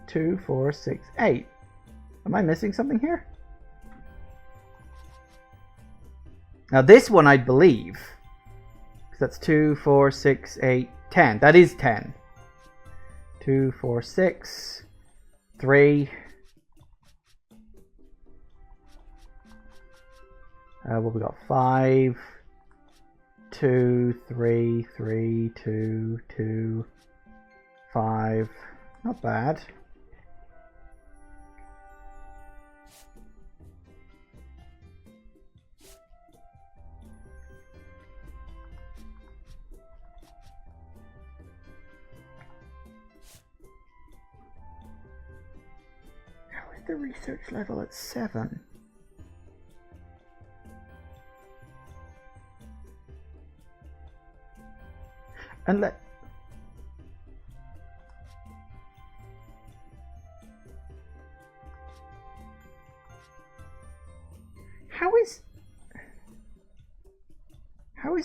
2, 4, 6, 8. Am I missing something here? Now this one I believe. That's 2, 4, 6, 8, 10. That is 10. 2, 4, 6, 3. What we got? 5, 2, 3, 3, 2, 2, 5. Not bad. The research level at 7. And how is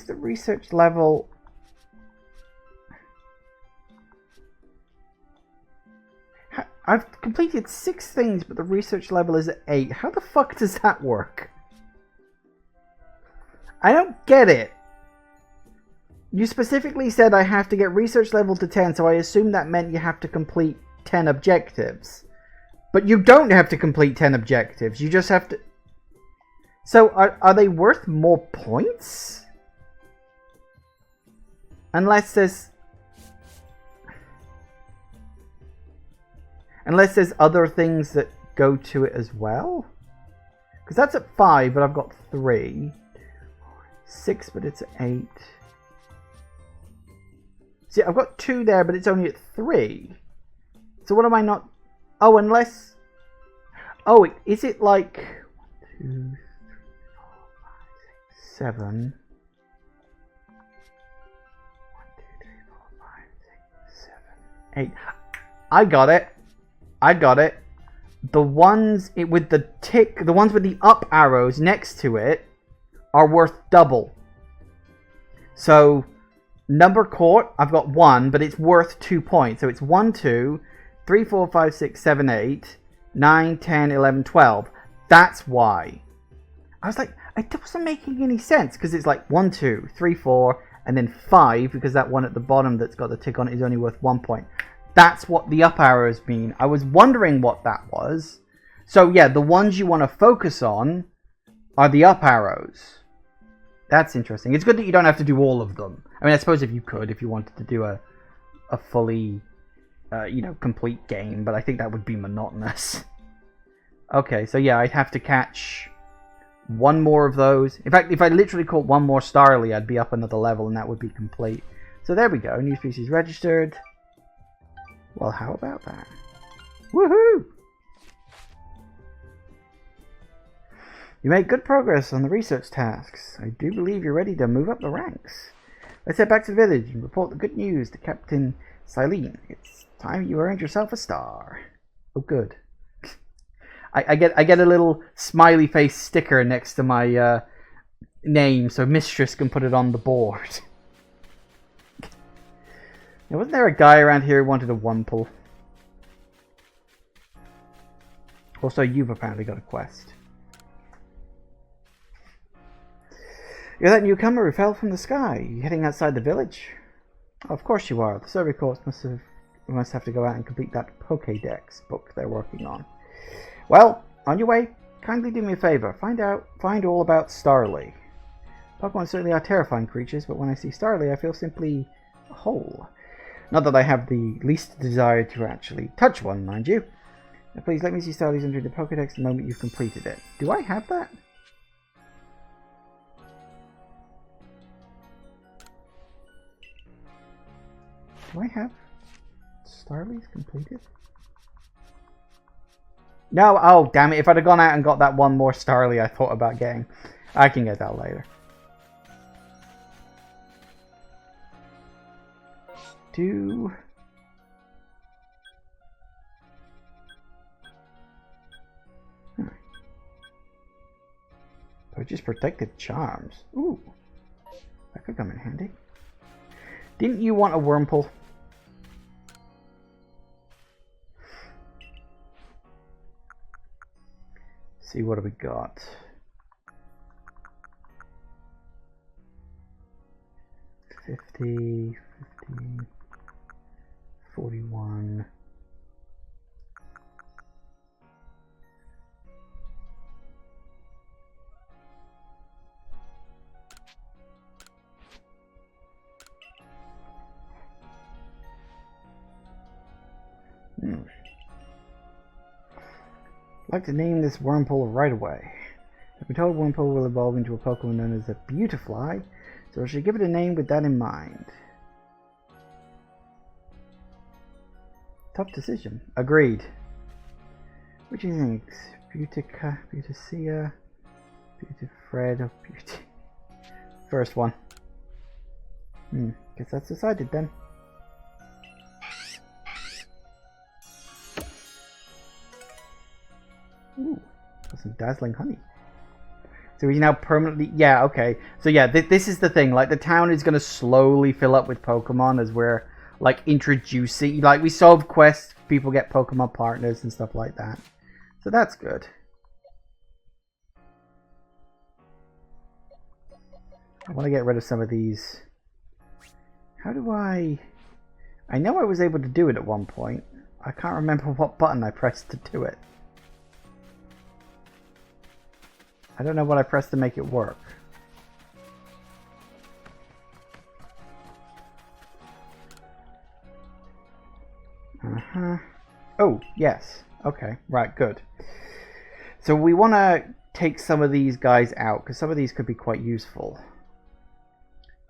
the research level? I've completed 6 things, but the research level is at 8. How the fuck does that work? I don't get it. You specifically said I have to get research level to 10, so I assume that meant you have to complete 10 objectives. But you don't have to complete 10 objectives. You just have to... So, are they worth more points? Unless there's other things that go to it as well. Because that's at 5, but I've got 3. 6, but it's at 8. See, I've got 2 there, but it's only at 3. So what am I not... Oh, unless... Oh, is it like... 1, 2, 3, 4, 5, 6, 7... 1, 2, 3, 4, 5, 6, 7, 8... I got it. I got it. The ones with the tick, the ones with the up arrows next to it are worth double. So, number caught, I've got 1, but it's worth 2 points. So it's 1, 2, 3, 4, 5, 6, 7, 8, 9, 10, 11, 12. That's why. I was like, it wasn't making any sense because it's like 1, 2, 3, 4, and then 5 because that one at the bottom that's got the tick on it is only worth 1 point. That's what the up arrows mean. I was wondering what that was. So yeah, the ones you want to focus on are the up arrows. That's interesting. It's good that you don't have to do all of them. I mean, I suppose if you could, if you wanted to do a fully you know, complete game, but I think that would be monotonous. Okay, so yeah, I'd have to catch one more of those. In fact, if I literally caught one more Starly, I'd be up another level, and that would be complete. So there we go, new species registered. Well, how about that? Woohoo! You made good progress on the research tasks. I do believe you're ready to move up the ranks. Let's head back to the village and report the good news to Captain Silene. It's time you earned yourself a star. Oh, good. I get a little smiley face sticker next to my name, so Mistress can put it on the board. Now, wasn't there a guy around here who wanted a Wurmple? Also, you've apparently got a quest. You're that newcomer who fell from the sky. You heading outside the village? Oh, of course you are. The survey corps must have to go out and complete that Pokédex book they're working on. Well, on your way, kindly do me a favor. Find all about Starly. Pokemon certainly are terrifying creatures, but when I see Starly, I feel simply whole. Not that I have the least desire to actually touch one, mind you. Now, please let me see Starly's entry the Pokédex the moment you've completed it. Do I have that? Do I have Starly's completed? No, oh damn it, if I'd have gone out and got that one more Starly I thought about getting. I can get that later. Two. Purchase protective charms. Ooh. That could come in handy. Didn't you want a Wurmple? See, what have we got? 50, 41. I'd like to name this Wurmple right away. I've been told Wurmple will evolve into a Pokemon known as a Beautifly, so I should give it a name with that in mind. Tough decision. Agreed. What do you think? Beautica, Beauticea, Beautifred, or Beauty? First one. Guess that's decided then. Ooh, got some dazzling honey. So he's now permanently... Yeah, okay. So yeah, this is the thing. Like, the town is going to slowly fill up with Pokemon as we're, like, introducing... Like, we solve quests, people get Pokemon partners and stuff like that. So that's good. I want to get rid of some of these. How do I... I know I was able to do it at one point. I can't remember what button I pressed to do it. I don't know what I pressed to make it work. Oh, yes. Okay, right, good. So we want to take some of these guys out, because some of these could be quite useful.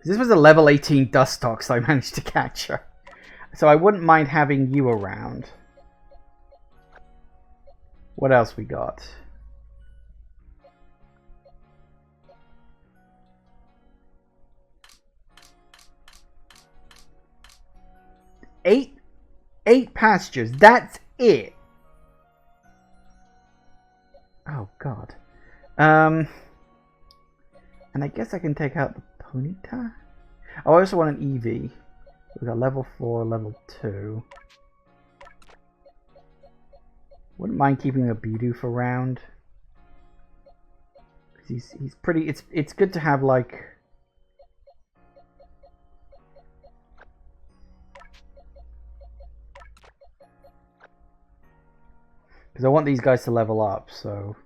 This was a level 18 Dustox I managed to capture. So I wouldn't mind having you around. What else we got? Eight pastures. That's it. Oh God. And I guess I can take out the Ponyta. Oh, I also want an EV. We got level 4, level 2. Wouldn't mind keeping a Bidoof around. He's pretty. It's good to have like. Because I want these guys to level up, so...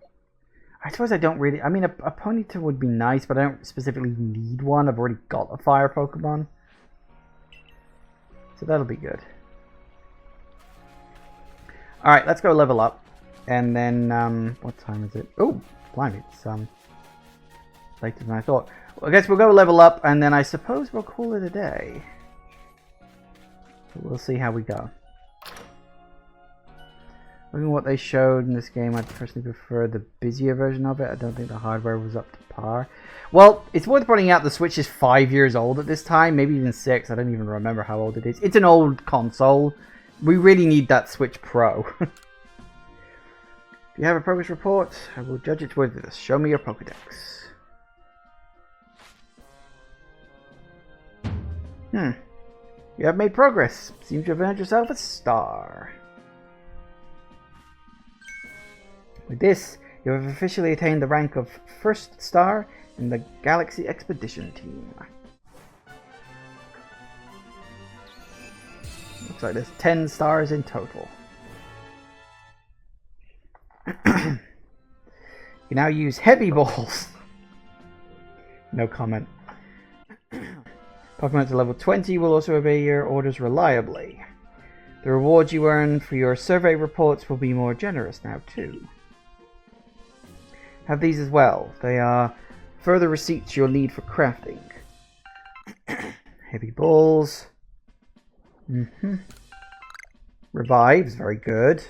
I suppose I don't really... I mean, a Ponyta would be nice, but I don't specifically need one. I've already got a fire Pokemon. So that'll be good. Alright, let's go level up. And then, what time is it? Oh, blimey, it's later than I thought. Well, I guess we'll go level up, and then I suppose we'll call it a day. We'll see how we go. Looking at what they showed in this game, I personally prefer the busier version of it. I don't think the hardware was up to par. Well, it's worth pointing out the Switch is 5 years old at this time, maybe even 6. I don't even remember how old it is. It's an old console. We really need that Switch Pro. If you have a progress report, I will judge its worthiness. Show me your Pokédex. You have made progress. Seems to have earned yourself a star. With this, you have officially attained the rank of first star in the Galaxy Expedition team. Looks like there's 10 stars in total. You now use heavy balls. No comment. Pokemon to level 20 will also obey your orders reliably. The rewards you earn for your survey reports will be more generous now too. Have these as well. They are further receipts you'll need for crafting. Heavy balls. Revives, very good.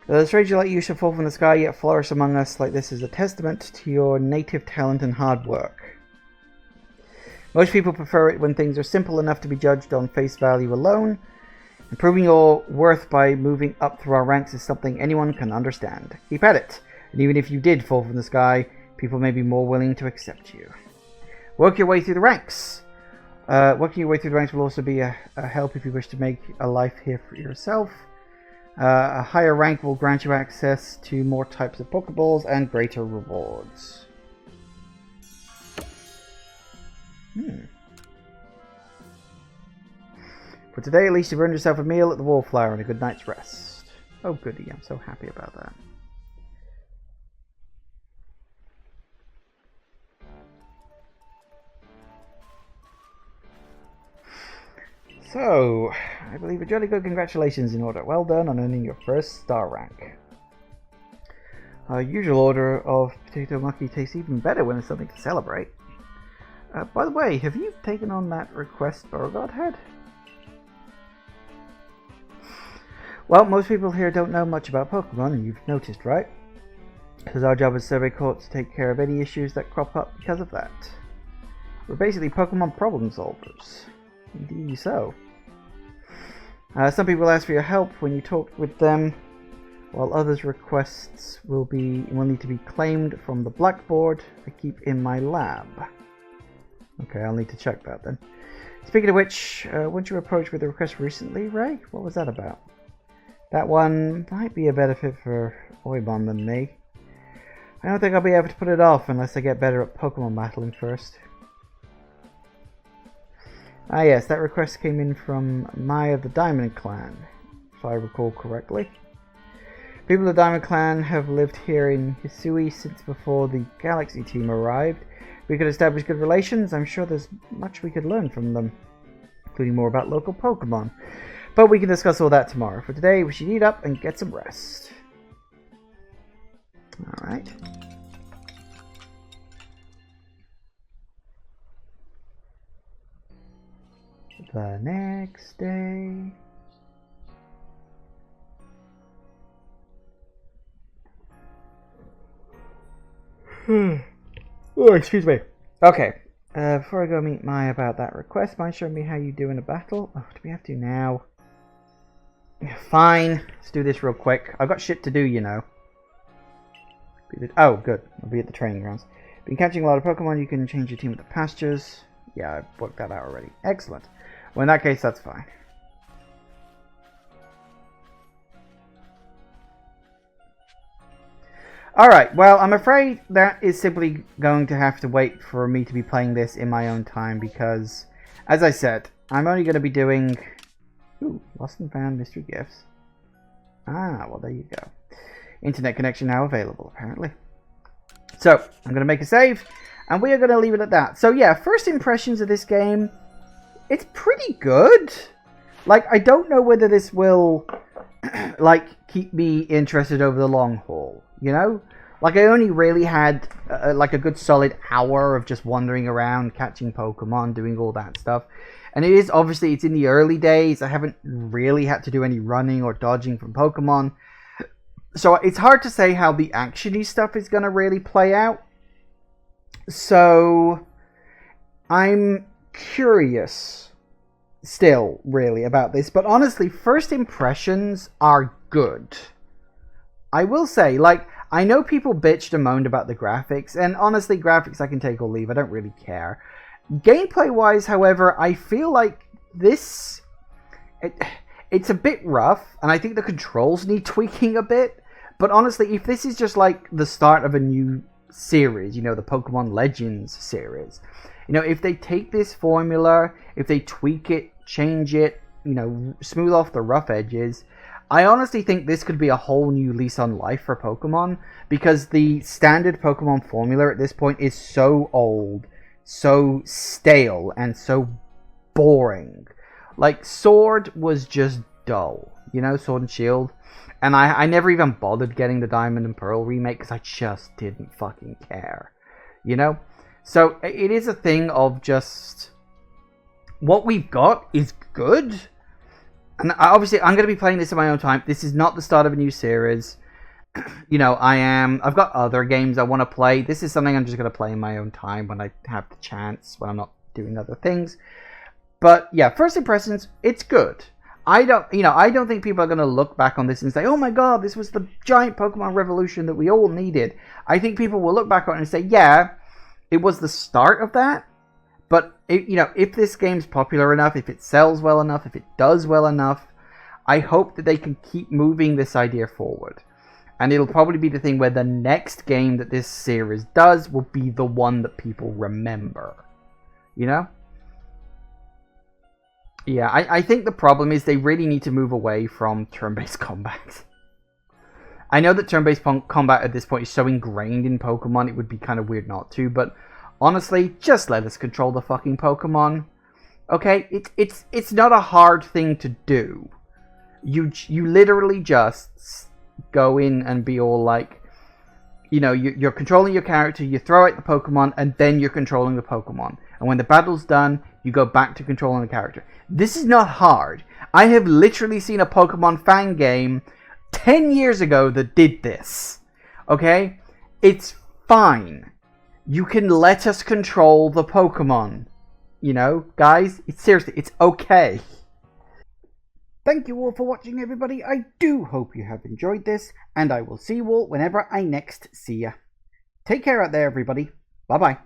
The stranger like you shall fall from the sky, yet flourish among us like this is a testament to your native talent and hard work. Most people prefer it when things are simple enough to be judged on face value alone. Improving your worth by moving up through our ranks is something anyone can understand. Keep at it, and even if you did fall from the sky, people may be more willing to accept you. Work your way through the ranks. Working your way through the ranks will also be a help if you wish to make a life here for yourself. A higher rank will grant you access to more types of Pokeballs and greater rewards. For today, at least you've earned yourself a meal at the Wallflower and a good night's rest. Oh goody, I'm so happy about that. So, I believe a jolly good congratulations in order. Well done on earning your first star rank. Our usual order of potato maki tastes even better when there's something to celebrate. By the way, have you taken on that request Beauregard had? Well, most people here don't know much about Pokemon, and you've noticed, right? Because our job as survey court to take care of any issues that crop up because of that. We're basically Pokemon problem solvers. Indeed so. Some people ask for your help when you talk with them, while others' requests will need to be claimed from the blackboard I keep in my lab. Okay, I'll need to check that then. Speaking of which, weren't you approached with a request recently, Ray? What was that about? That one might be a better fit for Open-mon than me. I don't think I'll be able to put it off unless I get better at Pokemon battling first. Ah yes, that request came in from Mai of the Diamond Clan, if I recall correctly. People of the Diamond Clan have lived here in Hisui since before the Galaxy team arrived. We could establish good relations. I'm sure there's much we could learn from them, including more about local Pokemon. But we can discuss all that tomorrow. For today, we should eat up and get some rest. Alright. The next day. Oh, excuse me. Okay. Before I go meet Mai about that request, mind showing me how you do in a battle? Oh, do we have to now? Fine. Let's do this real quick. I've got shit to do, you know. Oh, good. I'll be at the training grounds. Been catching a lot of Pokemon. You can change your team at the pastures. Yeah, I've worked that out already. Excellent. Well, in that case, that's fine. Alright, well, I'm afraid that is simply going to have to wait for me to be playing this in my own time because, as I said, I'm only going to be doing... Ooh, lost and found mystery gifts. Ah, well, there you go. Internet connection now available, apparently. So, I'm going to make a save, and we are going to leave it at that. So, yeah, first impressions of this game, it's pretty good. Like, I don't know whether this will, like, keep me interested over the long haul, you know? Like, I only really had, like, a good solid hour of just wandering around, catching Pokemon, doing all that stuff. And it is, obviously, it's in the early days. I haven't really had to do any running or dodging from Pokemon. So it's hard to say how the action-y stuff is going to really play out. So I'm curious still, really, about this. But honestly, first impressions are good. I will say, like, I know people bitched and moaned about the graphics, and honestly, graphics I can take or leave. I don't really care. Gameplay-wise, however, I feel like this... It's a bit rough, and I think the controls need tweaking a bit. But honestly, if this is just like the start of a new series, you know, the Pokemon Legends series, you know, if they take this formula, if they tweak it, change it, you know, smooth off the rough edges, I honestly think this could be a whole new lease on life for Pokemon, because the standard Pokemon formula at this point is so old, so stale, and so boring. Like, Sword was just dull, you know, Sword and Shield. And I never even bothered getting the Diamond and Pearl remake because I just didn't fucking care, you know? So it is a thing of just... What we've got is good. And obviously, I'm going to be playing this in my own time. This is not the start of a new series. You know, I've got other games I want to play. This is something I'm just going to play in my own time when I have the chance, when I'm not doing other things. But yeah, first impressions, it's good. I don't think people are going to look back on this and say, oh my god, this was the giant Pokemon revolution that we all needed. I think people will look back on it and say, yeah, it was the start of that. But, if this game's popular enough, if it sells well enough, if it does well enough, I hope that they can keep moving this idea forward. And it'll probably be the thing where the next game that this series does will be the one that people remember. You know? Yeah, I think the problem is they really need to move away from turn-based combat. I know that turn-based combat at this point is so ingrained in Pokemon, it would be kind of weird not to, but honestly, just let us control the fucking Pokemon. Okay? It's not a hard thing to do. You literally just go in and be all like, you're controlling your character, you throw out the Pokemon, and then you're controlling the Pokemon. And when the battle's done, you go back to controlling the character. This is not hard. I have literally seen a Pokemon fan game 10 years ago that did this. Okay? It's fine. You can let us control the Pokemon. Guys, seriously, it's okay. Thank you all for watching, everybody. I do hope you have enjoyed this, and I will see you all whenever I next see ya. Take care out there, everybody. Bye-bye.